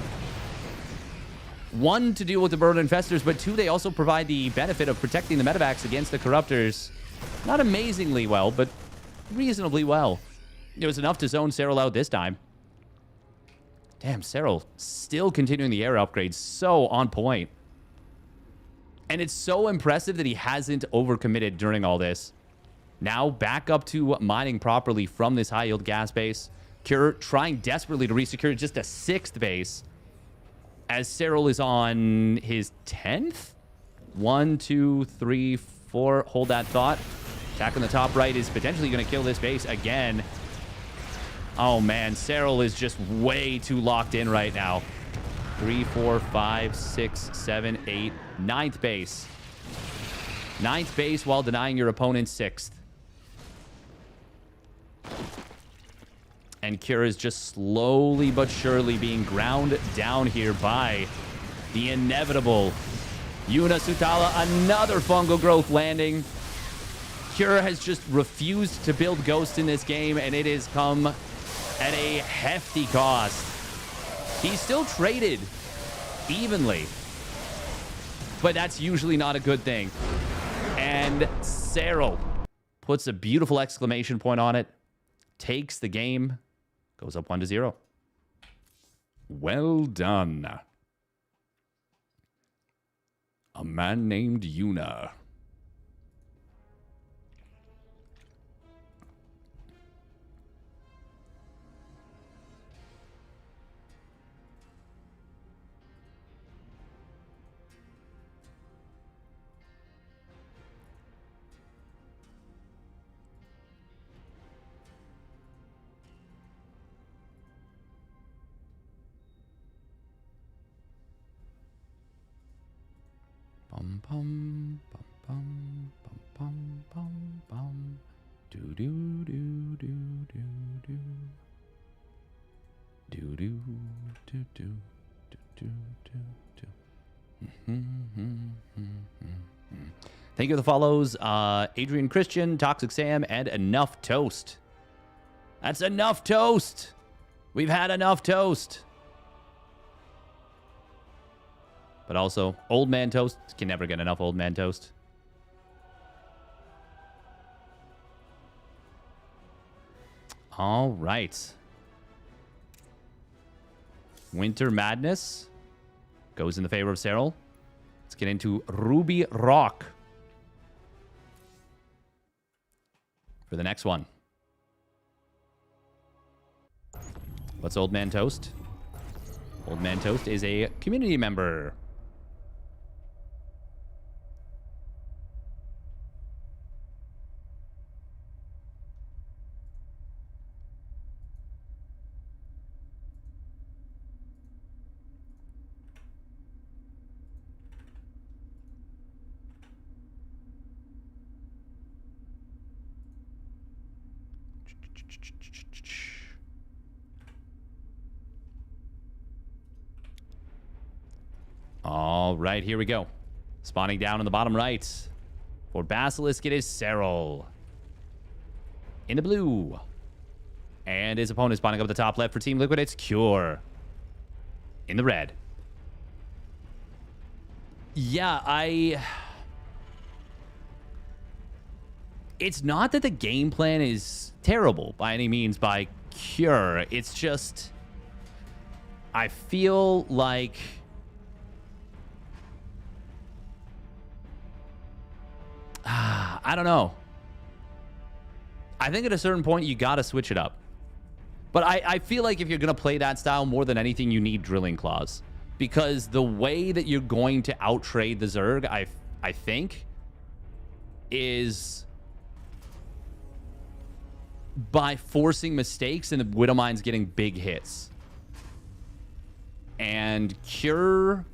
1, to deal with the bird infestors, but 2, they also provide the benefit of protecting the medevacs against the corruptors. Not amazingly well, but reasonably well. It was enough to zone Serral out this time. Damn, Serral still continuing the air upgrades. So on point. And it's so impressive that he hasn't overcommitted during all this. Now back up to mining properly from this high-yield gas base. Cure trying desperately to resecure just a 6th base. As Serral is on his 10th? 1, 2, 3, 4. Hold that thought. Attack on the top right is potentially going to kill this base again. Oh, man. Serral is just way too locked in right now. 3, 4, 5, 6, 7, 8. 9th base. 9th base while denying your opponent 6th. And Cure is just slowly but surely being ground down here by the inevitable Yuna Sutala. Another fungal growth landing. Cure has just refused to build Ghost in this game, and it has come at a hefty cost. He's still traded evenly, but that's usually not a good thing. And Serral puts a beautiful exclamation point on it, takes the game, goes up 1-0. Well done. A man named Yuna. Bum bum bum bum bum bum bum bum. Do do do do do do. Do do do do do do do. Thank you for the follows, Adrian Christian, Toxic Sam, and Enough Toast. That's enough toast. We've had enough toast. But also, Old Man Toast. Can never get enough Old Man Toast. All right. Winter Madness goes in the favor of Serral. Let's get into Ruby Rock for the next one. What's Old Man Toast? Old Man Toast is a community member. All right, here we go. Spawning down in the bottom right. For Basilisk, it is Serral. In the blue. And his opponent spawning up the top left for Team Liquid, it's Cure. In the red. Yeah, it's not that the game plan is terrible by any means by Cure. It's just, I feel like I don't know. I think at a certain point you got to switch it up. But I feel like if you're going to play that style more than anything, you need Drilling Claws. Because the way that you're going to outtrade the Zerg, I think, is by forcing mistakes and the Widowmines getting big hits. And Cure,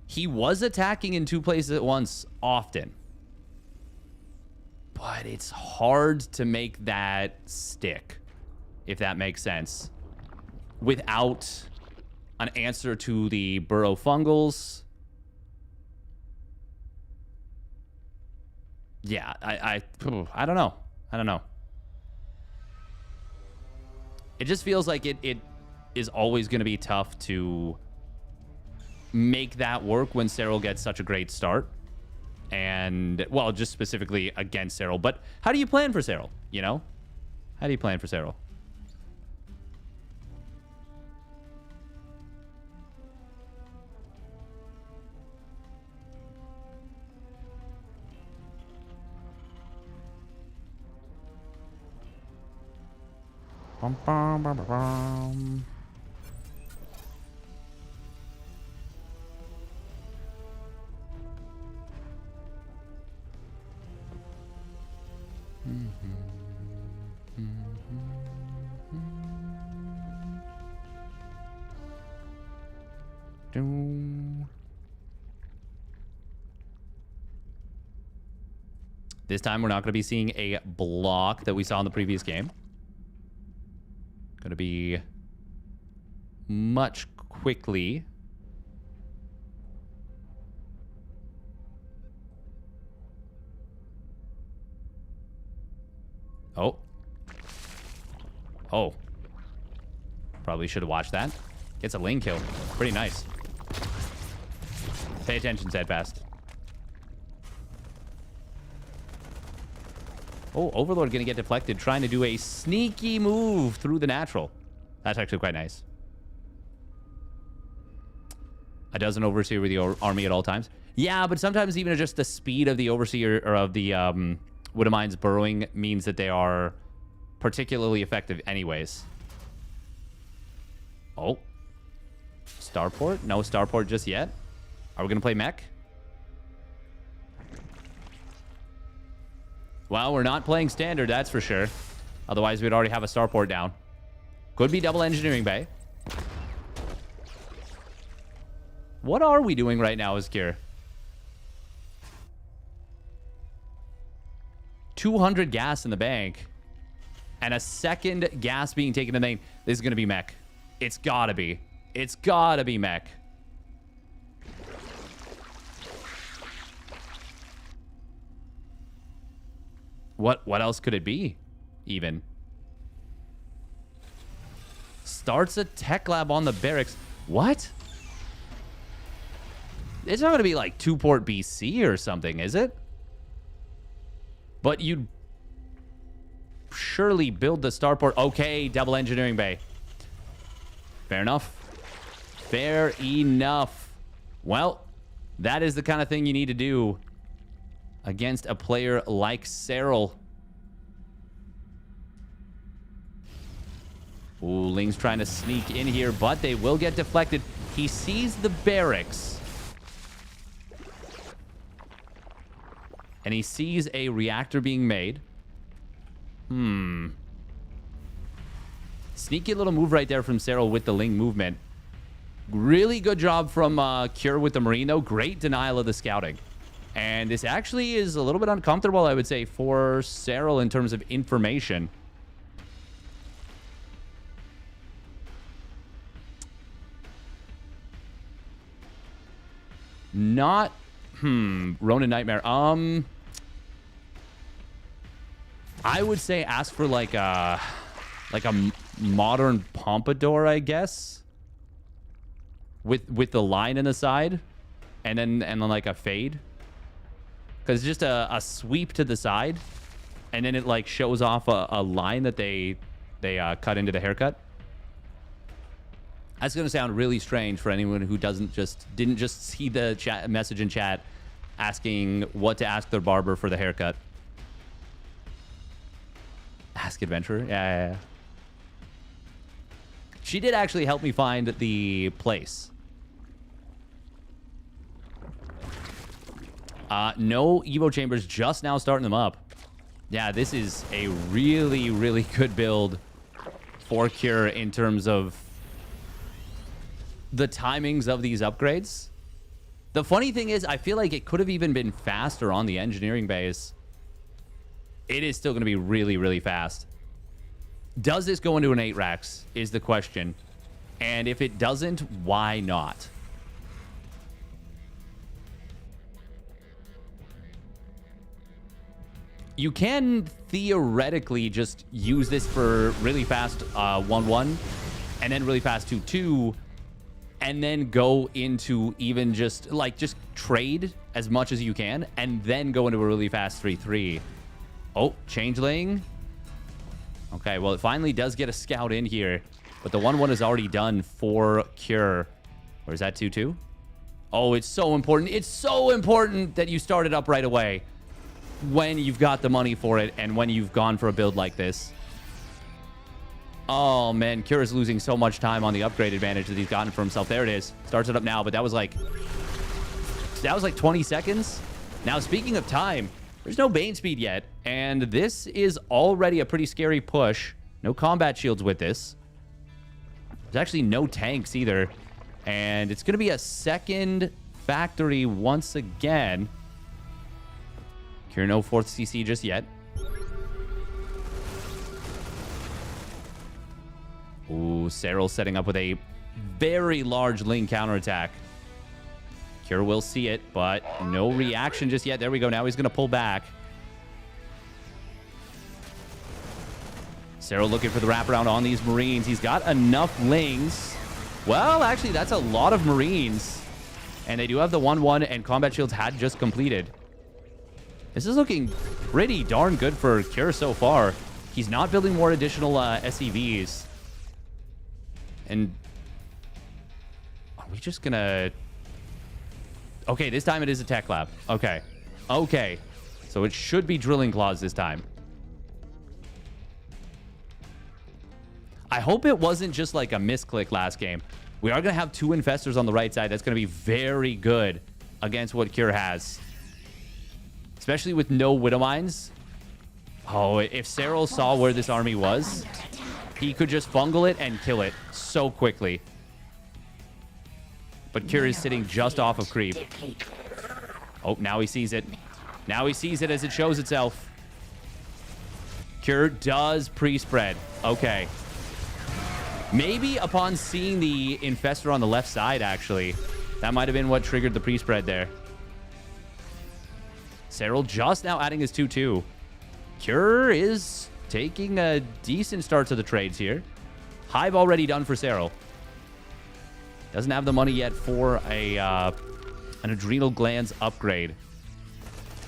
he was attacking in 2 places at once often. But it's hard to make that stick, if that makes sense, without an answer to the burrow fungals. Yeah, I don't know. I don't know. It just feels like it is always going to be tough to make that work when Serral gets such a great start. And, well, just specifically against Serral. But how do you plan for Serral, you know? How do you plan for Serral? Bum, bum, bum, bum, bum. This time we're not going to be seeing a block that we saw in the previous game. Going to be much quickly. Oh. Oh. Probably should have watched that. Gets a lane kill. Pretty nice. Pay attention, Steadfast. Oh, Overlord going to get deflected, trying to do a sneaky move through the natural. That's actually quite nice. A dozen Overseer with the army at all times. Yeah, but sometimes even just the speed of the Overseer or of the Widowmines burrowing means that they are particularly effective anyways. Oh. Starport? No Starport just yet. Are we going to play mech? Well, we're not playing standard, that's for sure. Otherwise, we'd already have a Starport down. Could be double engineering bay. What are we doing right now as Gear? 200 gas in the bank. And a second gas being taken to the main. This is going to be mech. It's got to be. It's got to be mech. What else could it be, even? Starts a tech lab on the barracks. What? It's not going to be like 2-port BC or something, is it? But you'd surely build the starport. Okay, double engineering bay. Fair enough. Fair enough. Well, that is the kind of thing you need to do against a player like Serral. Ooh, Ling's trying to sneak in here, but they will get deflected. He sees the barracks. And he sees a reactor being made. Sneaky little move right there from Serral with the Ling movement. Really good job from Cure with the Marine, though. Great denial of the scouting. And this actually is a little bit uncomfortable, I would say, for Serral in terms of information. Not... Ronin Nightmare. I would say ask for like a modern pompadour, I guess. With the line in the side. And then like a fade. Because it's just a sweep to the side. And then it like shows off a line that they cut into the haircut. That's going to sound really strange for anyone who didn't just see the message in chat asking what to ask their barber for the haircut. Ask Adventurer? Yeah. She did actually help me find the place. No Evo chambers, just now starting them up. Yeah, this is a really, really good build for Cure in terms of the timings of these upgrades. The funny thing is, I feel like it could have even been faster on the engineering base. It is still going to be really, really fast. Does this go into an 8 racks is the question. And if it doesn't, why not? You can theoretically just use this for really fast 1-1 and then really fast 2-2 and then go into even just trade as much as you can and then go into a really fast 3-3. Oh, changeling. Okay, well, it finally does get a scout in here, but the 1-1 is already done for Cure. Or is that 2-2? Oh, it's so important. It's so important that you start it up right away when you've got the money for it and when you've gone for a build like this. Oh, man. Cure is losing so much time on the upgrade advantage that he's gotten for himself. There it is. Starts it up now, but that was like 20 seconds. Now, speaking of time, there's no Bane speed yet, and this is already a pretty scary push. No combat shields with this. There's actually no tanks either, and it's going to be a second factory once again. Cure no 4th CC just yet. Ooh, Serral setting up with a very large Ling counterattack. Cure will see it, but no reaction just yet. There we go. Now he's going to pull back. Serral looking for the wraparound on these Marines. He's got enough Lings. Well, actually, that's a lot of Marines. And they do have the 1-1, and combat shields had just completed. This is looking pretty darn good for Cure so far. He's not building more additional SEVs. And are we just going to... Okay, this time it is a tech lab. Okay. Okay. So it should be drilling claws this time. I hope it wasn't just like a misclick last game. We are going to have 2 infestors on the right side. That's going to be very good against what Cure has. Especially with no Widow Mines. Oh, if Serral saw where this army was, he could just fungal it and kill it so quickly. But Cure is sitting just off of creep. Oh, now he sees it. Now he sees it as it shows itself. Cure does pre-spread. Okay. Maybe upon seeing the infestor on the left side, actually. That might have been what triggered the pre-spread there. Serral just now adding his 2-2. Cure is taking a decent start to the trades here. Hive already done for Serral. Doesn't have the money yet for an adrenal glands upgrade.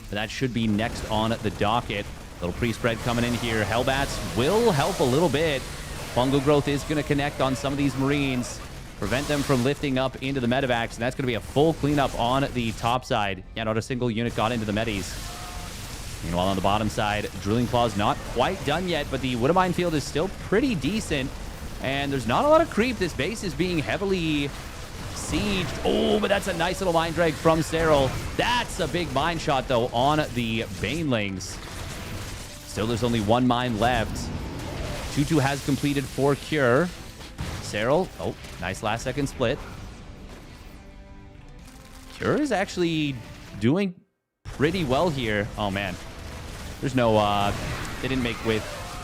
But that should be next on the docket. Little pre-spread coming in here. Hellbats will help a little bit. Fungal growth is going to connect on some of these Marines. Prevent them from lifting up into the medevacs. And that's going to be a full cleanup on the top side. Yeah, not a single unit got into the medis. Meanwhile, on the bottom side, Drilling Claw's not quite done yet, but the Widow Minefield is still pretty decent. And there's not a lot of creep. This base is being heavily sieged. Oh, but that's a nice little mine drag from Serral. That's a big mine shot, though, on the Banelings. Still, there's only 1 mine left. 2-2 has completed for Cure. Serral, oh, nice last second split. Cure is actually doing pretty well here. Oh, man. There's no, they didn't make with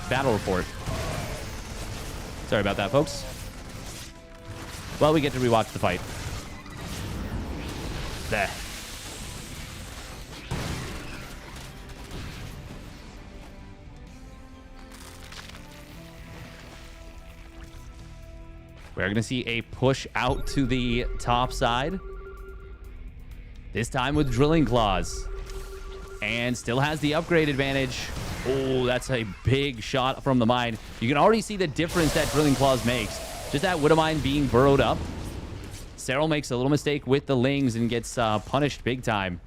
battle report. Sorry about that, folks. Well, we get to rewatch the fight. the... We're going to see a push out to the top side. This time with Drilling Claws. And still has the upgrade advantage. Oh, that's a big shot from the mine. You can already see the difference that Drilling Claws makes. Just that Widow Mine being burrowed up. Serral makes a little mistake with the Lings and gets punished big time.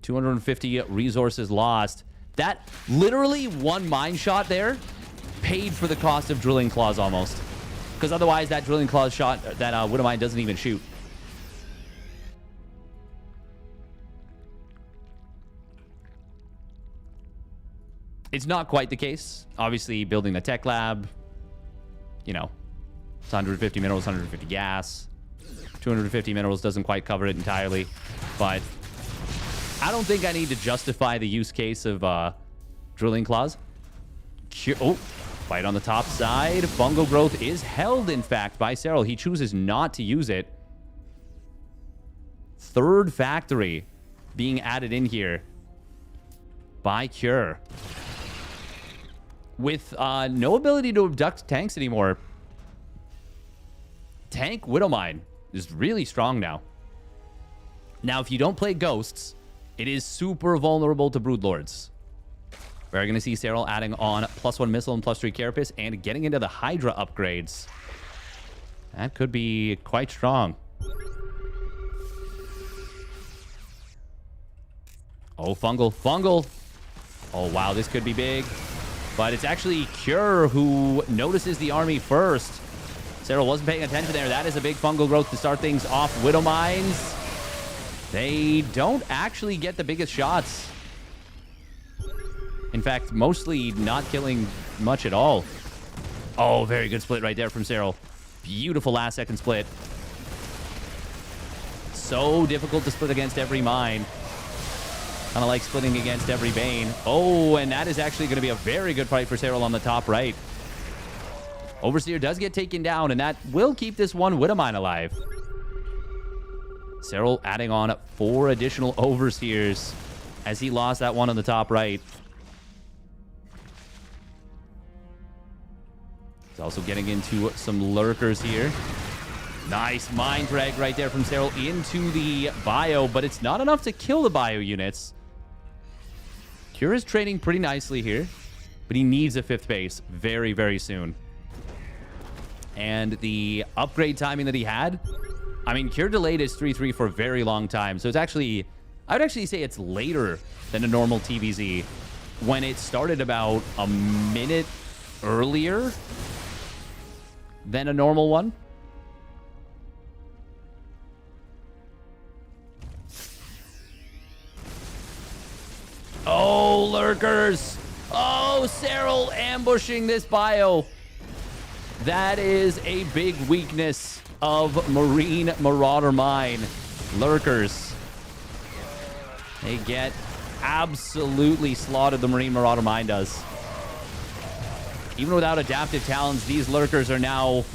250 resources lost. That literally one mine shot there paid for the cost of Drilling Claws almost. Because otherwise that Drilling Claws shot, that Widow Mine doesn't even shoot. It's not quite the case. Obviously, building the tech lab, you know, it's 150 minerals, 150 gas. 250 minerals doesn't quite cover it entirely. But I don't think I need to justify the use case of Drilling Claws. Oh, fight on the top side. Fungal growth is held, in fact, by Serral. He chooses not to use it. Third factory being added in here by Cure. With no ability to abduct tanks anymore. Tank Widow Mine is really strong now. Now, if you don't play Ghosts, it is super vulnerable to Broodlords. We're going to see Serral adding on +1 missile and +3 carapace and getting into the Hydra upgrades. That could be quite strong. Oh, fungal. Oh, wow, this could be big. But it's actually Cure who notices the army first. Serral wasn't paying attention there. That is a big fungal growth to start things off. Widow Mines. They don't actually get the biggest shots. In fact, mostly not killing much at all. Oh, very good split right there from Serral. Beautiful last second split. So difficult to split against every mine. Kind of like splitting against every Bane. Oh, and that is actually going to be a very good fight for Serral on the top right. Overseer does get taken down, and that will keep this one Widow Mine alive. Serral adding on 4 additional Overseers as he lost that one on the top right. He's also getting into some Lurkers here. Nice Mind Drag right there from Serral into the bio, but it's not enough to kill the bio units. Cure is trading pretty nicely here, but he needs a 5th base very, very soon. And the upgrade timing that he had, I mean, Cure delayed his 3-3 for a very long time. So it's actually, I would actually say it's later than a normal TVZ when it started about a minute earlier than a normal one. Oh, Lurkers. Oh, Serral ambushing this bio. That is a big weakness of Marine Marauder Mine. Lurkers. They get absolutely slaughtered, the Marine Marauder Mine does. Even without adaptive talents, these Lurkers are now,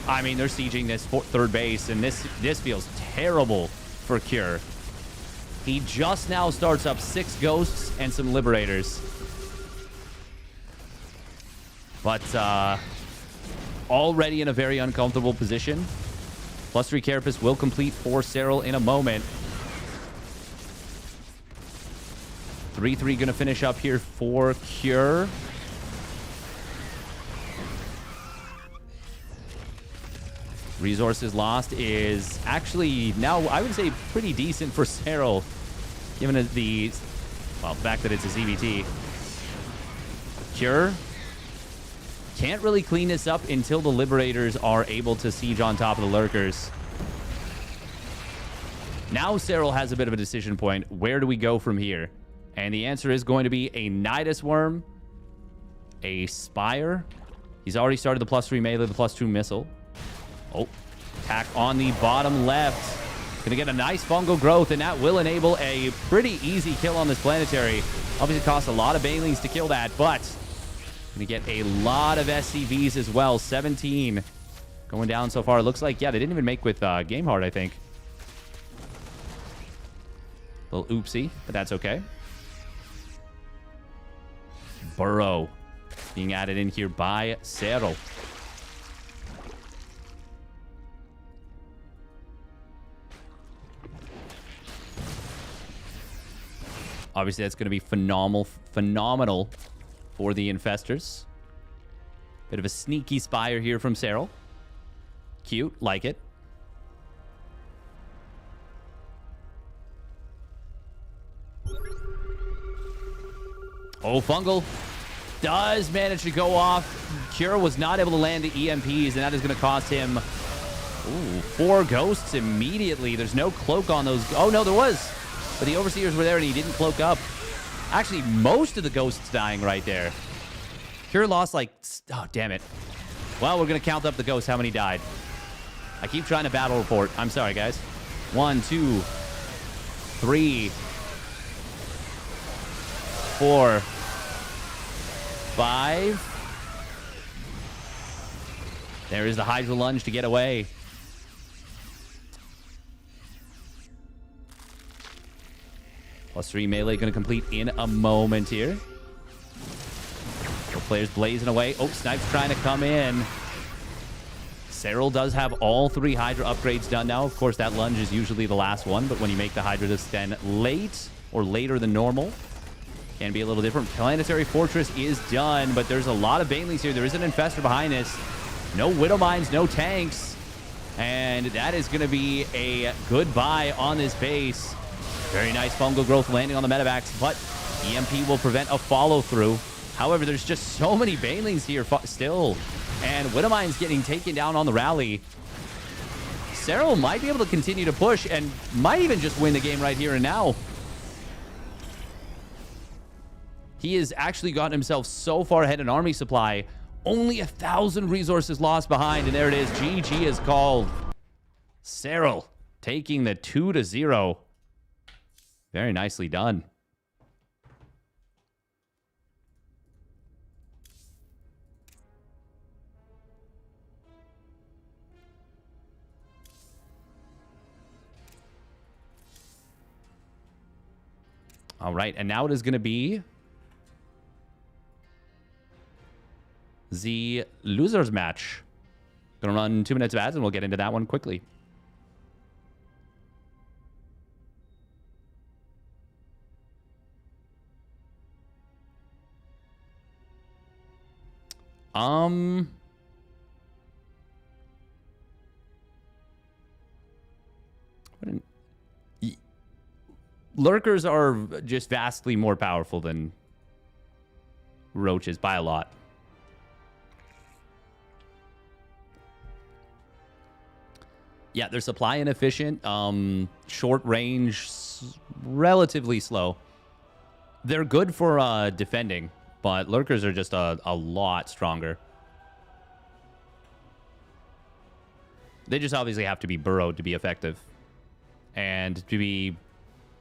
I mean, they're sieging this 3rd base, and this feels terrible for Cure. He just now starts up 6 Ghosts and some Liberators. But already in a very uncomfortable position. +3 Carapace will complete for Serral in a moment. 3-3 going to finish up here for Cure. Resources lost is actually now, I would say, pretty decent for Serral, given the fact that it's a CVT. Cure can't really clean this up until the Liberators are able to siege on top of the Lurkers. Now Serral has a bit of a decision point. Where do we go from here? And the answer is going to be a Nidus Worm, a Spire. He's already started the +3 melee, the +2 missile. Oh, attack on the bottom left. Gonna get a nice fungal growth, and that will enable a pretty easy kill on this planetary. Obviously, it costs a lot of Banelings to kill that, but gonna get a lot of SCVs as well. 17 going down so far. Looks like, yeah, they didn't even make with Game Hard, I think. Little oopsie, but that's okay. Burrow being added in here by Serral. Obviously, that's going to be phenomenal for the Infestors. Bit of a sneaky spire here from Serral. Cute, like it. Oh, Fungal does manage to go off. Cure was not able to land the EMPs, and that is going to cost him 4 ghosts immediately. There's no cloak on those. Oh, no, there was. But the Overseers were there, and he didn't cloak up. Actually, most of the ghosts dying right there. Cure lost like... Oh, damn it. Well, we're going to count up the ghosts, how many died. I keep trying to battle report. I'm sorry, guys. 1, 2, 3, 4, 5. There is the Hydra Lunge to get away. +3 melee going to complete in a moment here. Players blazing away. Oh, Snipe's trying to come in. Serral does have all 3 Hydra upgrades done now. Of course, that lunge is usually the last one, but when you make the Hydra descend late or later than normal, can be a little different. Planetary Fortress is done, but there's a lot of Banelings here. There is an Infestor behind this. No Widow Mines, no tanks. And that is going to be a goodbye on this base. Very nice fungal growth landing on the medevacs, but EMP will prevent a follow-through. However, there's just so many Banelings here still. And Widowmine's getting taken down on the rally. Serral might be able to continue to push and might even just win the game right here and now. He has actually gotten himself so far ahead in army supply. Only 1,000 resources lost behind, and there it is. GG is called. Serral taking the 2-0. Very nicely done. All right, and now it is going to be the losers match. Going to run 2 minutes of ads, and we'll get into that one quickly. Lurkers are just vastly more powerful than roaches by a lot. Yeah, they're supply inefficient, short range, relatively slow. They're good for defending, but lurkers are just a lot stronger. They just obviously have to be burrowed to be effective. And to be...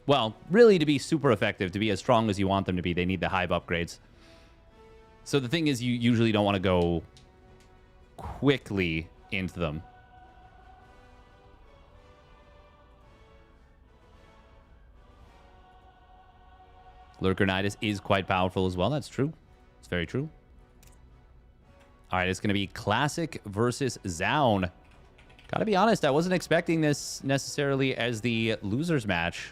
Well, really to be super effective, to be as strong as you want them to be, they need the hive upgrades. So the thing is, you usually don't want to go quickly into them. Lurkernitis is quite powerful as well. That's true. It's very true. All right, it's going to be Classic versus Zoun. Gotta be honest, I wasn't expecting this necessarily as the losers match.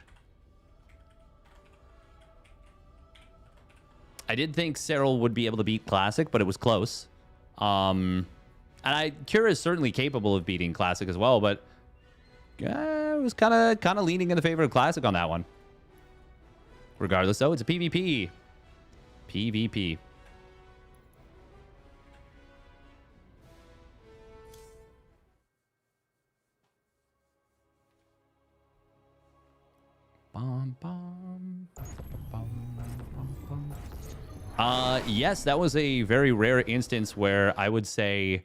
I did think Serral would be able to beat Classic, but it was close. And Cure is certainly capable of beating Classic as well, but I was kind of leaning in the favor of Classic on that one. Regardless, though, it's a PvP. PvP. Bum, bum, bum, bum, bum. Yes, that was a very rare instance where I would say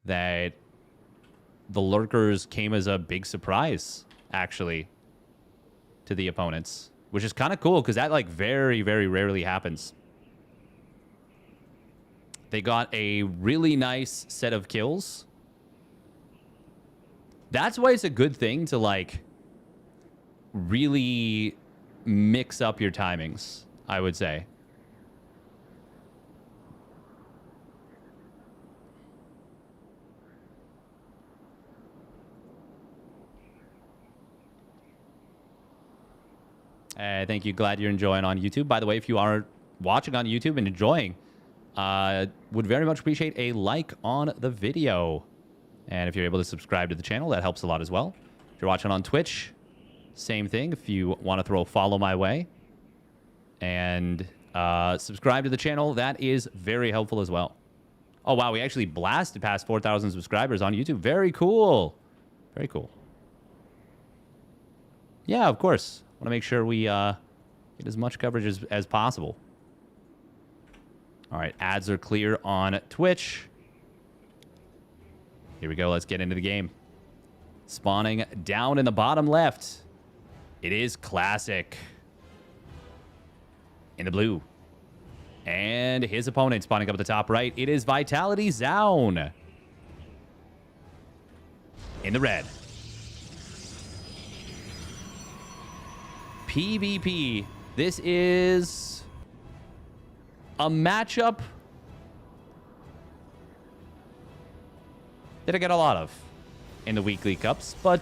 that the lurkers came as a big surprise, actually, to the opponents, which is kind of cool because that like very, very rarely happens. They got a really nice set of kills. That's why it's a good thing to like really mix up your timings, I would say. Thank you. Glad you're enjoying on YouTube. By the way, if you are watching on YouTube and enjoying, would very much appreciate a like on the video. And if you're able to subscribe to the channel, that helps a lot as well. If you're watching on Twitch, same thing. If you want to throw a follow my way and subscribe to the channel, that is very helpful as well. Oh, wow. We actually blasted past 4,000 subscribers on YouTube. Very cool. Very cool. Yeah, of course. Want to make sure we get as much coverage as possible. All right, ads are clear on Twitch. Here we go. Let's get into the game. Spawning down in the bottom left, it is Classic in the blue. And his opponent spawning up at the top right, it is Vitality Zoun in the red. PvP. This is a matchup that I get a lot of in the weekly cups, but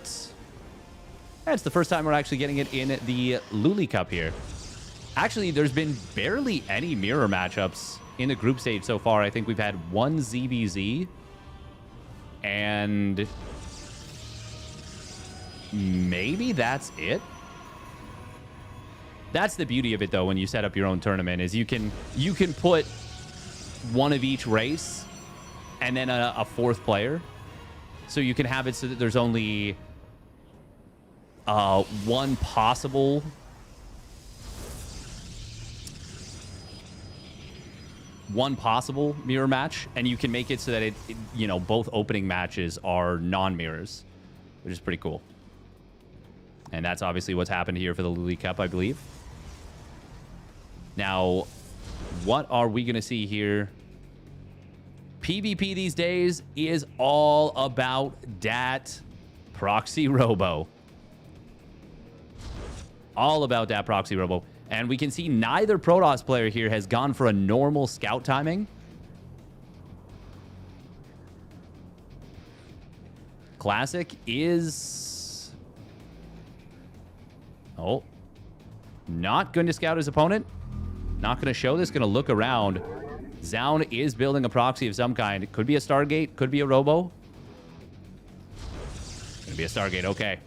it's the first time we're actually getting it in the LiuLi Cup here. Actually, there's been barely any mirror matchups in the group stage so far. I think we've had one ZVZ and maybe that's it. That's the beauty of it, though, when you set up your own tournament, is you can put one of each race and then a fourth player. So you can have it so that there's only one possible mirror match, and you can make it so that it you know, both opening matches are non-mirrors, which is pretty cool. And that's obviously what's happened here for the LiuLi Cup, I believe. Now, what are we going to see here? PvP these days is all about dat proxy robo. All about dat proxy robo. And we can see neither Protoss player here has gone for a normal scout timing. Classic is... oh. Not going to scout his opponent. Not going to show this. Going to look around. Zoun is building a proxy of some kind. It could be a Stargate. Could be a Robo. Going to be a Stargate. Okay.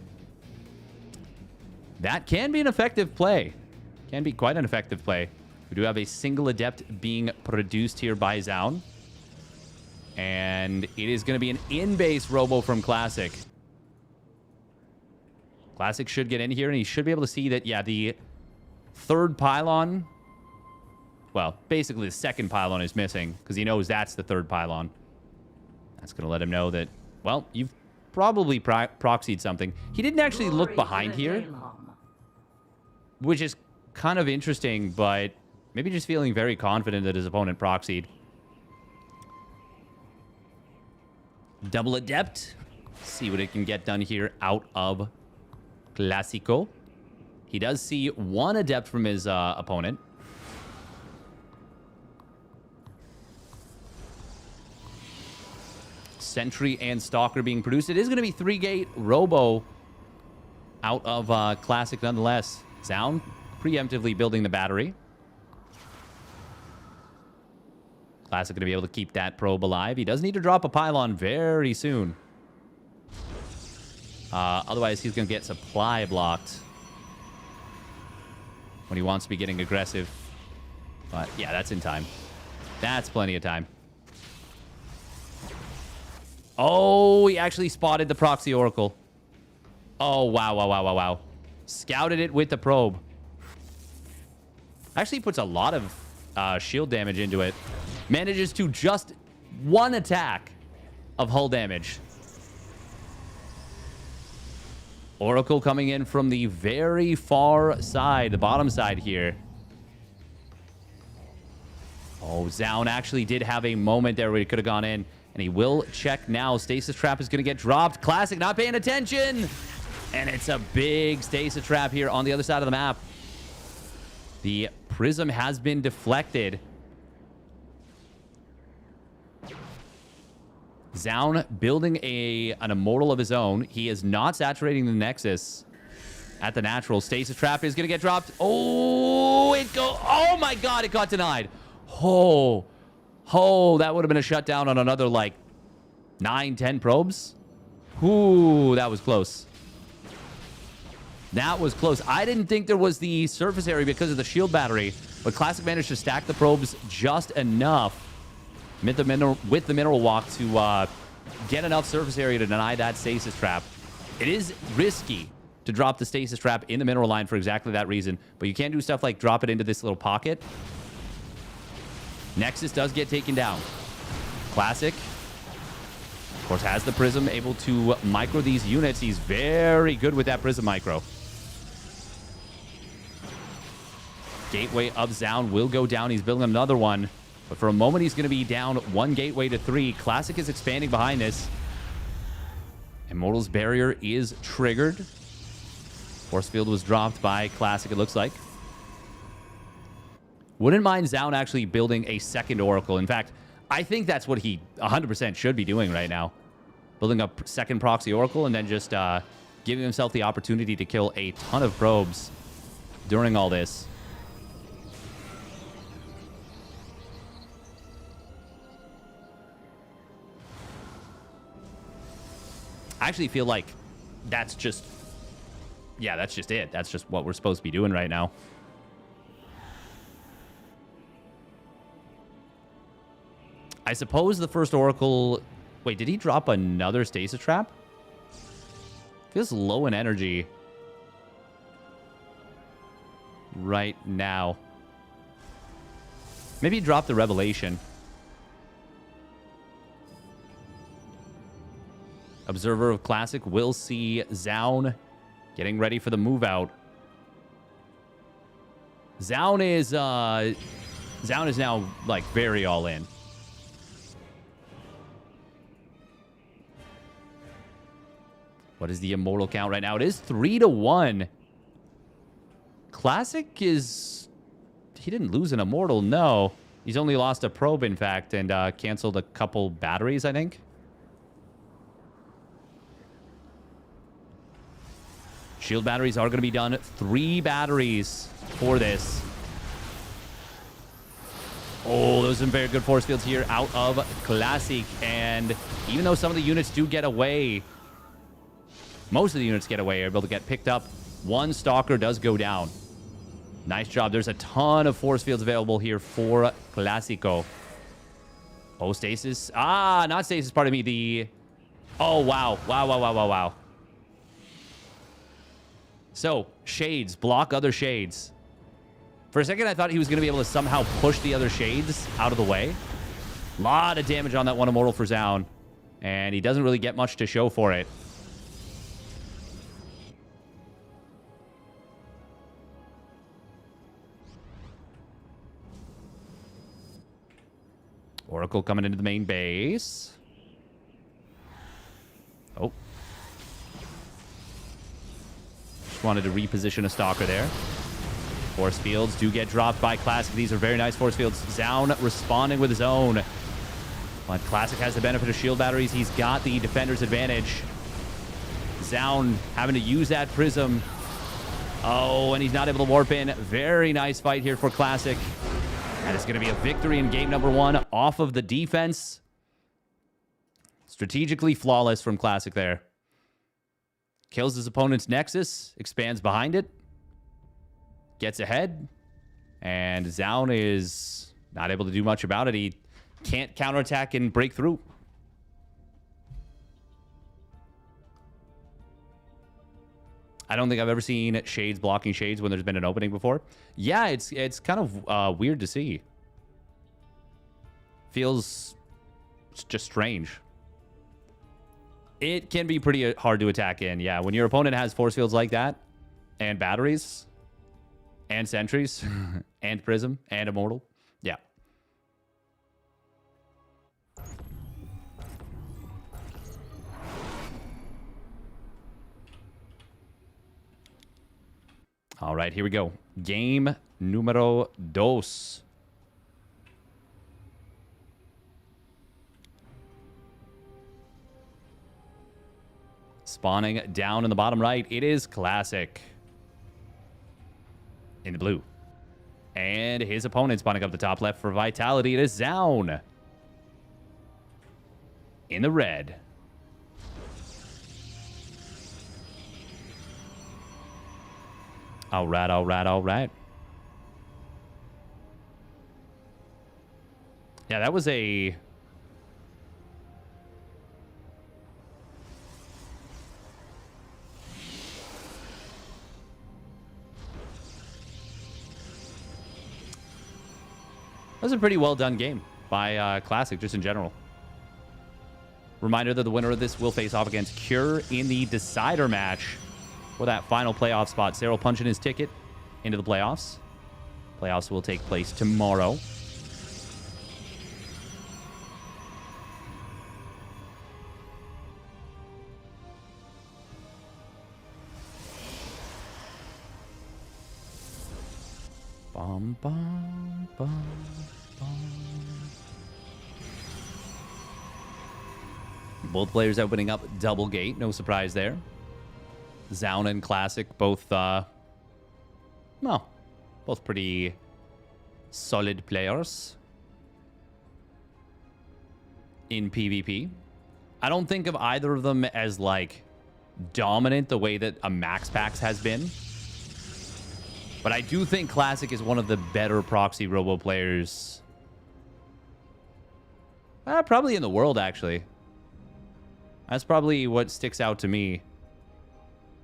That can be an effective play. Can be quite an effective play. We do have a single Adept being produced here by Zoun. And it is going to be an in-base Robo from Classic. Classic should get in here, and he should be able to see that, yeah, the third pylon... well, basically the second pylon is missing, because he knows that's the third pylon. That's going to let him know that, well, you've probably proxied something. He didn't actually look behind here, which is kind of interesting, but maybe just feeling very confident that his opponent proxied. Double Adept. See what it can get done here out of Clásico. He does see one Adept from his opponent. Sentry and Stalker being produced. It is going to be 3-gate Robo out of Classic nonetheless. Zoun preemptively building the battery. Classic going to be able to keep that probe alive. He does need to drop a pylon very soon. Otherwise, he's going to get supply blocked when he wants to be getting aggressive. But yeah, that's in time. That's plenty of time. Oh, he actually spotted the proxy oracle. Oh, wow, wow, wow, wow, wow. Scouted it with the probe. Actually puts a lot of shield damage into it. Manages to just one attack of hull damage. Oracle coming in from the very far side, the bottom side here. Oh, Zoun actually did have a moment there where he could have gone in. And he will check now. Stasis Trap is going to get dropped. Classic not paying attention. And it's a big Stasis Trap here on the other side of the map. The prism has been deflected. Zoun building an immortal of his own. He is not saturating the Nexus at the natural. Stasis Trap is going to get dropped. Oh, oh my god, it got denied. Oh, that would have been a shutdown on another, like, 9, 10 probes. Ooh, that was close. That was close. I didn't think there was the surface area because of the shield battery, but Classic managed to stack the probes just enough with the mineral walk to get enough surface area to deny that stasis trap. It is risky to drop the stasis trap in the mineral line for exactly that reason, but you can do stuff like drop it into this little pocket. Nexus does get taken down. Classic, of course, has the prism, able to micro these units. He's very good with that prism micro. Gateway of Zoun will go down. He's building another one. But for a moment, he's going to be down 1 gateway to 3. Classic is expanding behind this. Immortal's barrier is triggered. Force field was dropped by Classic, it looks like. Wouldn't mind Zoun actually building a second Oracle. In fact, I think that's what he 100% should be doing right now. Building a second proxy Oracle and then just giving himself the opportunity to kill a ton of probes during all this. I actually feel like that's just... yeah, that's just it. That's just what we're supposed to be doing right now. I suppose the first Oracle... wait, did he drop another stasis trap? Feels low in energy right now. Maybe he dropped the Revelation. Observer of Classic will see Zoun getting ready for the move out. Zoun is now like very all in. What is the immortal count right now? It is 3-1. Classic is... he didn't lose an immortal, no. He's only lost a probe, in fact, and canceled a couple batteries, I think. Shield batteries are going to be done. 3 batteries for this. Oh, those are some very good force fields here out of Classic. And even though some of the units do get away, most of the units get away, are able to get picked up. 1 Stalker does go down. Nice job. There's a ton of force fields available here for Classico. Oh, stasis. Ah, not stasis, pardon me. The... oh, wow. Wow. So, shades. Block other shades. For a second, I thought he was going to be able to somehow push the other shades out of the way. A lot of damage on that 1 immortal for Zoun. And he doesn't really get much to show for it. Oracle coming into the main base. Oh. Just wanted to reposition a Stalker there. Force fields do get dropped by Classic. These are very nice force fields. Zoun responding with his own. But Classic has the benefit of shield batteries. He's got the defender's advantage. Zoun having to use that prism. Oh, and he's not able to warp in. Very nice fight here for Classic. That is going to be a victory in game number 1 off of the defense. Strategically flawless from Classic there. Kills his opponent's Nexus. Expands behind it. Gets ahead. And Zoun is not able to do much about it. He can't counterattack and break through. I don't think I've ever seen shades blocking shades when there's been an opening before. Yeah, it's kind of weird to see. Feels just strange. It can be pretty hard to attack in. Yeah, when your opponent has force fields like that, and batteries, and sentries, and prism, and immortal. Yeah. All All right, here we go. Game numero dos. Spawning down in the bottom right, it is Classic. In the blue. And his opponent spawning up the top left for Vitality, it is Zoun. In the red. All right, all right, all right. Yeah, that was a... That was a pretty well done game by Classic, just in general. Reminder that the winner of this will face off against Cure in the decider match for that final playoff spot. Serral punching his ticket into the playoffs. Playoffs will take place tomorrow. Bum, bum, bum, bum. Both players opening up double gate. No surprise there. Zoun and Classic both, well, both pretty solid players in PvP. I don't think of either of them as, like, dominant the way that a Max Pax has been. But I do think Classic is one of the better proxy robo players. Probably in the world, actually. That's probably what sticks out to me.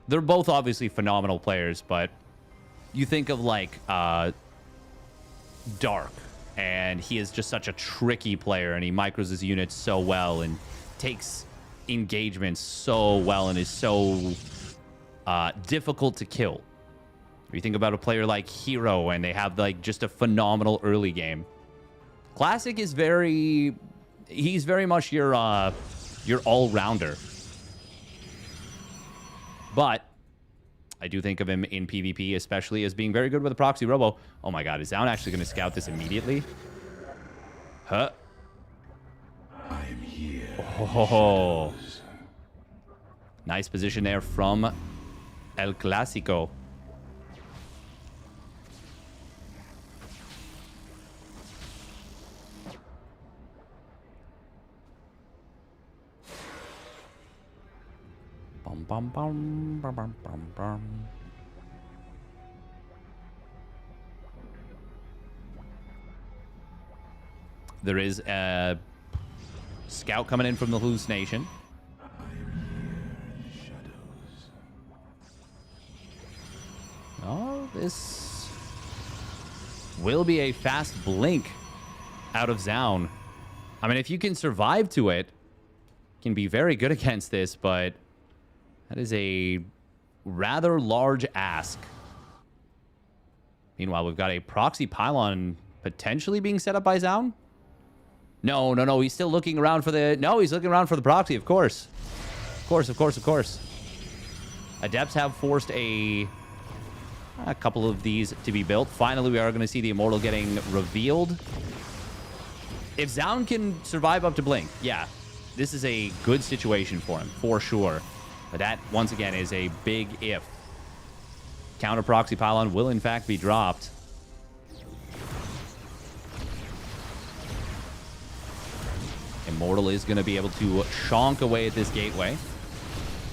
They're both obviously phenomenal players, but you think of, like, Dark, and he is just such a tricky player, and he micros his units so well and takes engagements so well and is so difficult to kill. You think about a player like Hero, and they have, like, just a phenomenal early game. Classic is he's very much your all-rounder. But I do think of him in PvP, especially as being very good with a proxy robo. Oh my god, is Zoun actually going to scout this immediately? Huh? I'm here. Oh. Nice position there from El Clásico. Bum, bum, bum, bum, bum, bum. There is a scout coming in from the hallucination. Oh, this will be a fast blink out of Zoun. I mean, if you can survive to it, you can be very good against this, but that is a rather large ask. Meanwhile, we've got a proxy pylon potentially being set up by Zoun. No, no, no. He's still looking around for the... No, he's looking around for the proxy, of course. Of course, of course, of course. Adepts have forced a couple of these to be built. Finally, we are going to see the Immortal getting revealed. If Zoun can survive up to Blink, yeah, this is a good situation for him, for sure. But that, once again, is a big if. Counter proxy pylon will, in fact, be dropped. Immortal is going to be able to shonk away at this gateway.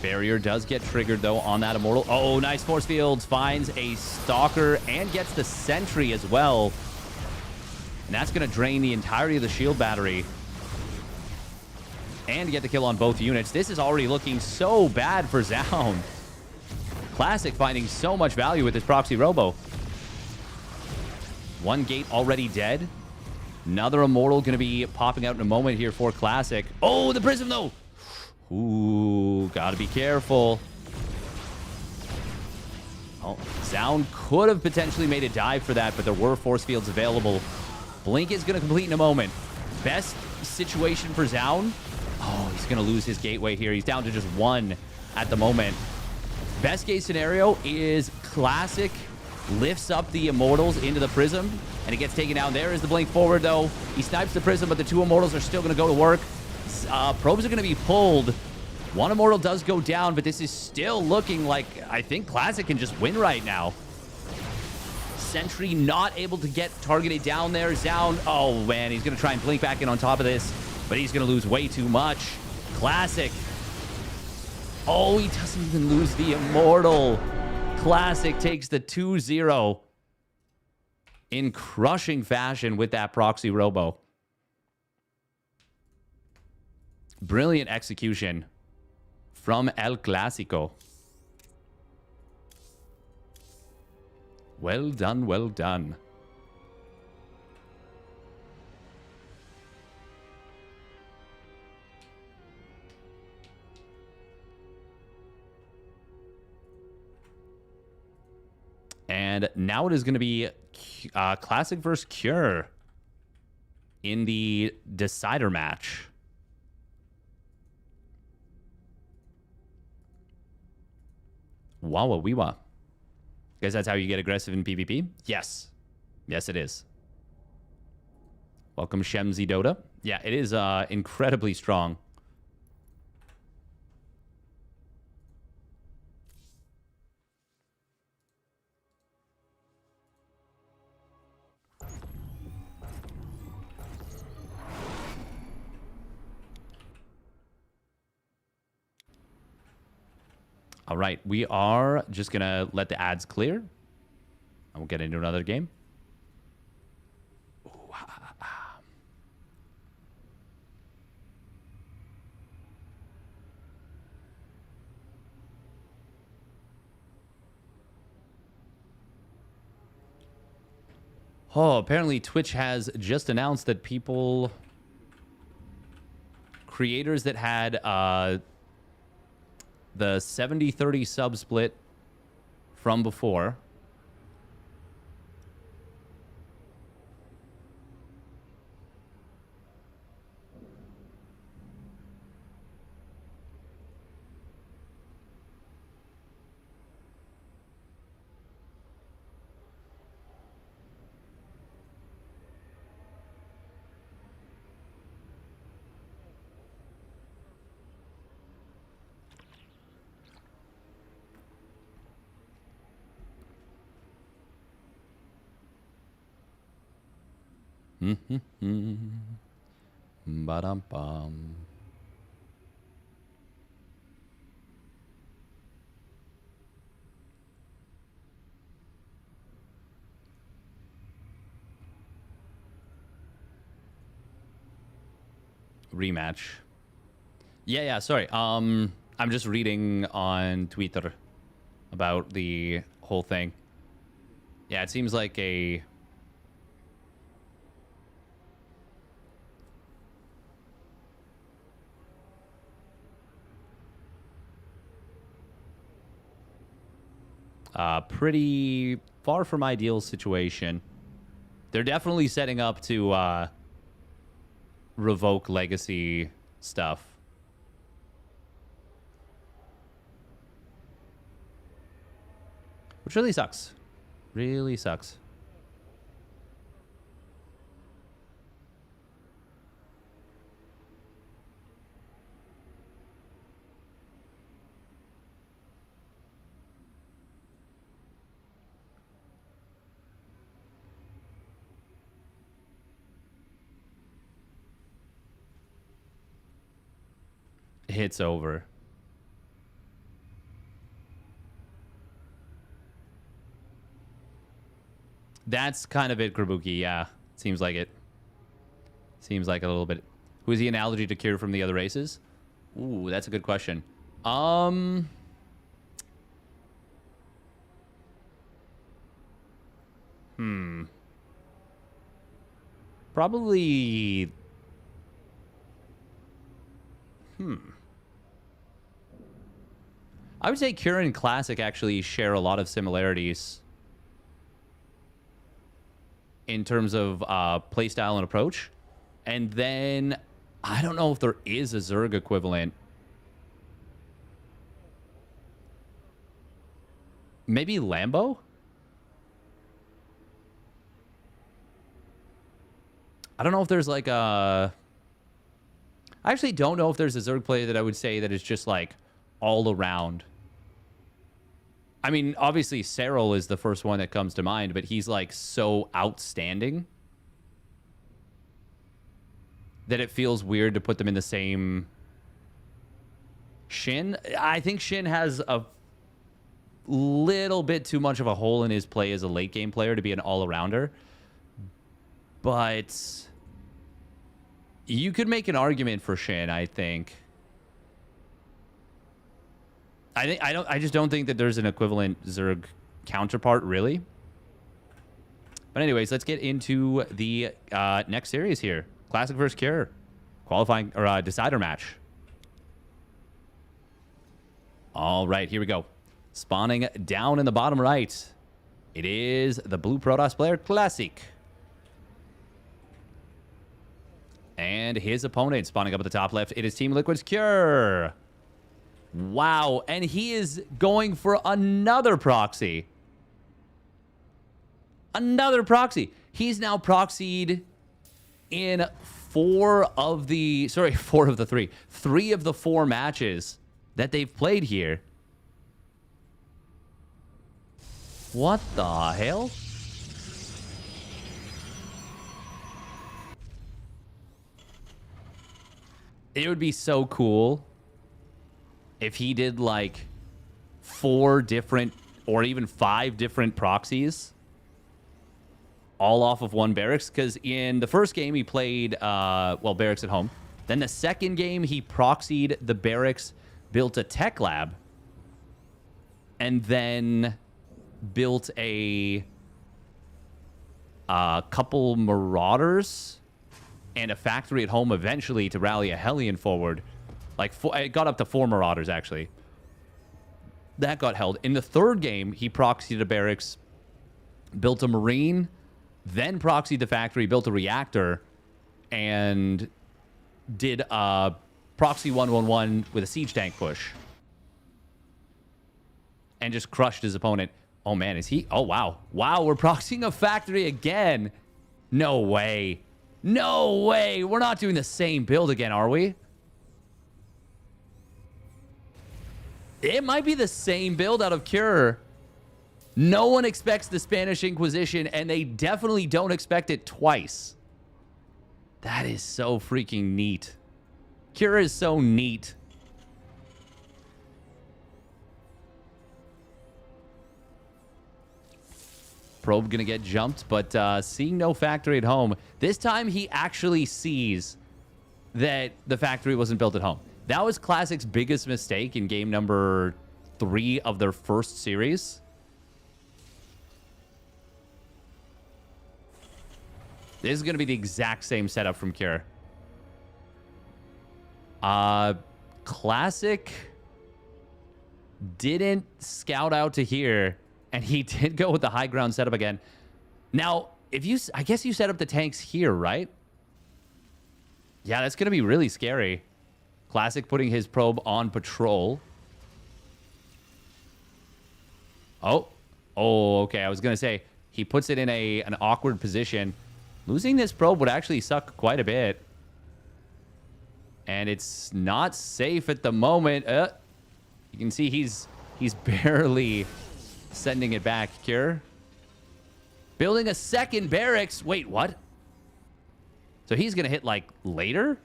Barrier does get triggered, though, on that Immortal. Oh, nice force fields. Finds a Stalker and gets the Sentry as well. And that's going to drain the entirety of the shield battery. And get the kill on both units. This is already looking so bad for Zoun. Classic finding so much value with this proxy robo. One gate already dead. Another Immortal going to be popping out in a moment here for Classic. Oh, the Prism, though. Ooh, gotta be careful. Oh, Zoun could have potentially made a dive for that, but there were force fields available. Blink is going to complete in a moment. Best situation for Zoun. Oh, he's going to lose his gateway here. He's down to just one at the moment. Best case scenario is Classic Lifts up the Immortals into the Prism, and it gets taken down. There is the blink forward, though. He snipes the Prism, but the 2 Immortals are still going to go to work. Probes are going to be pulled. 1 Immortal does go down, but this is still looking like I think Classic can just win right now. Sentry not able to get targeted down there. Zoun, oh man, he's going to try and blink back in on top of this, but he's going to lose way too much. Classic. Oh, he doesn't even lose the Immortal. Classic takes the 2-0 in crushing fashion with that proxy robo. Brilliant execution from El Clásico. Well done, well done. And now it is going to be Classic versus Cure in the decider match. Wawa weewa. Guess that's how you get aggressive in PvP? Yes. Yes, it is. Welcome, Shemzy Dota. Yeah, it is incredibly strong. All right, we are just going to let the ads clear. And we'll get into another game. Ooh, Oh, apparently Twitch has just announced that creators that had the 70-30 sub split from before Ba-dum-bum. Rematch. Yeah, sorry. I'm just reading on Twitter about the whole thing. Yeah, it seems like a pretty far from ideal situation. They're definitely setting up to revoke legacy stuff. Which really sucks. Really sucks. Hits over. That's kind of it, Krabuki. Yeah, seems like it. Seems like a little bit. Who is the analogy to Cure from the other races? Ooh, that's a good question. Probably. I would say Cure and Classic actually share a lot of similarities in terms of playstyle and approach. And then I don't know if there is a Zerg equivalent. Maybe Lambo? I don't know if there's like a... I actually don't know if there's a Zerg player that I would say that is just like all around. I mean, obviously Serral is the first one that comes to mind, but he's like so outstanding that it feels weird to put them in the same... Shin? I think Shin has a little bit too much of a hole in his play as a late game player to be an all-arounder. But you could make an argument for Shin, I think. I just don't think that there's an equivalent Zerg counterpart, really. But anyways, let's get into the next series here. Classic versus Cure. Qualifying, or decider match. All right, here we go. Spawning down in the bottom right. It is the blue Protoss player, Classic. And his opponent spawning up at the top left. It is Team Liquid's Cure. Wow, and he is going for another proxy. Another proxy. He's now proxied in 3 of the 4 matches that they've played here. What the hell? It would be so cool if he did like 4 different or even 5 different proxies all off of one barracks. Because in the first game he played, barracks at home. Then the second game he proxied the barracks, built a tech lab, and then built a couple marauders and a factory at home eventually to rally a Hellion forward. Like, it got up to 4 marauders, actually. That got held. In the third game, he proxied a barracks, built a marine, then proxied the factory, built a reactor, and did a proxy 1-1-1 with a siege tank push. And just crushed his opponent. Oh, man, is he... Oh, wow. Wow, we're proxying a factory again. No way. No way. We're not doing the same build again, are we? It might be the same build out of Cure. No one expects the Spanish Inquisition, and they definitely don't expect it twice. That is so freaking neat. Cure is so neat. Probe gonna get jumped, but seeing no factory at home. This time he actually sees that the factory wasn't built at home. That was Classic's biggest mistake in game number 3 of their first series. This is going to be the exact same setup from Cure. Classic didn't scout out to here, and he did go with the high ground setup again. Now, I guess you set up the tanks here, right? Yeah, that's going to be really scary. Classic putting his probe on patrol. Oh, okay. I was going to say, he puts it in an awkward position. Losing this probe would actually suck quite a bit. And it's not safe at the moment. You can see he's barely sending it back. Cure. Building a second barracks. Wait, what? So he's going to hit, like, later?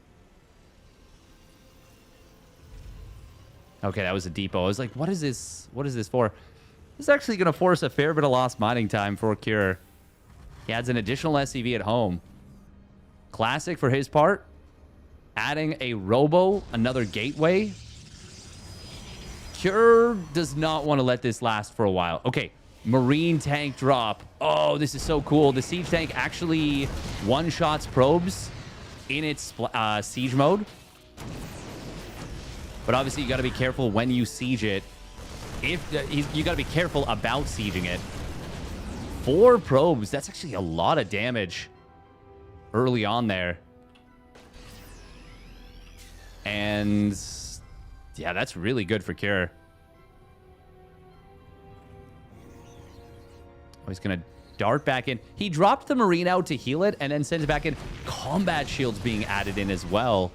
Okay, that was a depot. I was like, what is this? What is this for? This is actually going to force a fair bit of lost mining time for Cure. He adds an additional SCV at home. Classic for his part. Adding a robo, another gateway. Cure does not want to let this last for a while. Okay, marine tank drop. Oh, this is so cool. The siege tank actually one-shots probes in its siege mode. But obviously, you got to be careful when you siege it. You got to be careful about sieging it. 4 probes. That's actually a lot of damage early on there. And yeah, that's really good for Cure. Oh, he's going to dart back in. He dropped the marine out to heal it and then sends it back in. combat shields being added in as well.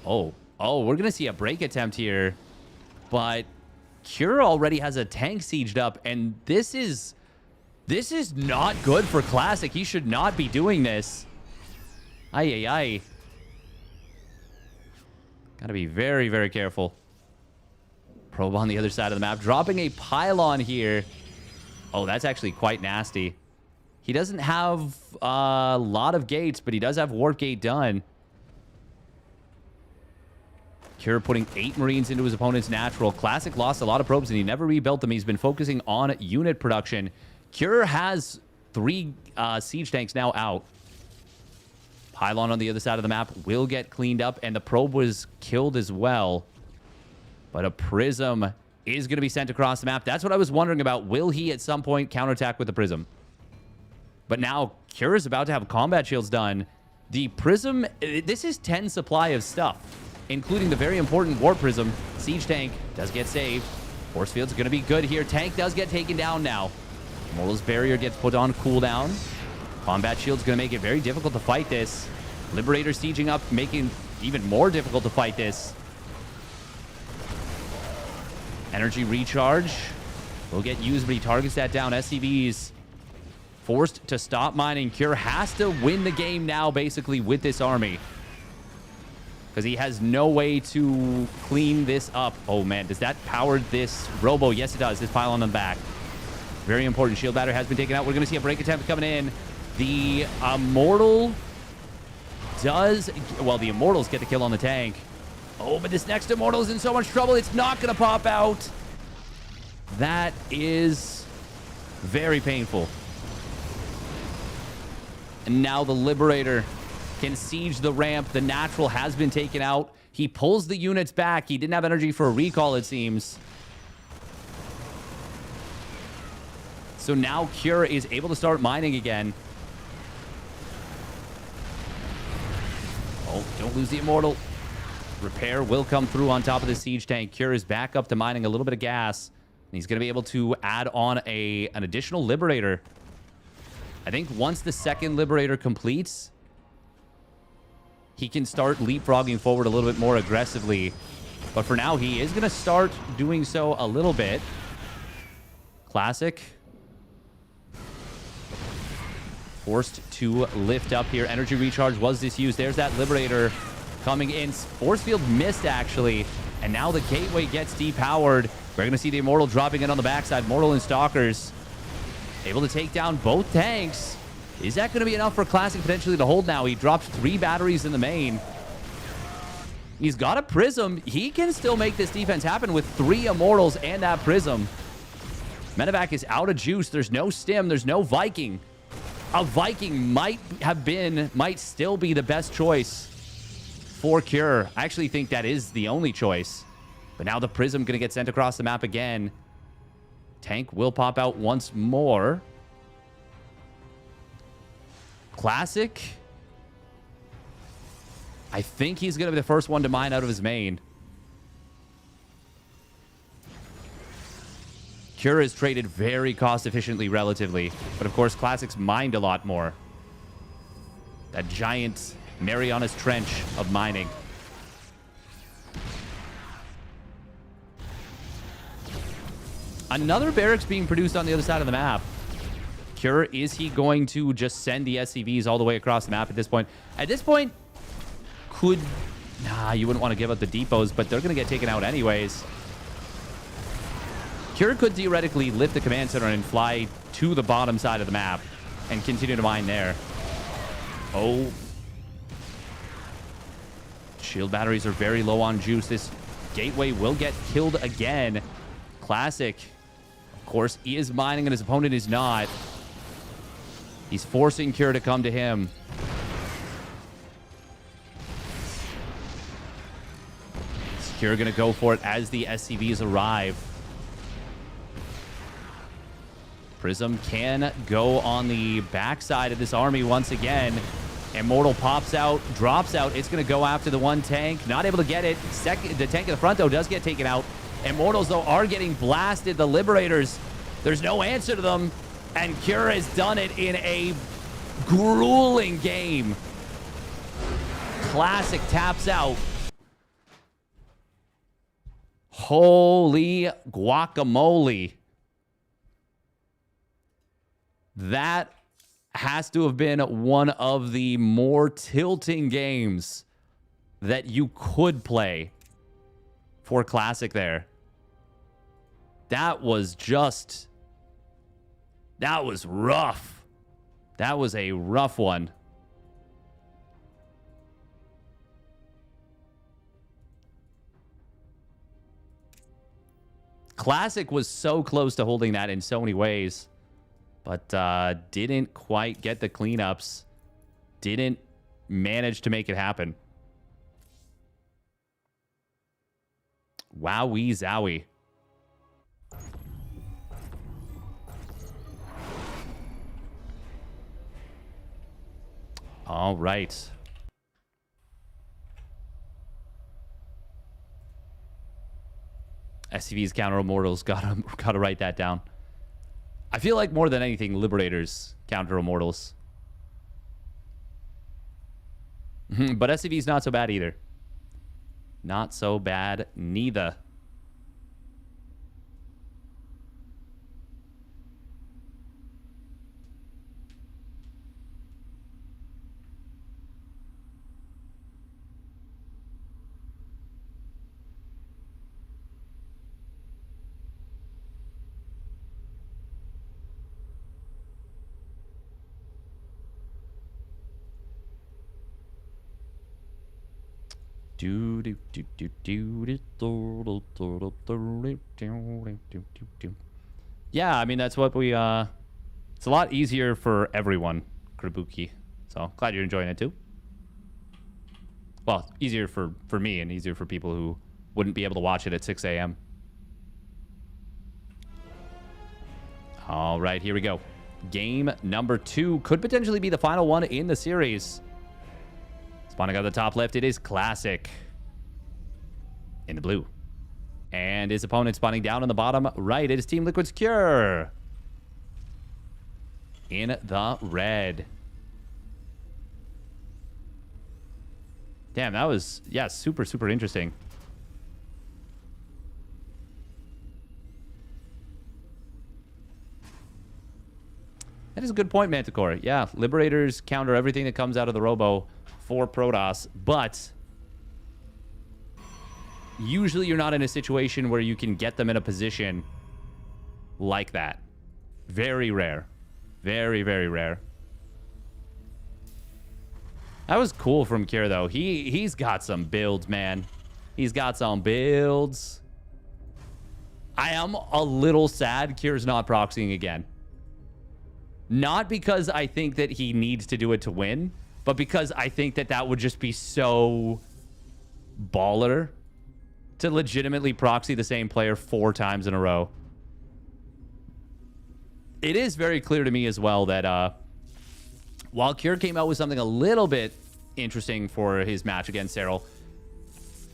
Oh, we're going to see a break attempt here. But Cure already has a tank sieged up, and this is not good for Classic. He should not be doing this. Ay. Gotta be very, very careful. Probe on the other side of the map. Dropping a pylon here. Oh, that's actually quite nasty. He doesn't have a lot of gates, but he does have warp gate done. Cure putting 8 Marines into his opponent's natural. Classic lost a lot of probes, and he never rebuilt them. He's been focusing on unit production. Cure has 3 siege tanks now out. Pylon on the other side of the map will get cleaned up, and the probe was killed as well. But a prism is going to be sent across the map. That's what I was wondering about. Will he at some point counterattack with the prism? But now Cure is about to have combat shields done. The prism, this is 10 supply of stuff, including the very important warp prism. Siege tank does get saved. Force field's going to be good here. Tank does get taken down now. Mortal's barrier gets put on cooldown. Combat shield's going to make it very difficult to fight this. Liberator sieging up, making even more difficult to fight this. Energy recharge will get used, but he targets that down. SCVs forced to stop mining. Cure has to win the game now, basically, with this army, because he has no way to clean this up. Oh, man. Does that power this robo? Yes, it does. This pylon on the back. Very important. Shield battery has been taken out. We're going to see a break attempt coming in. The Immortal does... Well, the Immortals get the kill on the tank. Oh, but this next Immortal is in so much trouble. It's not going to pop out. That is very painful. And now the Liberator can siege the ramp. The natural has been taken out. He pulls the units back. He didn't have energy for a recall, it seems. So now Cure is able to start mining again. Oh, don't lose the Immortal. Repair will come through on top of the siege tank. Cure is back up to mining a little bit of gas. And he's going to be able to add on an additional Liberator. I think once the second Liberator completes, he can start leapfrogging forward a little bit more aggressively. But for now, he is going to start doing so a little bit. Classic. Forced to lift up here. Energy recharge was disused. There's that Liberator coming in. Force field missed, actually. And now the gateway gets depowered. We're going to see the Immortal dropping in on the backside. Mortal and Stalkers able to take down both tanks. Is that going to be enough for Classic potentially to hold now? He dropped 3 batteries in the main. He's got a Prism. He can still make this defense happen with 3 Immortals and that Prism. Medevac is out of juice. There's no Stim. There's no Viking. A Viking might still be the best choice for Cure. I actually think that is the only choice. But now the Prism going to get sent across the map again. Tank will pop out once more. Classic. I think he's going to be the first one to mine out of his main. Cure is traded very cost efficiently relatively. But of course, Classic's mined a lot more. That giant Marianas Trench of mining. Another barracks being produced on the other side of the map. Cure, is he going to just send the SCVs all the way across the map at this point? At this point, could... Nah, you wouldn't want to give up the depots, but they're going to get taken out anyways. Cure could theoretically lift the command center and fly to the bottom side of the map and continue to mine there. Oh. Shield batteries are very low on juice. This gateway will get killed again. Classic. Of course, he is mining and his opponent is not. He's forcing Cure to come to him. Is Cure going to go for it as the SCVs arrive? Prism can go on the backside of this army once again. Immortal pops out, drops out. It's going to go after the one tank. Not able to get it. The tank in the front, though, does get taken out. Immortals, though, are getting blasted. The Liberators, there's no answer to them. And Cure has done it in a Grueling game. Classic taps out. Holy guacamole. That has to have been one of the more tilting games that you could play for Classic there. That was rough. That was a rough one. Classic was so close to holding that in so many ways, but didn't quite get the cleanups. Didn't manage to make it happen. Wowee zowie. All right. SCV's Counter Immortals. Gotta write that down. I feel like more than anything, Liberators Counter Immortals. But SCV's not so bad either. Not so bad neither. Yeah, I mean, that's what we, it's a lot easier for everyone, Krabuki. So, glad you're enjoying it too. Well, easier for me and easier for people who wouldn't be able to watch it at 6 a.m. All right, here we go. Game number 2 could potentially be the final one in the series. Spawning out the top left, it is Classic in the blue. And his opponent spawning down on the bottom right, it is Team Liquid's Cure in the red. Damn, that was, yeah, super, super interesting. That is a good point, Manticore. Yeah, Liberators counter everything that comes out of the Robo for Protoss, but usually you're not in a situation where you can get them in a position like that. Very rare. Very, very rare. That was cool from Kier, though. He's got some builds, man. He's got some builds. I am a little sad Kier's not proxying again. Not because I think that he needs to do it to win, but because I think that that would just be so baller to legitimately proxy the same player 4 times in a row. It is very clear to me as well that while Kier came out with something a little bit interesting for his match against Serral,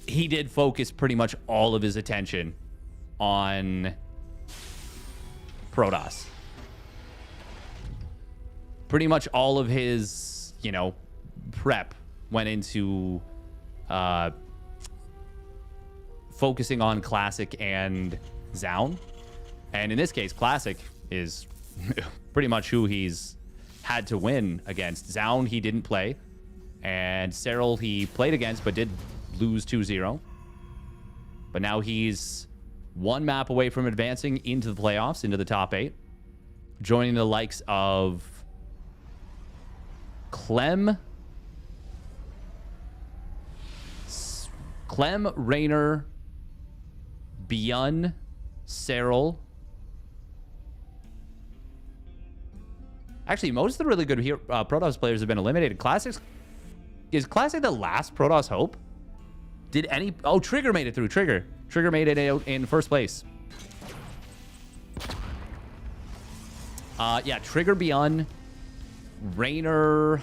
he did focus pretty much all of his attention on Protoss. Pretty much all of his, you know, prep went into focusing on Classic and Zoun. And in this case, Classic is pretty much who he's had to win against. Zoun, he didn't play. And Serral, he played against, but did lose 2-0. But now he's 1 map away from advancing into the playoffs, into the top 8. Joining the likes of Clem, Raynor, Byun, Serral. Actually, most of the really good Protoss players have been eliminated. Is Classic the last Protoss hope? Did any... Oh, Trigger made it through. Trigger made it out in first place. Yeah, Trigger, Byun, Raynor.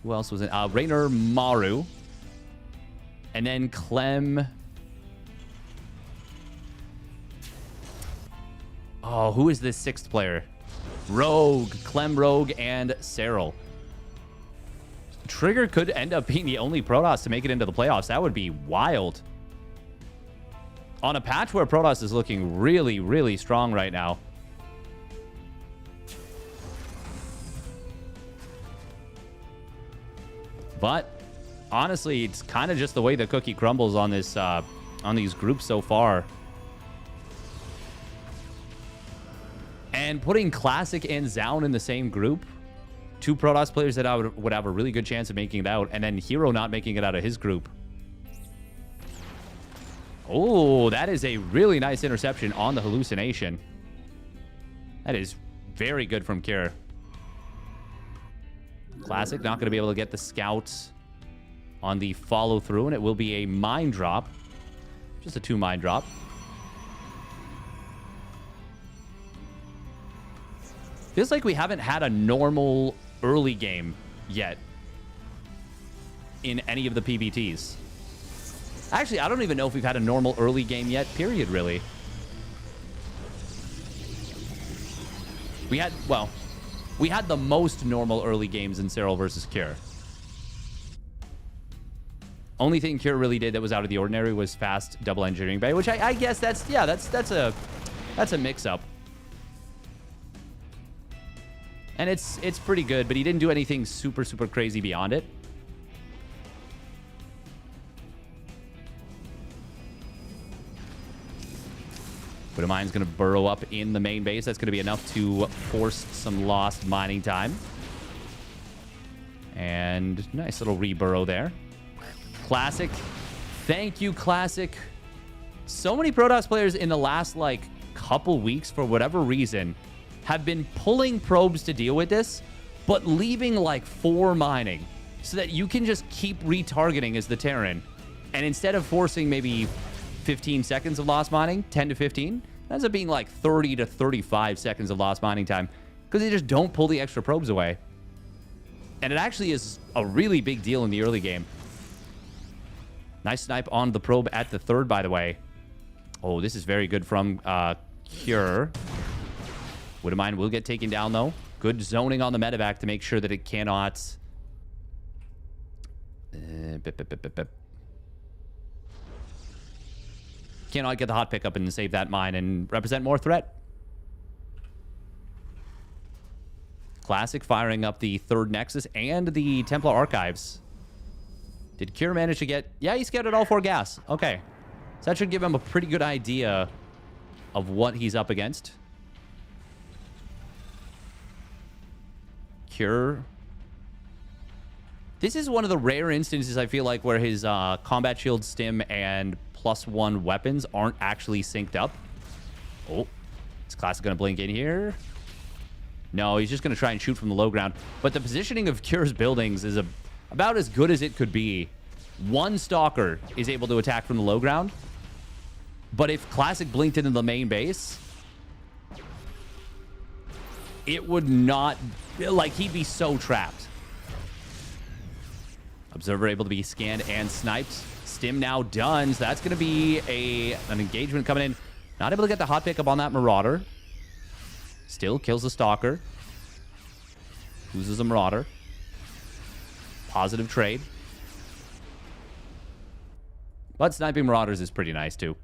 Who else was it? Raynor, Maru. And then Clem. Oh, Oh, who is this sixth player? Rogue, Clem Rogue, and Serral. Trigger could end up being the only Protoss to make it into the playoffs. That would be wild. On a patch where Protoss is looking really, really strong right now. But honestly, it's kind of just the way the cookie crumbles on this on these groups so far. And putting Classic and Zoun in the same group, two Protoss players that I would have a really good chance of making it out, and then Hero not making it out of his group. Oh, that is a really nice interception on the hallucination. That is very good from Cure. Classic not going to be able to get the scouts on the follow through, and it will be a mine drop. Just a 2 mine drop. Feels like we haven't had a normal early game yet in any of the PBTs. Actually, I don't even know if we've had a normal early game yet, period, really. We had the most normal early games in Serral versus Cure. Only thing Cure really did that was out of the ordinary was fast double engineering bay, which I guess that's a mix-up. And it's pretty good, but he didn't do anything super, super crazy beyond it. But a mine's going to burrow up in the main base. That's going to be enough to force some lost mining time. And nice little re-burrow there. Classic. Thank you, Classic. So many Protoss players in the last, like, couple weeks, for whatever reason, have been pulling probes to deal with this, but leaving, like, 4 mining so that you can just keep retargeting as the Terran. And instead of forcing maybe 15 seconds of lost mining, 10 to 15, that ends up being like 30 to 35 seconds of lost mining time because they just don't pull the extra probes away. And it actually is a really big deal in the early game. Nice snipe on the probe at the 3rd, by the way. Oh, this is very good from Cure. Widowmine will get taken down, though. Good zoning on the medevac to make sure that it cannot... Cannot get the hot pickup and save that mine and represent more threat. Classic firing up the 3rd Nexus and the Templar Archives. Did Cure manage to get... Yeah, he scouted all 4 gas. Okay. So that should give him a pretty good idea of what he's up against. Cure. This is one of the rare instances, I feel like, where his combat shield stim and +1 weapons aren't actually synced up. Oh, is Classic going to blink in here? No, he's just going to try and shoot from the low ground. But the positioning of Cure's buildings is about as good as it could be. One Stalker is able to attack from the low ground. But if Classic blinked into the main base, it would not... Like, he'd be so trapped. Observer able to be scanned and sniped. Stim now done, so that's going to be an engagement coming in. Not able to get the hot pickup on that Marauder. Still kills the Stalker. Loses a Marauder. Positive trade. But sniping Marauders is pretty nice, too.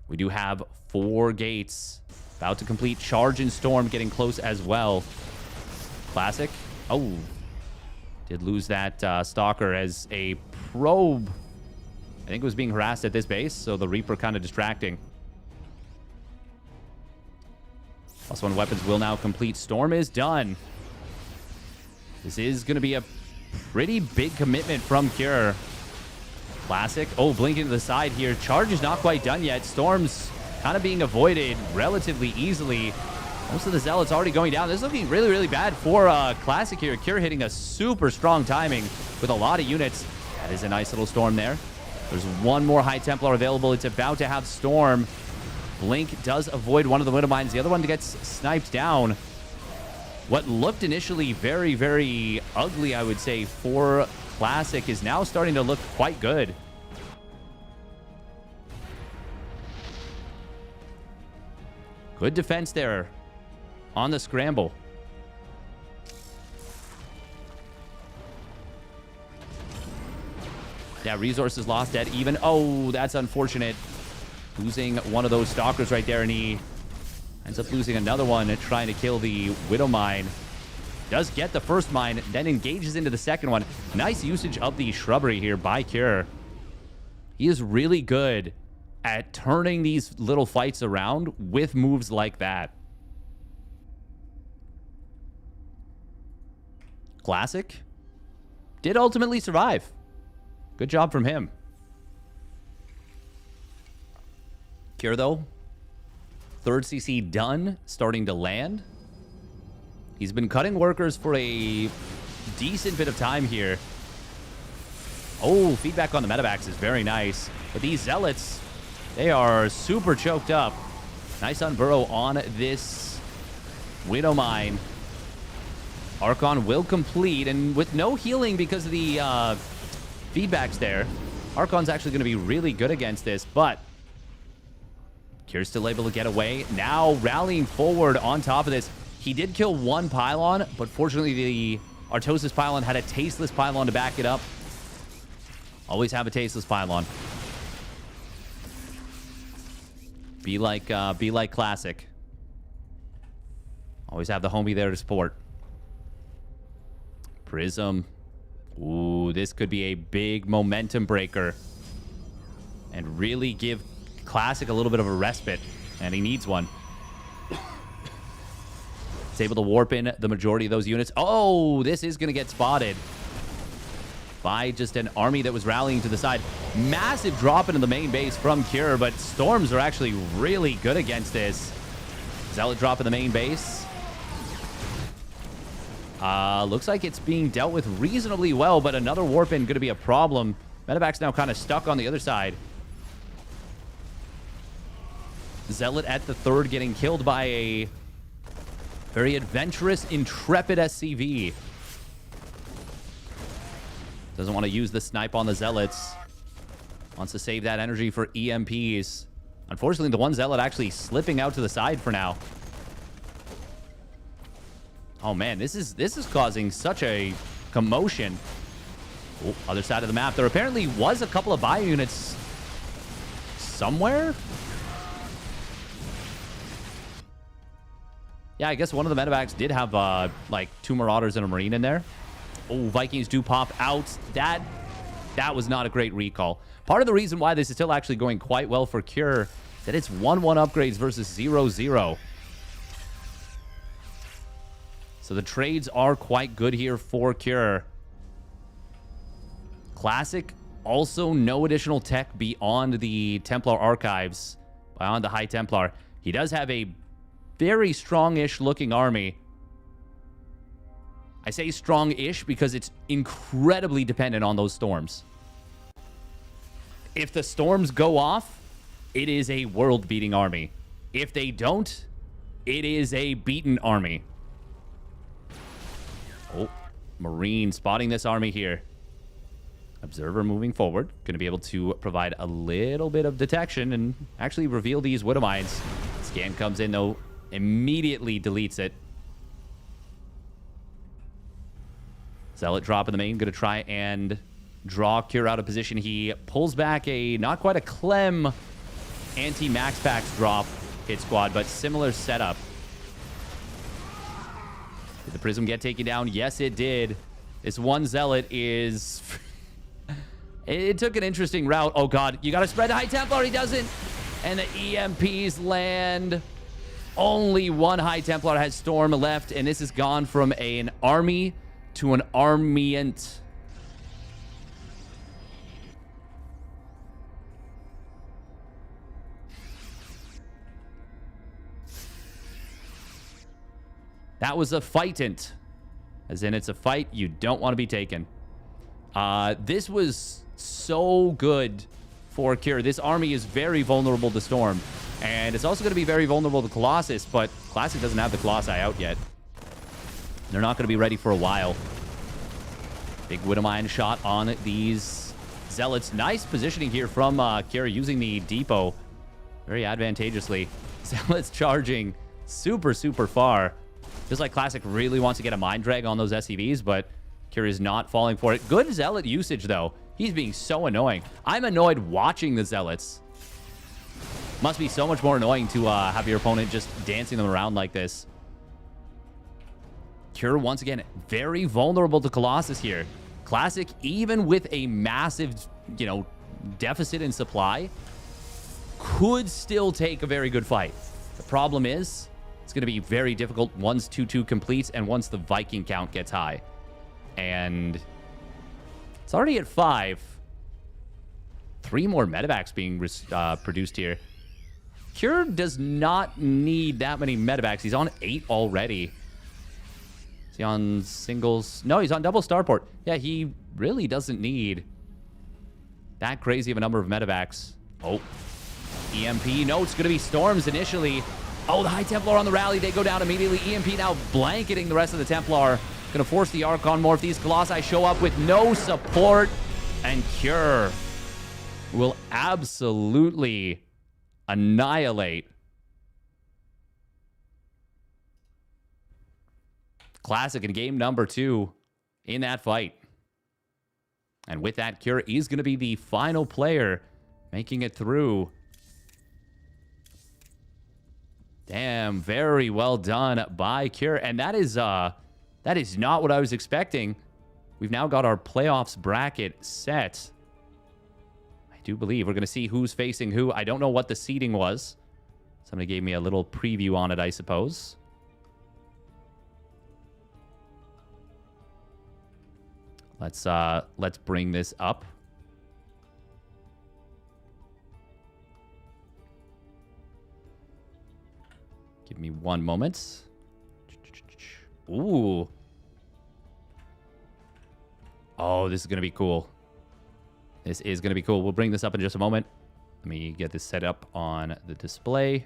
We do have 4 gates. About to complete. Charge and Storm getting close as well. Classic. Oh. Did lose that Stalker as a probe. I think it was being harassed at this base, so the Reaper kind of distracting. +1 weapons will now complete. Storm is done. This is going to be a pretty big commitment from Cure. Classic. Oh, blinking to the side here. Charge is not quite done yet. Storm's kind of being avoided relatively easily. Most of the Zealots already going down. This is looking really, really bad for Classic here. Cure hitting a super strong timing with a lot of units. That is a nice little Storm there. There's 1 more High Templar available. It's about to have Storm. Blink does avoid one of the Widow Mines. The other one gets sniped down. What looked initially very, very ugly, I would say, for Classic is now starting to look quite good. Good defense there on the scramble. Yeah, resources lost at even. Oh, that's unfortunate. Losing one of those stalkers right there, and he ends up losing another one trying to kill the Widow Mine. Does get the first mine, then engages into the second one. Nice usage of the shrubbery here by Cure. He is really good at turning these little fights around with moves like that. Classic did ultimately survive. Good job from him. Cure, though, third CC done, starting to land. He's been cutting workers for a decent bit of time here. Oh, feedback on the medevacs is very nice. But these Zealots, they are super choked up. Nice unburrow on this Widow Mine. Archon will complete, and with no healing because of the feedbacks there, Archon's actually going to be really good against this, but Cure's still able to get away. Now rallying forward on top of this. He did kill one pylon, but fortunately the Artosis pylon had a tasteless pylon to back it up. Always have a tasteless pylon. Be like Classic. Always have the homie there to support. Prism. Ooh, this could be a big momentum breaker. And really give Classic a little bit of a respite. And he needs one. He's able to warp in the majority of those units. Oh, this is going to get spotted by just an army that was rallying to the side. Massive drop into the main base from Cure, but Storms are actually really good against this. Zealot drop in the main base. Looks like it's being dealt with reasonably well, but another warp in going to be a problem. Medevac's now kind of stuck on the other side. Zealot at the third getting killed by a very adventurous, intrepid SCV. Doesn't want to use the snipe on the Zealots. Wants to save that energy for EMPs. Unfortunately, the one Zealot actually slipping out to the side for now. Oh man, this is causing such a commotion. Oh, other side of the map. There apparently was a couple of bio units somewhere. Yeah, I guess one of the medevacs did have like 2 Marauders and a Marine in there. Oh, Vikings do pop out. That was not a great recall. Part of the reason why this is still actually going quite well for Cure is that it's 1-1 upgrades versus 0-0. So the trades are quite good here for Cure. Classic, also no additional tech beyond the Templar archives, beyond the High Templar. He does have a very strong-ish looking army. I say strong-ish because it's incredibly dependent on those storms. If the storms go off, it is a world-beating army. If they don't, it is a beaten army. Oh, Marine spotting this army here. Observer moving forward. Going to be able to provide a little bit of detection and actually reveal these Widow Mines. Scan comes in, though. Immediately deletes it. Zealot drop in the main. Going to try and draw Cure out of position. He pulls back a, not quite a Clem anti-Max Packs drop hit squad, but similar setup. Did the Prism get taken down? Yes, it did. This one Zealot is... it took an interesting route. Oh, God. You got to spread the High Templar. He doesn't. And the EMPs land. Only one High Templar has Storm left, and this has gone from an army to an armiant. That was a fightant. As in, it's a fight you don't want to be taken. This was so good for Cure. This army is very vulnerable to Storm. And it's also going to be very vulnerable to Colossus, but Classic doesn't have the Colossi out yet. They're not going to be ready for a while. Big Widow Mine shot on these Zealots. Nice positioning here from Cure using the depot very advantageously. Zealot's charging super, super far. Just like Classic really wants to get a Mind Drag on those SCVs, but Cure is not falling for it. Good Zealot usage, though. He's being so annoying. I'm annoyed watching the Zealots. Must be so much more annoying to have your opponent just dancing them around like this. Cure, once again, very vulnerable to Colossus here. Classic, even with a massive, you know, deficit in supply, could still take a very good fight. The problem is, it's going to be very difficult once 2-2 completes and once the Viking count gets high. And it's already at 5. 3 more medevacs being produced here. Cure does not need that many medevacs. He's on 8 already. Is he on singles? No, he's on double starport. Yeah, he really doesn't need that crazy of a number of medevacs. Oh, EMP. No, it's going to be Storms initially. Oh, the High Templar on the rally. They go down immediately. EMP now blanketing the rest of the Templar. Going to force the Archon Morph. These Colossi show up with no support. And Cure will absolutely annihilate Classic in game number 2 in that fight. And with that, Cure is going to be the final player making it through. Damn, very well done by Cure. And that is not what I was expecting. We've now got our playoffs bracket set. I do believe we're going to see who's facing who. I don't know what the seeding was. Somebody gave me a little preview on it, I suppose. Let's bring this up. Give me one moment. Ooh. Oh, this is going to be cool. This is going to be cool. We'll bring this up in just a moment. Let me get this set up on the display.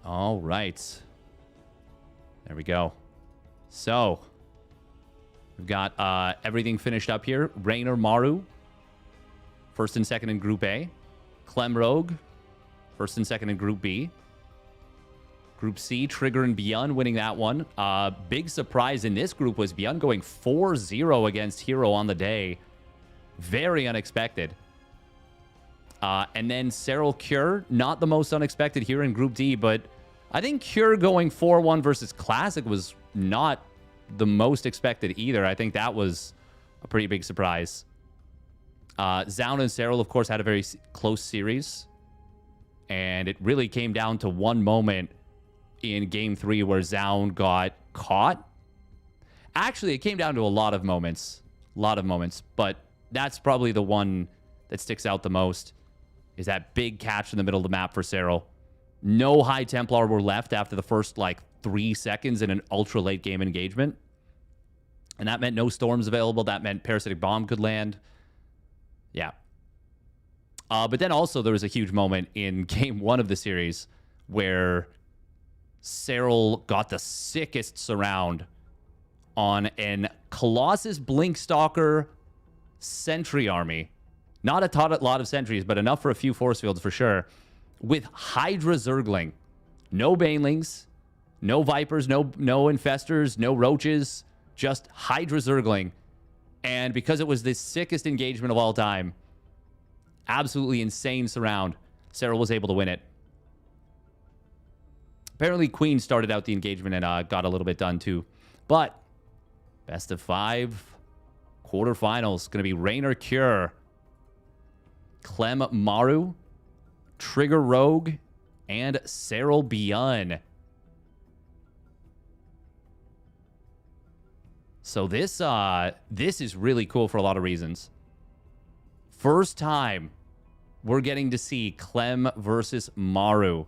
All right. There we go. So, we've got everything finished up here. Raynor Maru, first and second in Group A. Clem Rogue, first and second in Group B. Group C, Trigger and Beyond winning that one. Big surprise in this group was Beyond going 4-0 against Hero on the day. Very unexpected. And then Serral Cure, not the most unexpected here in Group D, but I think Cure going 4-1 versus Classic was not the most expected either. I think that was a pretty big surprise. Zoun and Serral, of course, had a very close series. And it really came down to one moment in Game 3 where Zoun got caught. Actually, it came down to a lot of moments. But that's probably the one that sticks out the most, is that big catch in the middle of the map for Serral. No High Templar were left after the first, 3 seconds in an ultra late game engagement. And that meant no Storms available. That meant Parasitic Bomb could land. Yeah. But then also there was a huge moment in Game 1 of the series where Serral got the sickest surround on an Colossus Blinkstalker Sentry army. Not a lot of sentries, but enough for a few force fields for sure. With Hydra Zergling. No Banelings, no Vipers, no Infestors, no Roaches. Just Hydra Zergling. And because it was the sickest engagement of all time, absolutely insane surround, Serral was able to win it. Apparently, Queen started out the engagement and got a little bit done too. But best of 5 quarterfinals. Going to be Raynor Cure, Clem Maru, Trigger Rogue, and Serral Beyond. So this is really cool for a lot of reasons. First time we're getting to see Clem versus Maru.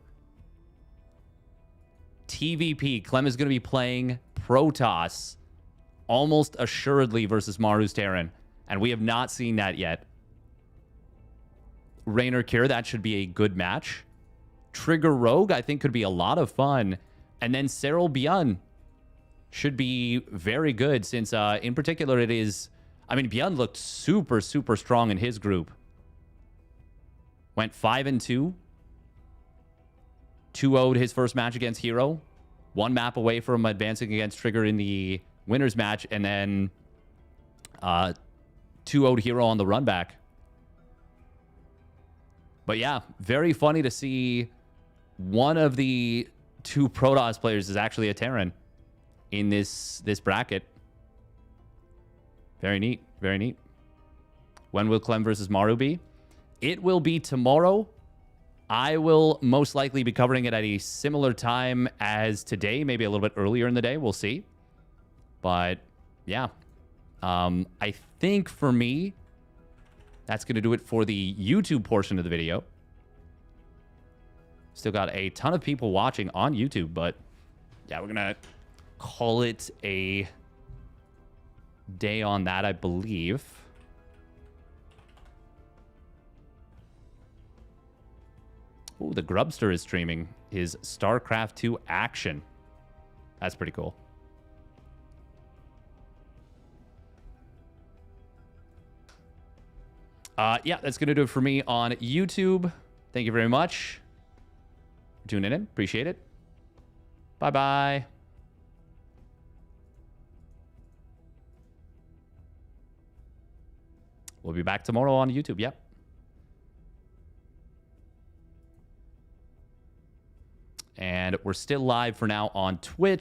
TVP, Clem is going to be playing Protoss almost assuredly versus Maru's Terran. And we have not seen that yet. Raynor Cure, that should be a good match. Trigger Rogue, I think, could be a lot of fun. And then Serral Beyond should be very good since, in particular, it is... I mean, Beyond looked super, super strong in his group. Went 5-2. 2-0'd his first match against Hero. 1 map away from advancing against Trigger in the winner's match. And then 2-0'd Hero on the run back. But yeah, very funny to see one of the 2 Protoss players is actually a Terran in this bracket. Very neat. Very neat. When will Clem versus Maru be? It will be tomorrow. I will most likely be covering it at a similar time as today, maybe a little bit earlier in the day. We'll see. But yeah, I think for me, that's going to do it for the YouTube portion of the video. Still got a ton of people watching on YouTube, but yeah, we're going to call it a day on that, I believe. Ooh, the Grubster is streaming his StarCraft 2 action. That's pretty cool. Yeah, that's going to do it for me on YouTube. Thank you very much for tuning in. Appreciate it. Bye-bye. We'll be back tomorrow on YouTube. Yep. And we're still live for now on Twitch.